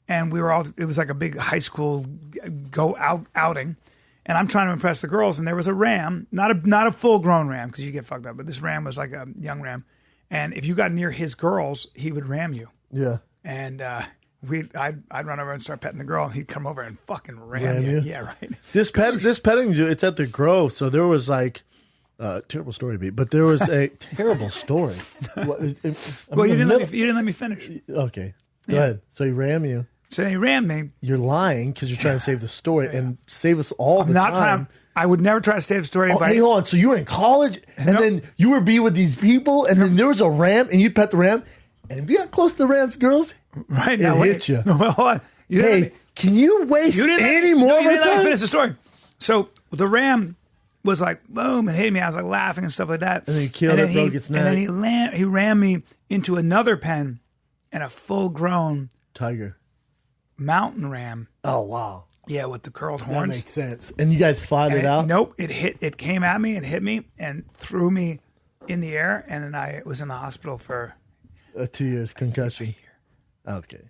Speaker 2: and we were all. It was like a big high school outing, and I'm trying to impress the girls. And there was a ram, not a full grown ram because you get fucked up, but this ram was like a young ram, and if you got near his girls, he would ram you.
Speaker 1: Yeah.
Speaker 2: And I'd run over and start petting the girl, and he'd come over and fucking ram you. Yeah, right.
Speaker 1: This petting zoo, it's at the Grove. So there was like, terrible story, but there was a terrible story.
Speaker 2: Well, you didn't let me finish.
Speaker 1: Okay. Go ahead. So he ram you.
Speaker 2: So he rammed me.
Speaker 1: You're lying because you're trying to save the story and save us all the
Speaker 2: Not
Speaker 1: time.
Speaker 2: trying. I would never try to save a story.
Speaker 1: Oh, hey, hold on. So you were in college, and then you were be with these people, and then there was a ram, and you pet the ram, and if you got close to the ram's girls,
Speaker 2: right
Speaker 1: it
Speaker 2: now,
Speaker 1: hit you.
Speaker 2: No, hold on.
Speaker 1: Hey, can you waste any more of
Speaker 2: you
Speaker 1: our
Speaker 2: didn't let me
Speaker 1: time?
Speaker 2: finish the story. So the ram was like boom and hit me. I was like laughing and stuff like that.
Speaker 1: And then he killed it, broke its neck.
Speaker 2: And then he ran me into another pen, and a full-grown
Speaker 1: Tiger.
Speaker 2: mountain ram.
Speaker 1: Oh, wow.
Speaker 2: Yeah, with the curled
Speaker 1: That
Speaker 2: horns.
Speaker 1: makes sense. And you guys fought it out?
Speaker 2: Nope. It came at me and hit me and threw me in the air, and then I was in the hospital for
Speaker 1: 2 years concussion. Okay.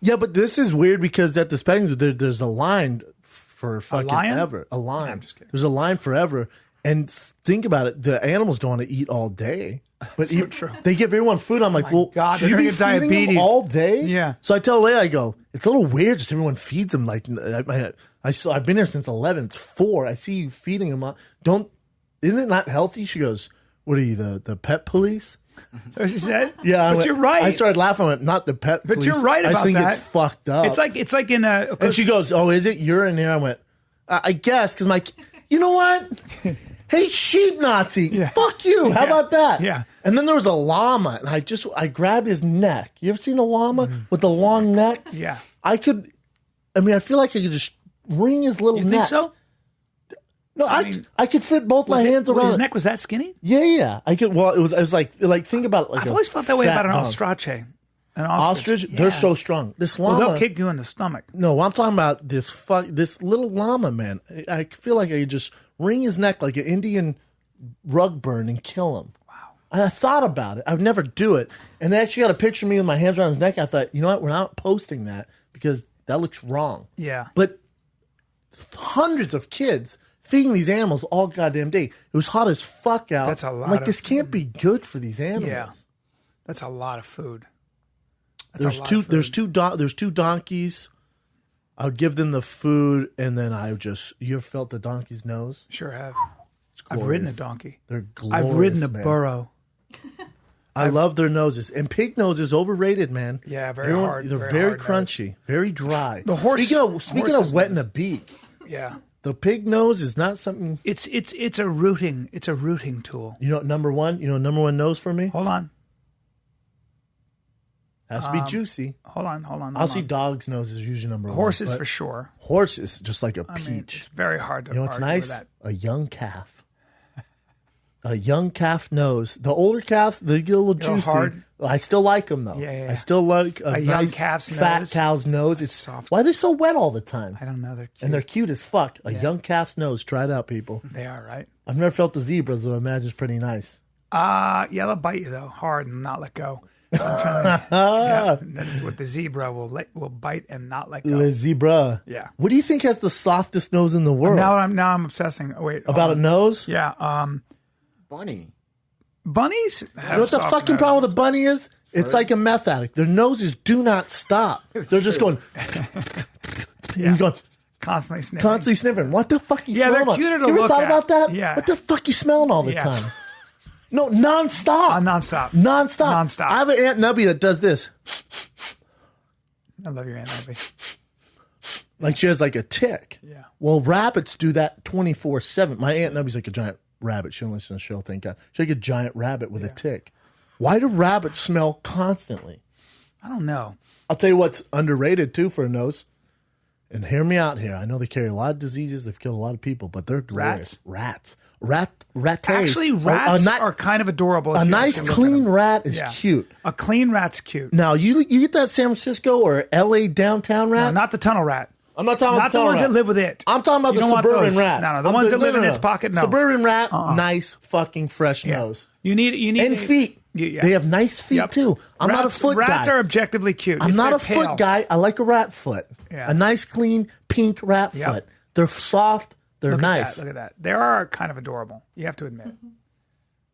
Speaker 1: Yeah, but this is weird because at the petting zoo, there's a line for fucking
Speaker 2: lion?
Speaker 1: ever. A line.
Speaker 2: I'm just kidding.
Speaker 1: There's a line forever. And think about it. The animals don't want to eat all day. But
Speaker 2: So true.
Speaker 1: They give everyone food. I'm like, well,
Speaker 2: God,
Speaker 1: should
Speaker 2: they're
Speaker 1: you be
Speaker 2: gonna get
Speaker 1: feeding them
Speaker 2: diabetes.
Speaker 1: all day?
Speaker 2: Yeah.
Speaker 1: So I tell Leia, I go, it's a little weird. Just everyone feeds them. Like I've been here since 11. It's 4. I see you feeding them. Isn't it not healthy? She goes, what are you, the pet police?
Speaker 2: So she said,
Speaker 1: Yeah,
Speaker 2: but you're right.
Speaker 1: I started laughing. I went, not the pet
Speaker 2: But
Speaker 1: police.
Speaker 2: you're right
Speaker 1: I
Speaker 2: about
Speaker 1: think
Speaker 2: that.
Speaker 1: it's fucked up.
Speaker 2: It's like in a.
Speaker 1: and she goes, oh, is it? You're in here. I went, I guess, because you know what? Hey, sheep Nazi.
Speaker 2: Yeah.
Speaker 1: Fuck you. How
Speaker 2: Yeah.
Speaker 1: about that?
Speaker 2: Yeah.
Speaker 1: And then there was a llama, and I grabbed his neck. You ever seen a llama with the long neck?
Speaker 2: Yeah.
Speaker 1: I feel like I could just wring his little
Speaker 2: You
Speaker 1: neck.
Speaker 2: think so?
Speaker 1: No, I could fit both my hands around
Speaker 2: His
Speaker 1: it.
Speaker 2: neck was that skinny?
Speaker 1: Yeah. I could. Well, it was like think about it. Like
Speaker 2: I've always felt that way
Speaker 1: fat
Speaker 2: about an
Speaker 1: dog.
Speaker 2: ostrich. An
Speaker 1: Ostrich,
Speaker 2: Yeah.
Speaker 1: they're so strong. This
Speaker 2: Well,
Speaker 1: llama,
Speaker 2: they'll kick you in the stomach.
Speaker 1: no, I'm talking about this little llama, man. I feel like I could just wring his neck like an Indian rug burn and kill him. Wow. And I thought about it. I would never do it. And they actually got a picture of me with my hands around his neck. I thought, you know what? We're not posting that because that looks wrong.
Speaker 2: Yeah.
Speaker 1: But hundreds of kids feeding these animals all goddamn day. It was hot as fuck out.
Speaker 2: That's a lot
Speaker 1: I'm like,
Speaker 2: of-
Speaker 1: this can't be good for these animals.
Speaker 2: Yeah. That's a lot of food.
Speaker 1: There's two donkeys. I would give them the food, and then you ever felt the donkey's nose?
Speaker 2: Sure have.
Speaker 1: It's
Speaker 2: I've ridden a
Speaker 1: glorious.
Speaker 2: donkey.
Speaker 1: They're glorious.
Speaker 2: I've ridden a
Speaker 1: man.
Speaker 2: burro.
Speaker 1: I love their noses. And pig nose is overrated, man.
Speaker 2: Yeah, very hard.
Speaker 1: They're
Speaker 2: Very
Speaker 1: very
Speaker 2: hard
Speaker 1: crunchy, very dry.
Speaker 2: The horse-
Speaker 1: Speaking
Speaker 2: horse
Speaker 1: of
Speaker 2: is
Speaker 1: wet in
Speaker 2: nice.
Speaker 1: the beak,
Speaker 2: Yeah.
Speaker 1: the pig nose is not something.
Speaker 2: It's a rooting tool.
Speaker 1: You know, number one nose for me
Speaker 2: Hold on.
Speaker 1: has to be juicy.
Speaker 2: Hold on.
Speaker 1: I'll see dogs' noses usually number
Speaker 2: Horses
Speaker 1: one.
Speaker 2: for sure.
Speaker 1: Horses just like a
Speaker 2: I mean,
Speaker 1: peach.
Speaker 2: it's very hard to
Speaker 1: You know what's
Speaker 2: argue with
Speaker 1: nice?
Speaker 2: that.
Speaker 1: A young calf. a young calf nose. The older calves, they get a little
Speaker 2: They're
Speaker 1: juicy.
Speaker 2: hard.
Speaker 1: I still like them though.
Speaker 2: Yeah.
Speaker 1: I still like
Speaker 2: A
Speaker 1: nice
Speaker 2: young calf's
Speaker 1: fat
Speaker 2: nose.
Speaker 1: cow's nose. It's
Speaker 2: soft.
Speaker 1: Why are they so wet all the time?
Speaker 2: I don't know. They're cute.
Speaker 1: And they're cute as fuck. A young calf's nose. Try it out, people.
Speaker 2: They are, right?
Speaker 1: I've never felt the zebras, so I imagine it's pretty nice.
Speaker 2: Yeah, they'll bite you though, hard and not let go. So I'm trying to, yeah, that's what the zebra will bite and not let go.
Speaker 1: Le zebra.
Speaker 2: Yeah.
Speaker 1: What do you think has the softest nose in the world?
Speaker 2: Now I'm obsessing. Oh, wait, hold
Speaker 1: About
Speaker 2: on.
Speaker 1: a nose?
Speaker 2: Yeah.
Speaker 4: Bunny.
Speaker 2: Bunnies.
Speaker 1: You know what the fucking problem with a bunny is? It's like a meth addict. Their noses do not stop. They're just going. He's going.
Speaker 2: Constantly sniffing.
Speaker 1: Constantly sniffing. What the fuck you
Speaker 2: Yeah,
Speaker 1: smelling?
Speaker 2: they're cuter to
Speaker 1: you ever
Speaker 2: look
Speaker 1: thought
Speaker 2: at.
Speaker 1: about that?
Speaker 2: Yeah.
Speaker 1: What the fuck you smelling all the
Speaker 2: Yeah.
Speaker 1: time? No, nonstop.
Speaker 2: Nonstop.
Speaker 1: Nonstop.
Speaker 2: Nonstop.
Speaker 1: I have an Aunt Nubby that does this.
Speaker 2: I love your Aunt Nubby.
Speaker 1: Like she has like a tick.
Speaker 2: Yeah.
Speaker 1: Well, rabbits do that 24/7. My Aunt Nubby's like a giant rabbit. She don't listen to the show, thank God. She's like a giant rabbit with a tick. Why do rabbits smell constantly?
Speaker 2: I don't know.
Speaker 1: I'll tell you what's underrated too for a nose. And hear me out here. I know they carry a lot of diseases. They've killed a lot of people, but they're glorious. Rats. Rattes.
Speaker 2: Actually, rats are kind of adorable.
Speaker 1: A nice clean rat is cute.
Speaker 2: A clean rat's cute.
Speaker 1: Now, you get that San Francisco or LA downtown rat?
Speaker 2: No, not the tunnel rat.
Speaker 1: I'm not talking about
Speaker 2: Not the
Speaker 1: tunnel
Speaker 2: ones
Speaker 1: rat.
Speaker 2: that live with it.
Speaker 1: I'm talking about
Speaker 2: You
Speaker 1: the
Speaker 2: don't want
Speaker 1: suburban
Speaker 2: those.
Speaker 1: rat.
Speaker 2: No, the ones that live in its pocket, no.
Speaker 1: Suburban rat, nice fucking fresh nose.
Speaker 2: You need
Speaker 1: And feet.
Speaker 2: Yeah.
Speaker 1: They have nice feet too. I'm not a foot guy.
Speaker 2: Rats are objectively cute.
Speaker 1: I'm
Speaker 2: It's
Speaker 1: not
Speaker 2: their
Speaker 1: a foot
Speaker 2: tail.
Speaker 1: guy. I like a rat foot.
Speaker 2: Yeah.
Speaker 1: A nice, clean, pink rat
Speaker 2: Yep.
Speaker 1: foot. They're soft. They're
Speaker 2: Look
Speaker 1: nice.
Speaker 2: At that, look at that. They are kind of adorable. You have to admit.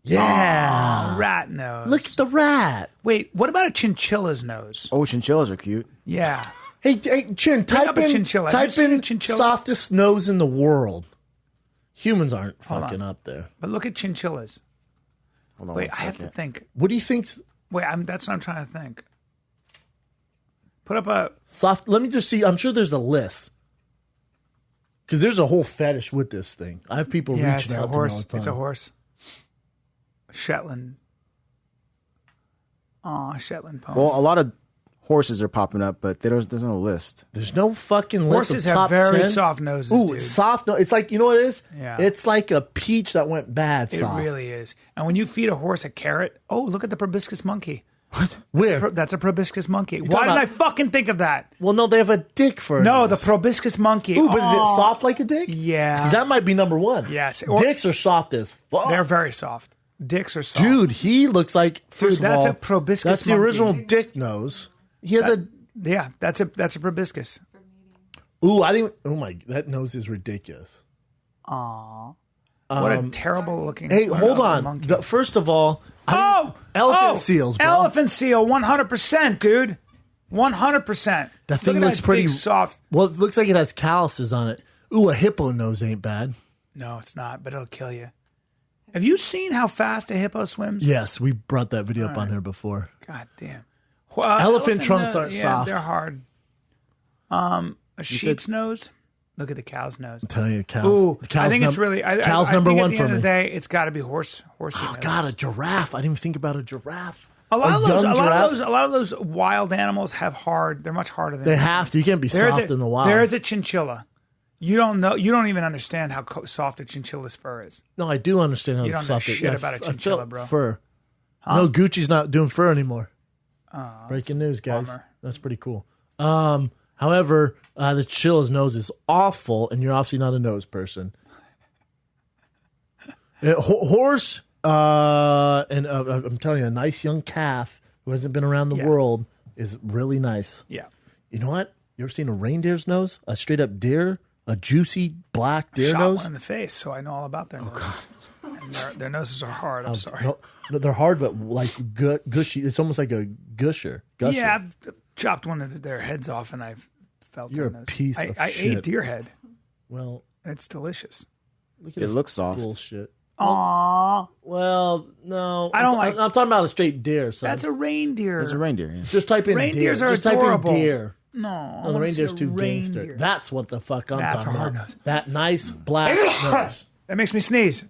Speaker 1: Yeah.
Speaker 2: Rat nose.
Speaker 1: Look at the rat.
Speaker 2: Wait, what about a chinchilla's nose?
Speaker 4: Oh, chinchillas are cute.
Speaker 2: Yeah.
Speaker 1: Hey, Chin, type
Speaker 2: up a chinchilla. Have you
Speaker 1: type
Speaker 2: seen a
Speaker 1: in
Speaker 2: chinchilla?
Speaker 1: softest nose in the world. Humans aren't
Speaker 2: Hold
Speaker 1: fucking
Speaker 2: on.
Speaker 1: up there.
Speaker 2: But look at chinchillas.
Speaker 4: Hold on
Speaker 2: Wait,
Speaker 4: one
Speaker 2: I have to
Speaker 4: second.
Speaker 2: think.
Speaker 1: What do you think's
Speaker 2: Wait, that's what I'm trying to think. Put up a...
Speaker 1: soft? Let me just see. I'm sure there's a list. Because there's a whole fetish with this thing. I have people
Speaker 2: Yeah,
Speaker 1: reaching
Speaker 2: it's a
Speaker 1: out to me all
Speaker 2: horse.
Speaker 1: the time.
Speaker 2: It's a horse. Shetland. Aw, Shetland pony.
Speaker 4: Well, a lot of horses are popping up, but there's no list.
Speaker 1: There's no fucking list
Speaker 2: Horses
Speaker 1: of
Speaker 2: have
Speaker 1: top
Speaker 2: very
Speaker 1: 10.
Speaker 2: soft noses,
Speaker 1: Ooh,
Speaker 2: dude.
Speaker 1: soft nose. It's like, you know what it is?
Speaker 2: Yeah.
Speaker 1: It's like a peach that went bad
Speaker 2: It
Speaker 1: soft.
Speaker 2: really is. And when you feed a horse a carrot, oh, look at the proboscis monkey.
Speaker 1: Where?
Speaker 2: That's a proboscis monkey. Why
Speaker 1: talking
Speaker 2: did I
Speaker 1: about-
Speaker 2: fucking think of that?
Speaker 1: Well, no, they have a dick for a
Speaker 2: No, the
Speaker 1: nose.
Speaker 2: proboscis monkey.
Speaker 1: Ooh, but is it
Speaker 2: Oh,
Speaker 1: soft like a dick?
Speaker 2: Yeah.
Speaker 1: 'Cause that might be number one.
Speaker 2: Yes. Or-
Speaker 1: Dicks are soft as fuck.
Speaker 2: They're very soft. Dicks are soft.
Speaker 1: Dude, he looks like, first
Speaker 2: Dude,
Speaker 1: of
Speaker 2: that's
Speaker 1: all,
Speaker 2: a proboscis
Speaker 1: that's the
Speaker 2: monkey.
Speaker 1: original dick nose. He has
Speaker 2: Yeah, that's a proboscis.
Speaker 1: ooh, I didn't, oh my, that nose is ridiculous.
Speaker 2: Aw. What a terrible looking.
Speaker 1: Hey,
Speaker 2: what
Speaker 1: hold
Speaker 2: a
Speaker 1: on.
Speaker 2: monkey.
Speaker 1: First of all,
Speaker 2: Elephant
Speaker 1: seals, bro.
Speaker 2: Elephant seal, 100%, dude. 100%.
Speaker 1: That thing
Speaker 2: Look at
Speaker 1: looks
Speaker 2: that
Speaker 1: pretty
Speaker 2: big, soft.
Speaker 1: Well, it looks like it has calluses on it. Ooh, a hippo nose ain't bad.
Speaker 2: No, it's not, but it'll kill you. Have you seen how fast a hippo swims?
Speaker 1: Yes, we brought that video up on here before.
Speaker 2: God damn.
Speaker 1: Elephant trunks aren't
Speaker 2: yeah,
Speaker 1: soft.
Speaker 2: They're hard. A sheep's nose. Look at the cow's nose.
Speaker 1: I'm telling you, cows.
Speaker 2: Ooh,
Speaker 1: the cow's
Speaker 2: I think it's really.
Speaker 1: cow's
Speaker 2: I
Speaker 1: number
Speaker 2: think
Speaker 1: one
Speaker 2: at the
Speaker 1: for
Speaker 2: end
Speaker 1: me.
Speaker 2: of the day, it's got to be horsey.
Speaker 1: Oh God, a giraffe! I didn't even think about a giraffe.
Speaker 2: A lot of those,
Speaker 1: young
Speaker 2: a lot
Speaker 1: giraffe?
Speaker 2: of those, a lot of those wild animals have hard. They're much harder than
Speaker 1: They have to. You can't be soft in the wild.
Speaker 2: There's a chinchilla. You don't know. You don't even understand how soft a chinchilla's fur is.
Speaker 1: No, I do understand how
Speaker 2: You don't know
Speaker 1: soft it-
Speaker 2: shit
Speaker 1: yeah,
Speaker 2: about a
Speaker 1: I
Speaker 2: chinchilla,
Speaker 1: felt
Speaker 2: bro.
Speaker 1: Fur. No, Gucci's not doing fur anymore. Breaking news, guys.
Speaker 2: bummer.
Speaker 1: That's pretty cool. However, the chinchilla's nose is awful, and you're obviously not a nose person. Horse, and I'm telling you, a nice young calf who hasn't been around the
Speaker 2: Yeah.
Speaker 1: world is really nice.
Speaker 2: Yeah.
Speaker 1: You know what? You ever seen a reindeer's nose? A straight up deer? A juicy black deer
Speaker 2: Shot
Speaker 1: nose?
Speaker 2: one in the face, so I know all about their noses. And their noses are hard. I'm sorry.
Speaker 1: No, they're hard, but like gushy. It's almost like a gusher.
Speaker 2: Yeah, I've chopped one of their heads off, and I've felt
Speaker 1: You're
Speaker 2: their
Speaker 1: a
Speaker 2: nose.
Speaker 1: piece of
Speaker 2: I
Speaker 1: shit.
Speaker 2: ate deer head.
Speaker 1: Well,
Speaker 2: And it's delicious.
Speaker 1: look at
Speaker 4: It
Speaker 1: this
Speaker 4: looks soft.
Speaker 1: bullshit.
Speaker 2: Aww.
Speaker 1: Well, no.
Speaker 2: I don't like-
Speaker 1: I'm talking about a straight deer, son.
Speaker 2: That's a reindeer.
Speaker 4: There's a reindeer. Yeah.
Speaker 1: Just type in
Speaker 2: Reindeers
Speaker 1: deer.
Speaker 2: are
Speaker 1: Just
Speaker 2: adorable.
Speaker 1: type in deer.
Speaker 2: No, I
Speaker 1: No, the
Speaker 2: wanna see
Speaker 1: reindeer's
Speaker 2: a
Speaker 1: too gangster.
Speaker 2: reindeer.
Speaker 1: That's what the fuck I'm
Speaker 2: That's
Speaker 1: talking
Speaker 2: a hard
Speaker 1: about.
Speaker 2: nose.
Speaker 1: That nice black nose.
Speaker 2: That makes me sneeze.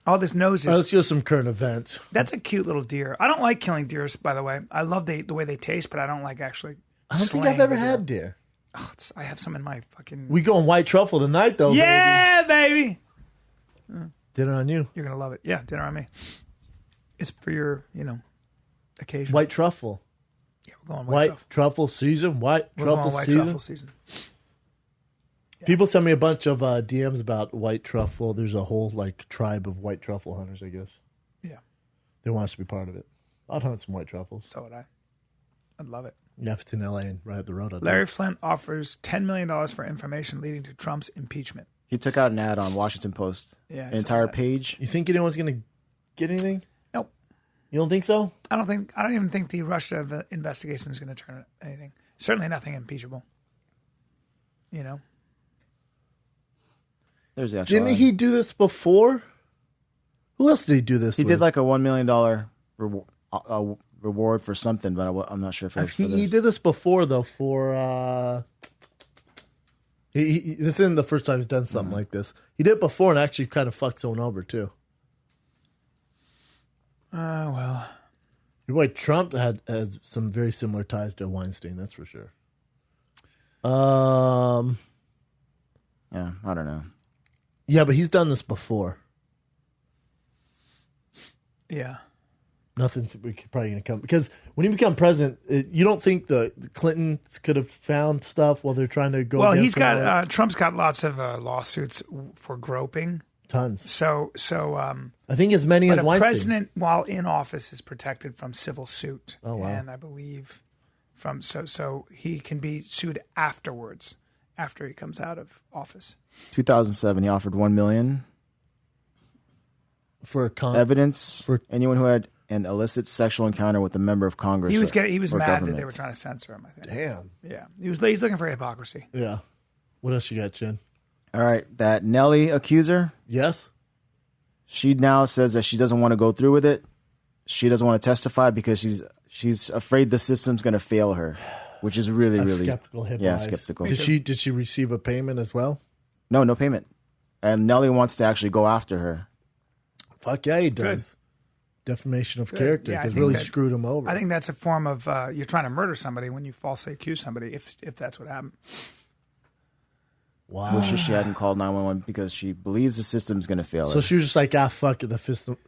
Speaker 2: All this noses.
Speaker 1: All right, let's go to some current events.
Speaker 2: That's a cute little deer. I don't like killing deers, by the way. I love the way they taste, but I don't like actually.
Speaker 1: I don't think
Speaker 2: slaying
Speaker 1: I've ever
Speaker 2: the deer.
Speaker 1: had deer.
Speaker 2: Oh, I have some in my fucking.
Speaker 1: We going white truffle tonight, though.
Speaker 2: Yeah, baby.
Speaker 1: Baby. Dinner on you.
Speaker 2: You're gonna love it. Yeah, dinner on me. It's for your, occasion.
Speaker 1: White truffle.
Speaker 2: Yeah, we're going
Speaker 1: White truffle season.
Speaker 2: We're going white truffle season. Yeah.
Speaker 1: People send me a bunch of DMs about white truffle. There's a whole tribe of white truffle hunters, I guess.
Speaker 2: Yeah.
Speaker 1: They want us to be part of it. I'd hunt some white truffles.
Speaker 2: So would I. I'd love it.
Speaker 1: Yeah, if it's in LA and right up the road.
Speaker 2: Larry Flint offers $10 million for information leading to Trump's impeachment.
Speaker 4: He took out an ad on Washington Post.
Speaker 2: Yeah,
Speaker 4: an entire page.
Speaker 1: You think anyone's going to get anything?
Speaker 2: Nope.
Speaker 1: You don't think so?
Speaker 2: I don't even think the Russia investigation is going to turn anything. Certainly nothing impeachable.
Speaker 4: There's the actual
Speaker 1: Didn't
Speaker 4: ad.
Speaker 1: he do this before? Who else did he do this
Speaker 4: He
Speaker 1: with?
Speaker 4: did like a $1 million reward for something, but I'm not sure if it was for this.
Speaker 1: He did this before, though, for... this isn't the first time he's done something like this. He did it before and actually kind of fucked someone over, too.
Speaker 2: Well.
Speaker 1: Your boy Trump has some very similar ties to Weinstein, that's for sure.
Speaker 4: Yeah, I don't know.
Speaker 1: Yeah, but he's done this before.
Speaker 2: Yeah.
Speaker 1: Nothing's probably going to come. Because when you become president, you don't think the Clintons could have found stuff while they're trying to go
Speaker 2: Well,
Speaker 1: against
Speaker 2: he's got...
Speaker 1: him?
Speaker 2: Trump's got lots of lawsuits for groping.
Speaker 1: Tons.
Speaker 2: So
Speaker 1: I think as many as
Speaker 2: a
Speaker 1: Weinstein.
Speaker 2: president, while in office, is protected from civil suit.
Speaker 1: Oh, wow.
Speaker 2: And I believe from... So he can be sued afterwards, after he comes out of office.
Speaker 4: 2007, he offered $1 million
Speaker 1: For
Speaker 4: evidence for anyone who had an illicit sexual encounter with a member of Congress.
Speaker 2: He was mad
Speaker 4: government.
Speaker 2: that they were trying to censor him, I think.
Speaker 1: Damn.
Speaker 2: Yeah. He's looking for hypocrisy.
Speaker 1: Yeah. What else you got, Jen?
Speaker 4: All right, that Nelly accuser.
Speaker 1: Yes.
Speaker 4: She now says that she doesn't want to go through with it. She doesn't want to testify because she's afraid the system's going to fail her, which is really
Speaker 1: skeptical.
Speaker 4: Skeptical.
Speaker 1: Did she receive a payment as well?
Speaker 4: No payment. And Nelly wants to actually go after her.
Speaker 1: Fuck yeah, he does. Good. Defamation of character
Speaker 2: Yeah,
Speaker 1: because really screwed him over.
Speaker 2: I think that's a form of you're trying to murder somebody when you falsely accuse somebody. If that's what happened.
Speaker 1: Wow.
Speaker 4: Wishes she hadn't called 911 because she believes the system's going to fail her.
Speaker 1: So she was just like, fuck it, the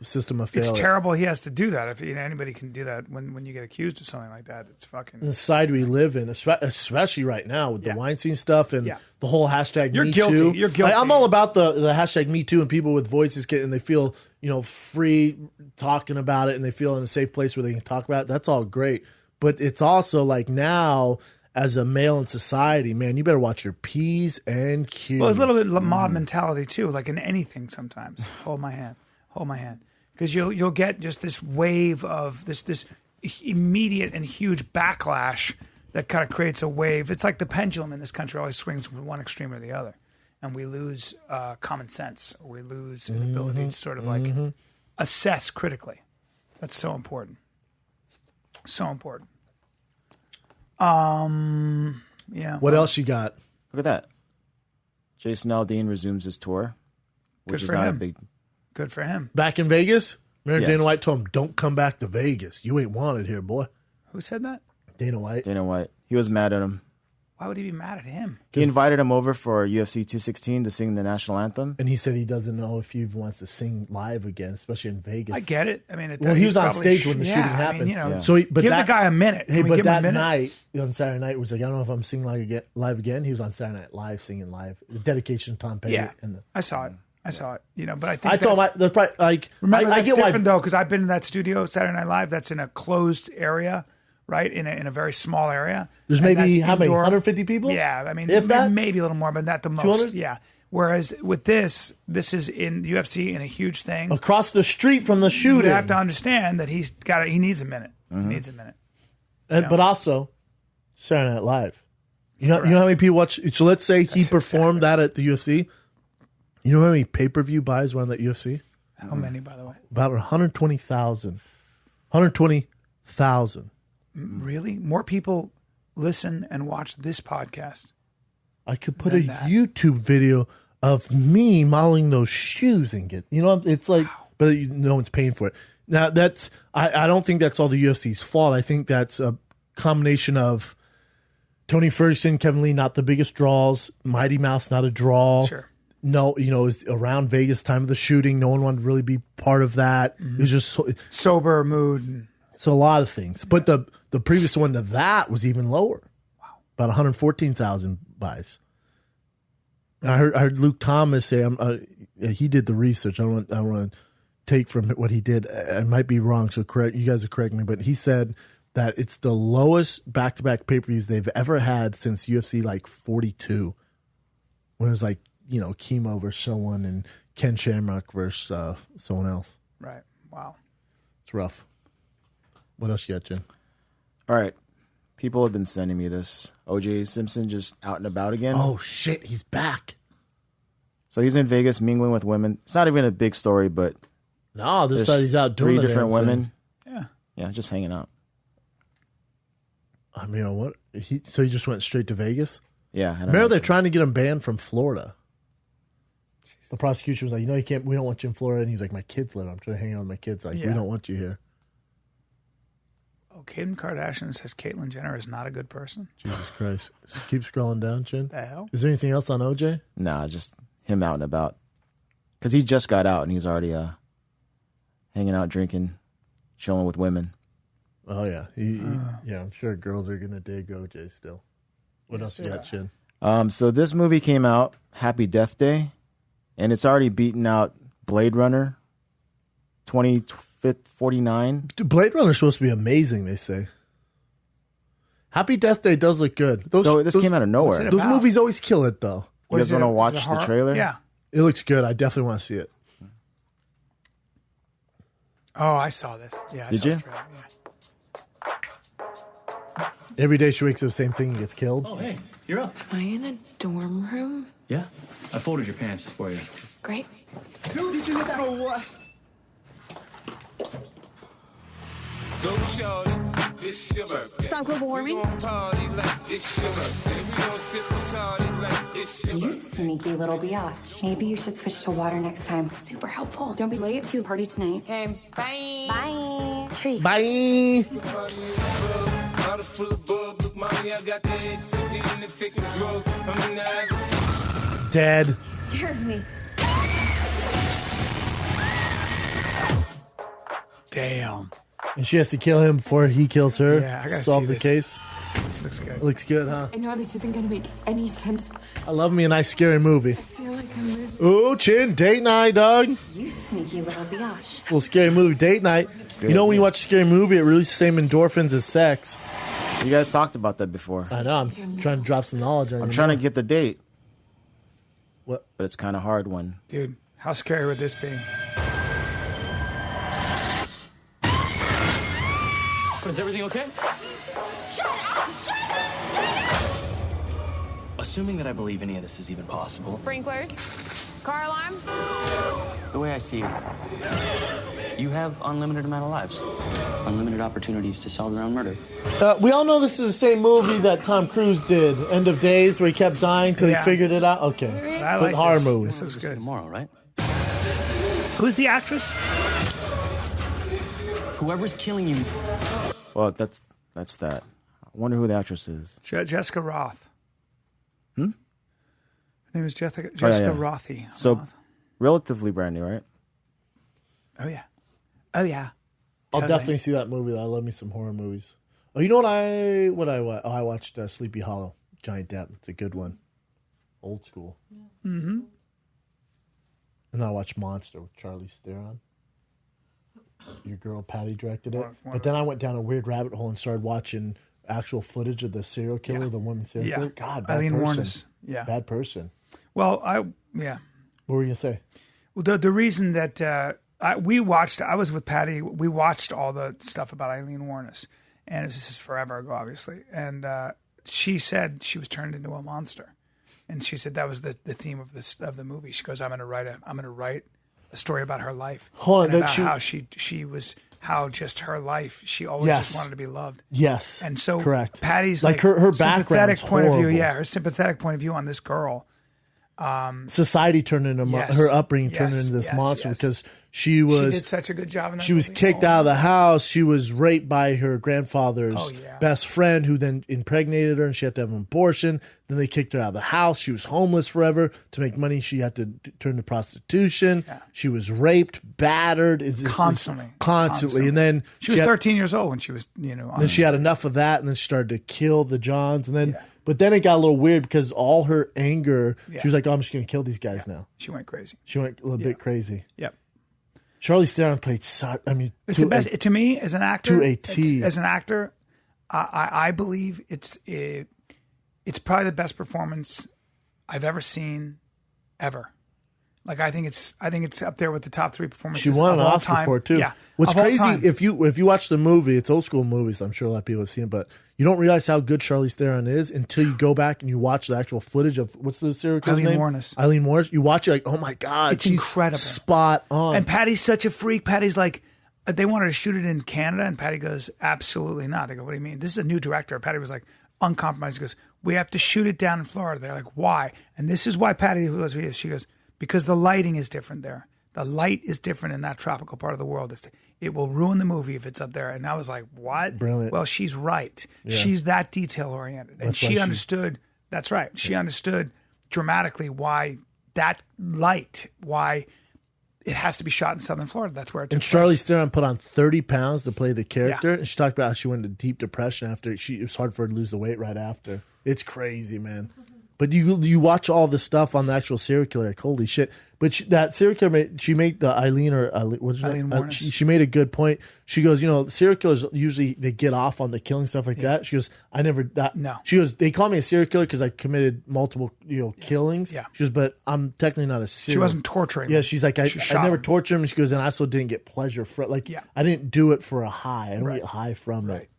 Speaker 1: system will fail.
Speaker 2: It's terrible he has to do that. If anybody can do that when you get accused of something like that, it's fucking...
Speaker 1: The side we live in, especially right now with the Weinstein stuff and the whole hashtag
Speaker 2: You're
Speaker 1: Me
Speaker 2: guilty.
Speaker 1: Too.
Speaker 2: You're guilty.
Speaker 1: I'm all about the hashtag Me Too and people with voices and they feel, free talking about it and they feel in a safe place where they can talk about it. That's all great. But it's also like now... As a male in society, man, you better watch your P's and Q's.
Speaker 2: Well, it's a little bit mob mentality too, like in anything sometimes. Hold my hand. Because you'll get just this wave of this immediate and huge backlash that kind of creates a wave. It's like the pendulum in this country always swings from one extreme or the other. And we lose common sense. Or we lose an ability to sort of assess critically. That's so important. So important. Yeah.
Speaker 1: What else you got?
Speaker 4: Look at that. Jason Aldean resumes his tour, which is not a big...
Speaker 2: Good for him.
Speaker 1: Back in Vegas? Remember
Speaker 4: Yes.
Speaker 1: Dana White told him, don't come back to Vegas. You ain't wanted here, boy.
Speaker 2: Who said that?
Speaker 1: Dana White.
Speaker 4: Dana White. He was mad at him.
Speaker 2: Why would he be mad at him?
Speaker 4: He invited him over for UFC 216 to sing the national anthem.
Speaker 1: And he said he doesn't know if he wants to sing live again, especially in Vegas.
Speaker 2: I get it. I mean,
Speaker 1: he was on stage when the shooting happened.
Speaker 2: I mean,
Speaker 1: So give
Speaker 2: the guy a minute.
Speaker 1: Hey,
Speaker 2: Can we
Speaker 1: but
Speaker 2: give him a
Speaker 1: that
Speaker 2: minute?
Speaker 1: night, on Saturday night, was like, I don't know if I'm singing live again. He was on Saturday Night Live singing live. The dedication to Tom Petty.
Speaker 2: Yeah,
Speaker 1: And
Speaker 2: I saw it. But I think
Speaker 1: told him,
Speaker 2: remember,
Speaker 1: I
Speaker 2: that's
Speaker 1: get
Speaker 2: different
Speaker 1: why.
Speaker 2: though, because I've been in that studio, Saturday Night Live. That's in a closed area, right? In a very small area.
Speaker 1: There's
Speaker 2: And
Speaker 1: maybe,
Speaker 2: that's
Speaker 1: how many,
Speaker 2: indoor.
Speaker 1: 150 people?
Speaker 2: Yeah, I mean,
Speaker 1: If that?
Speaker 2: maybe a little more, but not the most.
Speaker 1: 200?
Speaker 2: Yeah. Whereas with this is in UFC in a huge thing.
Speaker 1: Across the street from the shooting.
Speaker 2: You have to understand that he needs a minute.
Speaker 1: Mm-hmm.
Speaker 2: He needs a minute.
Speaker 1: But also, Saturday Night Live. You know how many people watch? So let's say he performed that at the UFC. You know how many pay-per-view buys were on that UFC?
Speaker 2: How many, by the way?
Speaker 1: About 120,000. 120,000.
Speaker 2: Really? More people listen and watch this podcast.
Speaker 1: I could put a YouTube video of me modeling those shoes and get, it's like, but no one's paying for it. Now I don't think that's all the UFC's fault. I think that's a combination of Tony Ferguson, Kevin Lee, not the biggest draws, Mighty Mouse, not a draw.
Speaker 2: Sure.
Speaker 1: no, it was around Vegas time of the shooting. No one wanted to really be part of that. It was just
Speaker 2: Sober mood.
Speaker 1: so a lot of things. But the previous one to that was even lower. Wow, about 114,000 buys. And I heard Luke Thomas say, he did the research. I don't want to take from what he did. I might be wrong, so you guys will correct me. But he said that it's the lowest back-to-back pay-per-views they've ever had since UFC 42, when it was Chemo versus someone and Ken Shamrock versus someone else.
Speaker 2: Right. Wow.
Speaker 1: It's rough. What else you got, Jen?
Speaker 4: All right. People have been sending me this. O.J. Simpson just out and about again.
Speaker 1: Oh, shit. He's back.
Speaker 4: So he's in Vegas mingling with women. It's not even a big story, but
Speaker 1: no, this time he's out doing
Speaker 4: 3 different women.
Speaker 2: Yeah.
Speaker 4: Yeah, just hanging out.
Speaker 1: I mean, what? So he just went straight to Vegas?
Speaker 4: Yeah.
Speaker 1: Remember, they're trying to get him banned from Florida. The prosecution was like, you can't. We don't want you in Florida. And he's like, my kids live. I'm trying to hang out with my kids. We don't want you here.
Speaker 2: Oh, Kim Kardashian says Caitlyn Jenner is not a good person.
Speaker 1: Jesus Christ. Keep scrolling down, Chin.
Speaker 2: The hell?
Speaker 1: Is there anything else on OJ?
Speaker 4: Nah, just him out and about. Because he just got out and he's already hanging out, drinking, chilling with women.
Speaker 1: Oh, yeah. I'm sure girls are going to dig OJ still. What else you got, Chin?
Speaker 4: So this movie came out, Happy Deathday, and it's already beaten out Blade Runner 2049.
Speaker 1: Dude, Blade Runner's supposed to be amazing, they say. Happy Death Day does look good.
Speaker 4: This came out of nowhere.
Speaker 1: Those movies always kill it, though.
Speaker 4: You guys want to watch the trailer?
Speaker 2: Yeah.
Speaker 1: It looks good. I definitely want to see it.
Speaker 2: Oh, I saw this. Yeah, I
Speaker 4: Did
Speaker 2: saw
Speaker 4: you?
Speaker 2: The trailer. Yeah.
Speaker 1: Every day she wakes up the same thing and gets killed.
Speaker 8: Oh, hey, you're up.
Speaker 9: Am I in a dorm room?
Speaker 8: Yeah, I folded your pants for you.
Speaker 9: Great.
Speaker 6: Dude, did you get that or what?
Speaker 9: Stop global warming. You sneaky little biatch. Maybe you should switch to water next time. Super helpful. Don't be late to your party tonight. Okay, bye. Bye. Tree.
Speaker 1: Bye. Dead.
Speaker 9: Scared me.
Speaker 2: Damn.
Speaker 1: And she has to kill him before he kills her.
Speaker 2: Yeah, I gotta
Speaker 1: solve
Speaker 2: see
Speaker 1: the
Speaker 2: this.
Speaker 1: case.
Speaker 2: This looks good.
Speaker 1: Looks good, huh?
Speaker 9: I know this isn't gonna make any sense.
Speaker 1: I love me a nice scary movie.
Speaker 9: I feel like I'm losing.
Speaker 1: Ooh, Chin, date night, dog.
Speaker 9: You sneaky little biatch.
Speaker 1: Little scary movie, date night. When you watch a scary movie, it releases the same endorphins as sex.
Speaker 4: You guys talked about that before.
Speaker 1: I know. I'm trying to drop some knowledge on you.
Speaker 4: I'm trying to get the date.
Speaker 1: What?
Speaker 4: But it's kind of hard one.
Speaker 2: Dude, how scary would this be?
Speaker 8: Is everything okay?
Speaker 9: Shut up! Shut up! Shut up!
Speaker 8: Assuming that I believe any of this is even possible.
Speaker 9: Sprinklers. Car alarm.
Speaker 8: The way I see it, you have unlimited amount of lives. Unlimited opportunities to solve your own murder.
Speaker 1: We all know this is the same movie that Tom Cruise did, End of Days, where he kept dying till he
Speaker 2: Yeah.
Speaker 1: figured it out. Okay.
Speaker 2: I
Speaker 1: But
Speaker 2: like
Speaker 1: horror
Speaker 2: this.
Speaker 1: movies.
Speaker 2: This looks good.
Speaker 8: Tomorrow, right?
Speaker 2: Who's the actress?
Speaker 8: Whoever's killing you.
Speaker 4: Well, that's that. I wonder who the actress is.
Speaker 2: Jessica Roth. Her name is Jessica
Speaker 4: yeah.
Speaker 2: Rothy.
Speaker 4: So,
Speaker 2: Roth.
Speaker 4: relatively brand new, right?
Speaker 2: Oh, yeah. Oh, yeah.
Speaker 1: I'll
Speaker 2: Totally.
Speaker 1: definitely see that movie. I love me some horror movies. Oh, you know what I watched Sleepy Hollow, Johnny Depp. It's a good one. Old school.
Speaker 2: Mm-hmm.
Speaker 1: And then I watched Monster with Charlize Theron. Your girl Patty directed it. But then I went down a weird rabbit hole and started watching actual footage of the serial killer, the woman serial killer. God, bad
Speaker 2: Eileen
Speaker 1: person.
Speaker 2: Warnes. Yeah.
Speaker 1: Bad person.
Speaker 2: Well,
Speaker 1: What were you going to say?
Speaker 2: Well, the reason that I was with Patty, we watched all the stuff about Eileen Warnes, and this is forever ago, obviously. And she said she was turned into a monster, and she said that was the theme of the movie. She goes, "I'm going to write a story about her life,
Speaker 1: Hold on,
Speaker 2: and
Speaker 1: that
Speaker 2: about
Speaker 1: she-
Speaker 2: how she was." How just her life, she always
Speaker 1: Yes.
Speaker 2: just wanted to be loved.
Speaker 1: Yes.
Speaker 2: And so
Speaker 1: correct.
Speaker 2: Patty's
Speaker 1: like her
Speaker 2: sympathetic
Speaker 1: background's
Speaker 2: point of view,
Speaker 1: horrible.
Speaker 2: yeah, her sympathetic point of view on this girl.
Speaker 1: Society turned into
Speaker 2: Yes.
Speaker 1: her upbringing turned
Speaker 2: Yes,
Speaker 1: into this
Speaker 2: yes,
Speaker 1: monster
Speaker 2: yes.
Speaker 1: because She
Speaker 2: did such a good job in that
Speaker 1: She was
Speaker 2: movie.
Speaker 1: kicked out of the house. She was raped by her grandfather's
Speaker 2: Oh, yeah.
Speaker 1: best friend, who then impregnated her, and she had to have an abortion. Then they kicked her out of the house. She was homeless forever. To make money, she had to turn to prostitution.
Speaker 2: Yeah.
Speaker 1: She was raped, battered, constantly. And then
Speaker 2: she was 13 years old when she was,
Speaker 1: then she had enough of that, and then she started to kill the Johns. And then, but then it got a little weird because all her anger, she was like, "Oh, I'm just going to kill these guys now."
Speaker 2: She went crazy.
Speaker 1: She went a little bit crazy.
Speaker 2: Yep.
Speaker 1: Charlize Theron played such. I mean,
Speaker 2: it's the best to me as an actor.
Speaker 1: To a T.
Speaker 2: As an actor, I believe it's probably the best performance I've ever seen, ever. Like I think it's up there with the top 3 performances.
Speaker 1: She won an
Speaker 2: of all
Speaker 1: Oscar
Speaker 2: time.
Speaker 1: for it too.
Speaker 2: Yeah.
Speaker 1: What's
Speaker 2: Of all
Speaker 1: crazy
Speaker 2: time.
Speaker 1: if you watch the movie, it's old school movies. I'm sure a lot of people have seen it, but you don't realize how good Charlize Theron is until you go back and you watch the actual footage of what's the serial killer's
Speaker 2: Eileen
Speaker 1: name?
Speaker 2: Wuornos.
Speaker 1: Eileen Wuornos. You watch it like, oh my god,
Speaker 2: It's
Speaker 1: she's
Speaker 2: incredible.
Speaker 1: spot on.
Speaker 2: And Patty's such a freak. Patty's like, they wanted to shoot it in Canada, and Patty goes, absolutely not. They go, what do you mean? This is a new director. Patty was like, uncompromised. He goes, we have to shoot it down in Florida. They're like, why? And this is why Patty was. She goes, because the lighting is different there. The light is different in that tropical part of the world. It will ruin the movie if it's up there. And I was like, what?
Speaker 1: Brilliant.
Speaker 2: Well, she's right.
Speaker 1: Yeah.
Speaker 2: She's that detail oriented. And
Speaker 1: That's why
Speaker 2: she
Speaker 1: she-
Speaker 2: understood. That's right. She understood dramatically why that light, why it has to be shot in Southern Florida. That's where it took
Speaker 1: And
Speaker 2: place.
Speaker 1: Charlize Theron put on 30 pounds to play the character, and she talked about how she went into deep depression after. It was hard for her to lose the weight right after. It's crazy, man. But you watch all the stuff on the actual serial killer, like holy shit. But that serial killer, she made the Eileen
Speaker 2: Wuornos.
Speaker 1: she made a good point. She goes, serial killers usually they get off on the killing stuff like that. She goes, I never that.
Speaker 2: No.
Speaker 1: She goes, they call me a serial killer because I committed multiple killings.
Speaker 2: Yeah.
Speaker 1: She goes, but I'm technically not a serial.
Speaker 2: She wasn't torturing
Speaker 1: Yeah,
Speaker 2: him.
Speaker 1: she's like,
Speaker 2: She
Speaker 1: I
Speaker 2: shot
Speaker 1: never
Speaker 2: him.
Speaker 1: tortured him. She goes, and I also didn't get pleasure from I didn't do it for a high. I don't get high from it.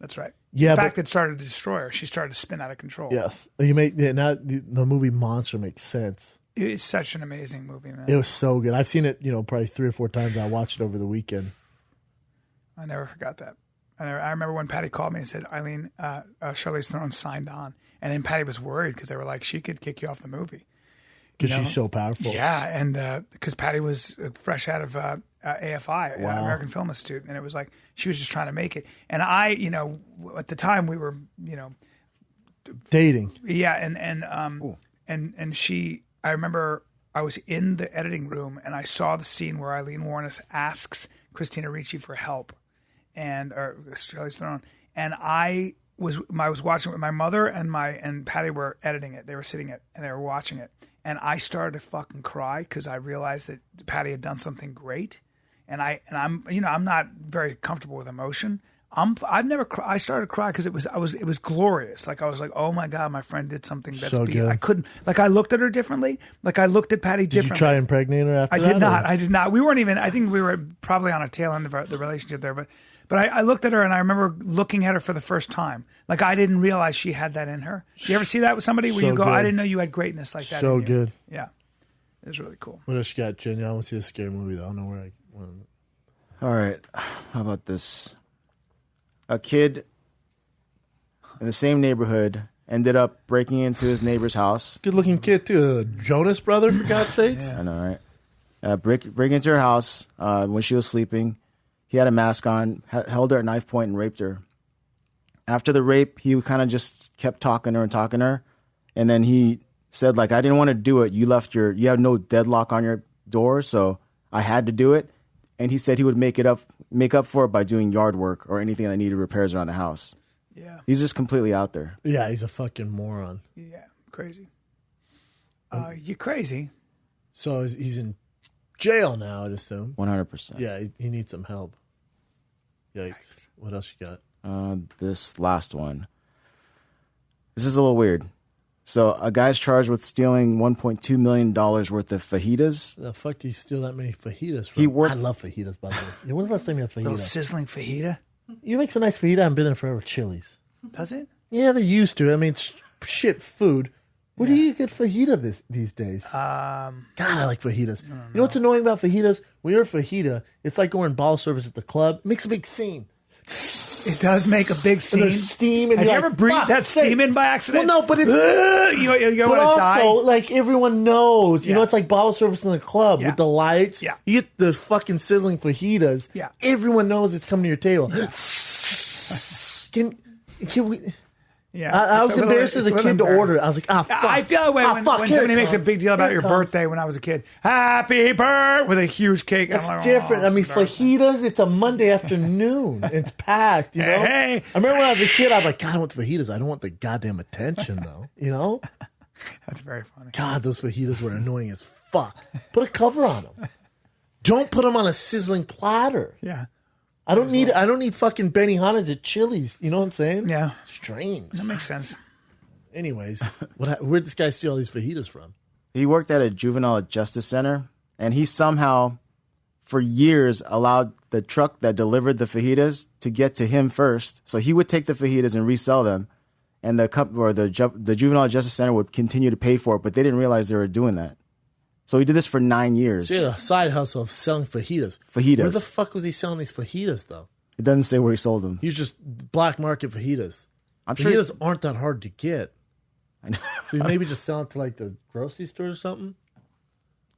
Speaker 2: That's right.
Speaker 1: Yeah,
Speaker 2: In fact, it started to destroy her. She started to spin out of control.
Speaker 1: Yes, now the movie Monster makes sense.
Speaker 2: It's such an amazing movie, man.
Speaker 1: It was so good. I've seen it, probably 3 or 4 times. I watched it over the weekend.
Speaker 2: I never forgot that. I remember when Patty called me and said, Eileen, Charlize Theron signed on. And then Patty was worried because they were like, she could kick you off the movie.
Speaker 1: Because she's so powerful.
Speaker 2: Yeah, and because Patty was fresh out of AFI, American Film Institute, and it was like she was just trying to make it. And I, at the time we were,
Speaker 1: dating.
Speaker 2: yeah, and she. I remember I was in the editing room and I saw the scene where Eileen Wuornos asks Christina Ricci for help, or Charlize Theron, and I was watching it with my mother and Patty were editing it. They were sitting it and they were watching it. And I started to fucking cry because I realized that Patty had done something great, and I'm not very comfortable with emotion. I started to cry because it was glorious. Like I was like, oh my god, my friend did something that's
Speaker 1: So good.
Speaker 2: I couldn't, like I looked at her differently. Like I looked at Patty
Speaker 1: Did you
Speaker 2: differently.
Speaker 1: try to impregnate her after that?
Speaker 2: I did not. We weren't even. I think we were probably on a tail end of the relationship there, but I looked at her and I remember looking at her for the first time. Like I didn't realize she had that in her. You ever see that with somebody where
Speaker 1: So
Speaker 2: you go,
Speaker 1: good.
Speaker 2: I didn't know you had greatness like that.
Speaker 1: So
Speaker 2: in you.
Speaker 1: good.
Speaker 2: Yeah, it was really cool.
Speaker 1: What else you got, Jen? I want to see a scary movie, though. I don't know where I want to.
Speaker 4: All right. How about this? A kid in the same neighborhood ended up breaking into his neighbor's house.
Speaker 1: Good looking kid, too. The Jonas brother, for God's sakes.
Speaker 4: I know, right? Break into her house when she was sleeping. He had a mask on, held her at knife point, and raped her. After the rape, he kind of just kept talking to her. And then he said, like, I didn't want to do it. You have no deadlock on your door, so I had to do it. And he said he would make up for it by doing yard work or anything that needed repairs around the house.
Speaker 2: Yeah.
Speaker 4: He's just completely out there.
Speaker 1: Yeah, he's a fucking moron.
Speaker 2: Yeah, crazy. You're crazy.
Speaker 1: So he's in jail now, I'd assume.
Speaker 4: 100%.
Speaker 1: Yeah, he needs some help. Yikes. What else you got?
Speaker 4: This last one. This is a little weird. So a guy's charged with stealing $1.2 million worth of fajitas.
Speaker 1: The fuck do you steal that many fajitas from? I love fajitas, by the way. Yeah, when's the last time you had
Speaker 2: Little
Speaker 1: fajita?
Speaker 2: sizzling fajita.
Speaker 1: You make some nice fajita. I haven't been there forever. Chili's.
Speaker 2: Does it?
Speaker 1: Yeah, they used to. I mean, it's shit food. Where do you get fajita these days? God, I like fajitas. You know what's annoying about fajitas? When you're a fajita, it's like going ball service at the club. It makes a big scene.
Speaker 2: It does make a big
Speaker 1: And
Speaker 2: scene.
Speaker 1: there's steam. And
Speaker 2: Have
Speaker 1: you're
Speaker 2: you ever
Speaker 1: like,
Speaker 2: breathed
Speaker 1: "Fuck
Speaker 2: that
Speaker 1: sake."
Speaker 2: steam in by accident?
Speaker 1: Well, no, but it's...
Speaker 2: you
Speaker 1: But
Speaker 2: want to die.
Speaker 1: also, like, everyone knows. You know, it's like bottle service in the club
Speaker 2: Yeah.
Speaker 1: with the lights.
Speaker 2: Yeah.
Speaker 1: You get the fucking sizzling fajitas.
Speaker 2: Yeah.
Speaker 1: Everyone knows it's coming to your table.
Speaker 2: Yeah.
Speaker 1: Can we...
Speaker 2: Yeah,
Speaker 1: I
Speaker 2: it's
Speaker 1: was
Speaker 2: a little-
Speaker 1: embarrassed as
Speaker 2: it's
Speaker 1: a kid to
Speaker 2: little
Speaker 1: order it. I was like, fuck.
Speaker 2: I feel that way when
Speaker 1: fuck, here
Speaker 2: somebody
Speaker 1: it
Speaker 2: makes a
Speaker 1: comes.
Speaker 2: big deal about
Speaker 1: Here
Speaker 2: your
Speaker 1: it comes.
Speaker 2: birthday when I was a kid. Happy birthday with a huge cake.
Speaker 1: It's
Speaker 2: I'm like,
Speaker 1: different.
Speaker 2: oh,
Speaker 1: I mean,
Speaker 2: it's embarrassing.
Speaker 1: fajitas, it's a Monday afternoon. It's packed, you know?
Speaker 2: Hey.
Speaker 1: I remember when I was a kid, I was like, God, I want fajitas. I don't want the goddamn attention, though. You know?
Speaker 2: That's very funny.
Speaker 1: God, those fajitas were annoying as fuck. Put a cover on them. Don't put them on a sizzling platter.
Speaker 2: Yeah.
Speaker 1: I don't need fucking Benihanas at Chili's. You know what I'm saying?
Speaker 2: Yeah.
Speaker 1: Strange.
Speaker 2: That makes sense.
Speaker 1: Anyways, where'd this guy steal all these fajitas from?
Speaker 4: He worked at a juvenile justice center, and he somehow, for years, allowed the truck that delivered the fajitas to get to him first. So he would take the fajitas and resell them, and the juvenile justice center would continue to pay for it, but they didn't realize they were doing that. So he did this for 9 years.
Speaker 1: So he had a side hustle of selling fajitas.
Speaker 4: Fajitas.
Speaker 1: Where the fuck was he selling these fajitas, though?
Speaker 4: It doesn't say where he sold them.
Speaker 1: He was just black market fajitas.
Speaker 4: I'm sure
Speaker 1: Fajitas aren't that hard to get.
Speaker 4: I know.
Speaker 1: So you maybe just sell it to like the grocery store or something?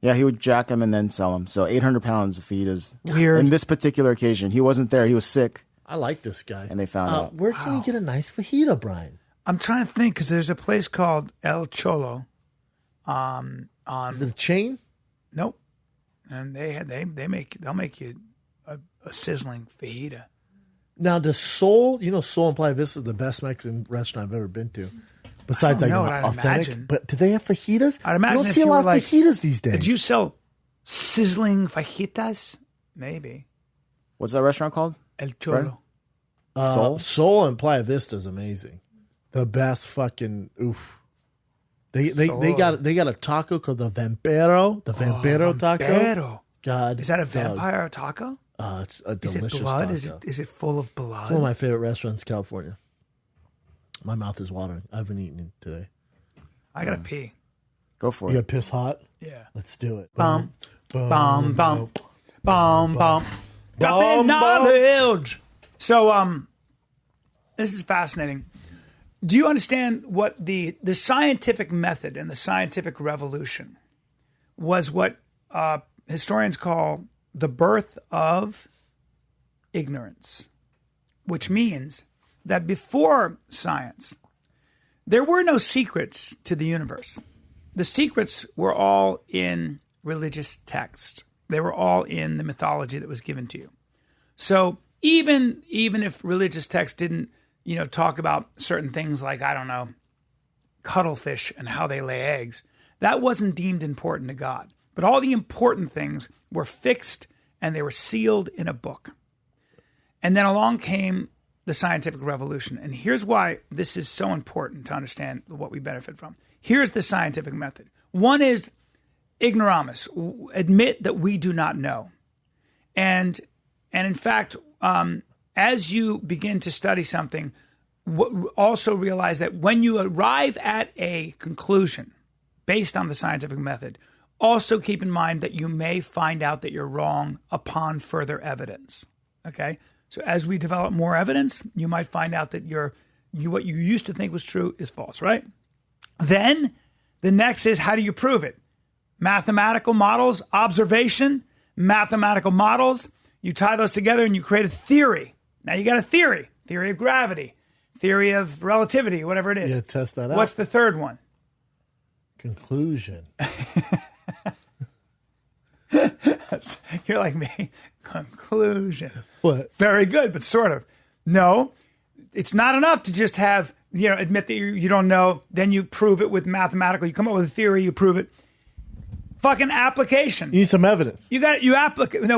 Speaker 4: Yeah, he would jack them and then sell them. So 800 pounds of fajitas.
Speaker 2: Weird.
Speaker 4: In this particular occasion, he wasn't there. He was sick,
Speaker 1: I like this guy.
Speaker 4: and they found out.
Speaker 1: Where can you get a nice fajita, Brian?
Speaker 2: I'm trying to think because there's a place called El Cholo.
Speaker 1: Is it a chain?
Speaker 2: Nope. And they'll make you a sizzling fajita.
Speaker 1: Now, does Soul, Soul in Playa Vista is the best Mexican restaurant I've ever been to. Besides,
Speaker 2: I don't
Speaker 1: like,
Speaker 2: know, I'd
Speaker 1: authentic.
Speaker 2: imagine.
Speaker 1: But do they have fajitas?
Speaker 2: I'd imagine
Speaker 1: You don't
Speaker 2: if
Speaker 1: see a
Speaker 2: you
Speaker 1: lot
Speaker 2: were
Speaker 1: of
Speaker 2: like-
Speaker 1: fajitas these days.
Speaker 2: Did you sell sizzling fajitas? Maybe.
Speaker 4: What's that restaurant called?
Speaker 2: El Cholo.
Speaker 4: Soul?
Speaker 1: Soul in Playa Vista is amazing. The best fucking oof. They got a taco called the Vampiro. The Vampiro taco.
Speaker 2: Vampiro.
Speaker 1: God,
Speaker 2: Is that a
Speaker 1: dog.
Speaker 2: vampire taco?
Speaker 1: It's a
Speaker 2: Is
Speaker 1: delicious
Speaker 2: it blood?
Speaker 1: taco.
Speaker 2: Is it full of blood?
Speaker 1: It's one of my favorite restaurants in California. My mouth is watering. I haven't eaten it today.
Speaker 2: I gotta pee.
Speaker 4: Go for
Speaker 1: You
Speaker 4: it.
Speaker 1: got piss hot?
Speaker 2: Yeah.
Speaker 1: Let's do it.
Speaker 2: Bum, bum, bum, bum, bum.
Speaker 1: Bum,
Speaker 2: knowledge. So, this is fascinating. Do you understand what the scientific method and the scientific revolution was? What historians call the birth of ignorance, which means that before science, there were no secrets to the universe. The secrets were all in religious text. They were all in the mythology that was given to you. So even if religious text didn't, talk about certain things like, I don't know, cuttlefish and how they lay eggs, that wasn't deemed important to God. But all the important things were fixed and they were sealed in a book. And then along came the scientific revolution. And here's why this is so important to understand what we benefit from. Here's the scientific method. One is ignoramus, admit that we do not know. And in fact, as you begin to study something, also realize that when you arrive at a conclusion based on the scientific method, also keep in mind that you may find out that you're wrong upon further evidence. Okay? So as we develop more evidence, you might find out that what you used to think was true is false, right? Then the next is, how do you prove it? Mathematical models, observation, mathematical models. You tie those together and you create a theory. Now you got a theory of gravity, theory of relativity, whatever it is.
Speaker 1: Yeah, test that out.
Speaker 2: What's the third one?
Speaker 1: Conclusion.
Speaker 2: You're like me. Conclusion.
Speaker 1: What?
Speaker 2: Very good, but sort of. No, it's not enough to just have, admit that you don't know. Then you prove it with mathematical. You come up with a theory, you prove it. Fucking application.
Speaker 1: You need some evidence.
Speaker 2: No,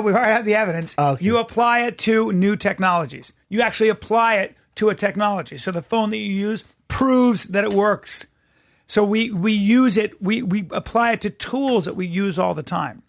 Speaker 2: we already have the evidence.
Speaker 1: Okay.
Speaker 2: You apply it to new technologies. You actually apply it to a technology. So the phone that you use proves that it works. So we use it, we apply it to tools that we use all the time.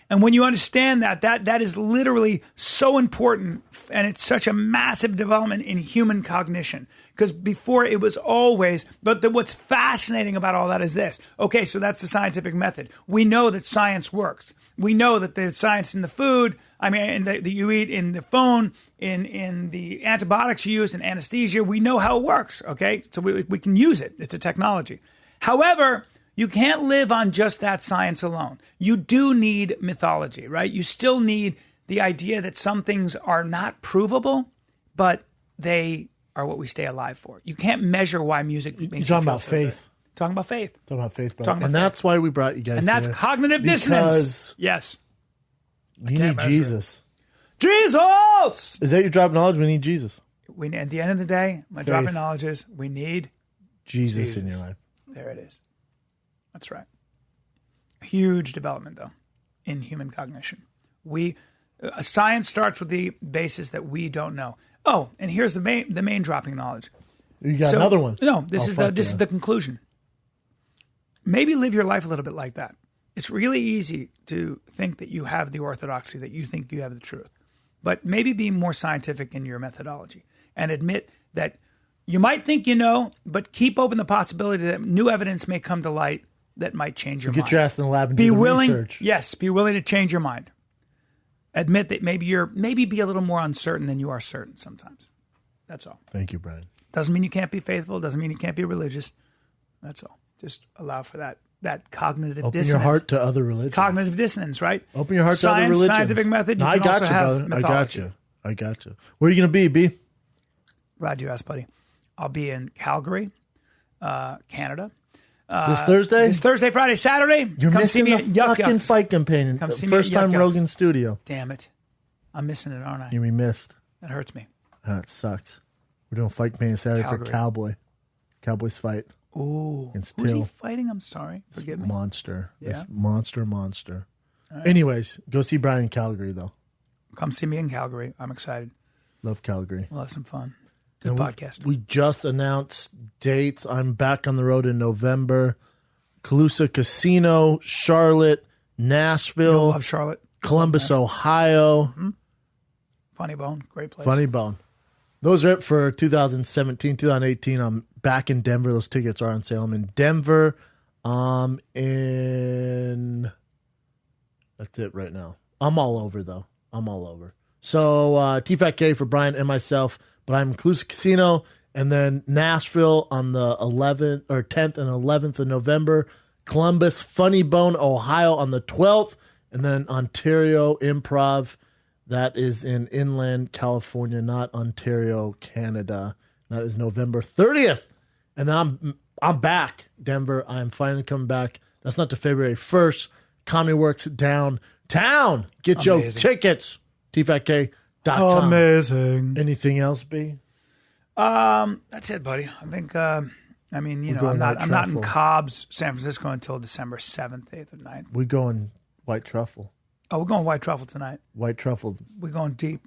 Speaker 2: And when you understand that is literally so important, and it's such a massive development in human cognition. Because before it was always, but what's fascinating about all that is this. Okay, so that's the scientific method. We know that science works. We know that there's science in the food, that you eat, in the phone, in the antibiotics you use, in anesthesia. We know how it works, okay? So we can use it. It's a technology. However, you can't live on just that science alone. You do need mythology, right? You still need the idea that some things are not provable, but they are what we stay alive for. You can't measure why music makes you
Speaker 1: You're talking about faith.
Speaker 2: Talking about faith.
Speaker 1: Talking about faith, bro. That's why we brought you guys
Speaker 2: And that's
Speaker 1: here.
Speaker 2: cognitive dissonance. Yes.
Speaker 1: We need Jesus.
Speaker 2: Jesus!
Speaker 1: Is that your drop knowledge? We need Jesus.
Speaker 2: At the end of the day, my drop of knowledge is we need
Speaker 1: Jesus in your life.
Speaker 2: There it is. That's right. Huge development, though, in human cognition. Science starts with the basis that we don't know. Oh, and here's the main dropping knowledge.
Speaker 1: You got another one.
Speaker 2: No, this is the conclusion. Maybe live your life a little bit like that. It's really easy to think that you have the orthodoxy, that you think you have the truth. But maybe be more scientific in your methodology and admit that you might think you know, but keep open the possibility that new evidence may come to light that might change your mind.
Speaker 1: Get your ass in the lab and do the research.
Speaker 2: Yes, be willing to change your mind. Admit that maybe be a little more uncertain than you are certain sometimes. That's all.
Speaker 1: Thank you, Bryan.
Speaker 2: Doesn't mean you can't be faithful. Doesn't mean you can't be religious. That's all. Just allow for that cognitive dissonance.
Speaker 1: Open your heart to other religions.
Speaker 2: Cognitive dissonance, right?
Speaker 1: Open your heart to other religions.
Speaker 2: Scientific method.
Speaker 1: No, I got you, brother. I got you. Where are you going to be, B?
Speaker 2: Glad you asked, buddy. I'll be in Calgary, Canada.
Speaker 1: This Thursday?
Speaker 2: This Thursday, Friday, Saturday.
Speaker 1: You're
Speaker 2: Come
Speaker 1: missing
Speaker 2: see me
Speaker 1: the
Speaker 2: at Yuck
Speaker 1: fucking
Speaker 2: Yucks.
Speaker 1: fight campaign.
Speaker 2: Come see me
Speaker 1: First
Speaker 2: at Yuck
Speaker 1: time
Speaker 2: Yucks.
Speaker 1: Rogan studio.
Speaker 2: Damn it. I'm missing it, aren't I?
Speaker 1: You missed.
Speaker 2: That hurts me.
Speaker 1: That sucks. We're doing fight campaign Saturday
Speaker 2: Calgary.
Speaker 1: for Cowboy. Cowboys fight.
Speaker 2: Ooh.
Speaker 1: Against
Speaker 2: Who's he
Speaker 1: Till.
Speaker 2: fighting? I'm sorry. Forgive me.
Speaker 1: Monster.
Speaker 2: Yeah.
Speaker 1: This monster.
Speaker 2: Right.
Speaker 1: Anyways, go see Bryan in Calgary, though.
Speaker 2: Come see me in Calgary. I'm excited.
Speaker 1: Love Calgary.
Speaker 2: We'll have some fun. Good
Speaker 1: And
Speaker 2: podcast.
Speaker 1: We just announced dates. I'm back on the road in November. Calusa Casino, Charlotte, Nashville.
Speaker 2: You'll love Charlotte.
Speaker 1: Columbus, Ohio.
Speaker 2: Mm-hmm. Funny Bone. Great place.
Speaker 1: Funny Bone. Those are it for 2017. 2018, I'm back in Denver. Those tickets are on sale. I'm in Denver. That's it right now. I'm all over, though. I'm all over. So, TFAT for Bryan and myself, but I'm in Calusa Casino, and then Nashville on the 11th or 10th and 11th of November. Columbus, Funny Bone, Ohio on the 12th, and then Ontario Improv. That is in Inland, California, not Ontario, Canada. That is November 30th. And then I'm back, Denver. I'm finally coming back. That's not to February 1st. Comedy Works downtown. Get your tickets. TFATK.com.
Speaker 2: Amazing.
Speaker 1: Anything else, B?
Speaker 2: That's it, buddy. I think, I'm not in Cobb's, San Francisco until December 7th, 8th, or 9th.
Speaker 1: We're going white truffle.
Speaker 2: Oh, we're going white truffle tonight.
Speaker 1: White truffle.
Speaker 2: We're going deep.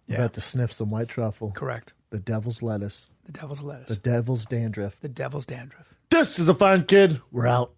Speaker 1: We're about to sniff some white truffle.
Speaker 2: Correct.
Speaker 1: The devil's lettuce.
Speaker 2: The devil's lettuce.
Speaker 1: The devil's dandruff.
Speaker 2: The devil's dandruff.
Speaker 1: This is a fine kid. We're out.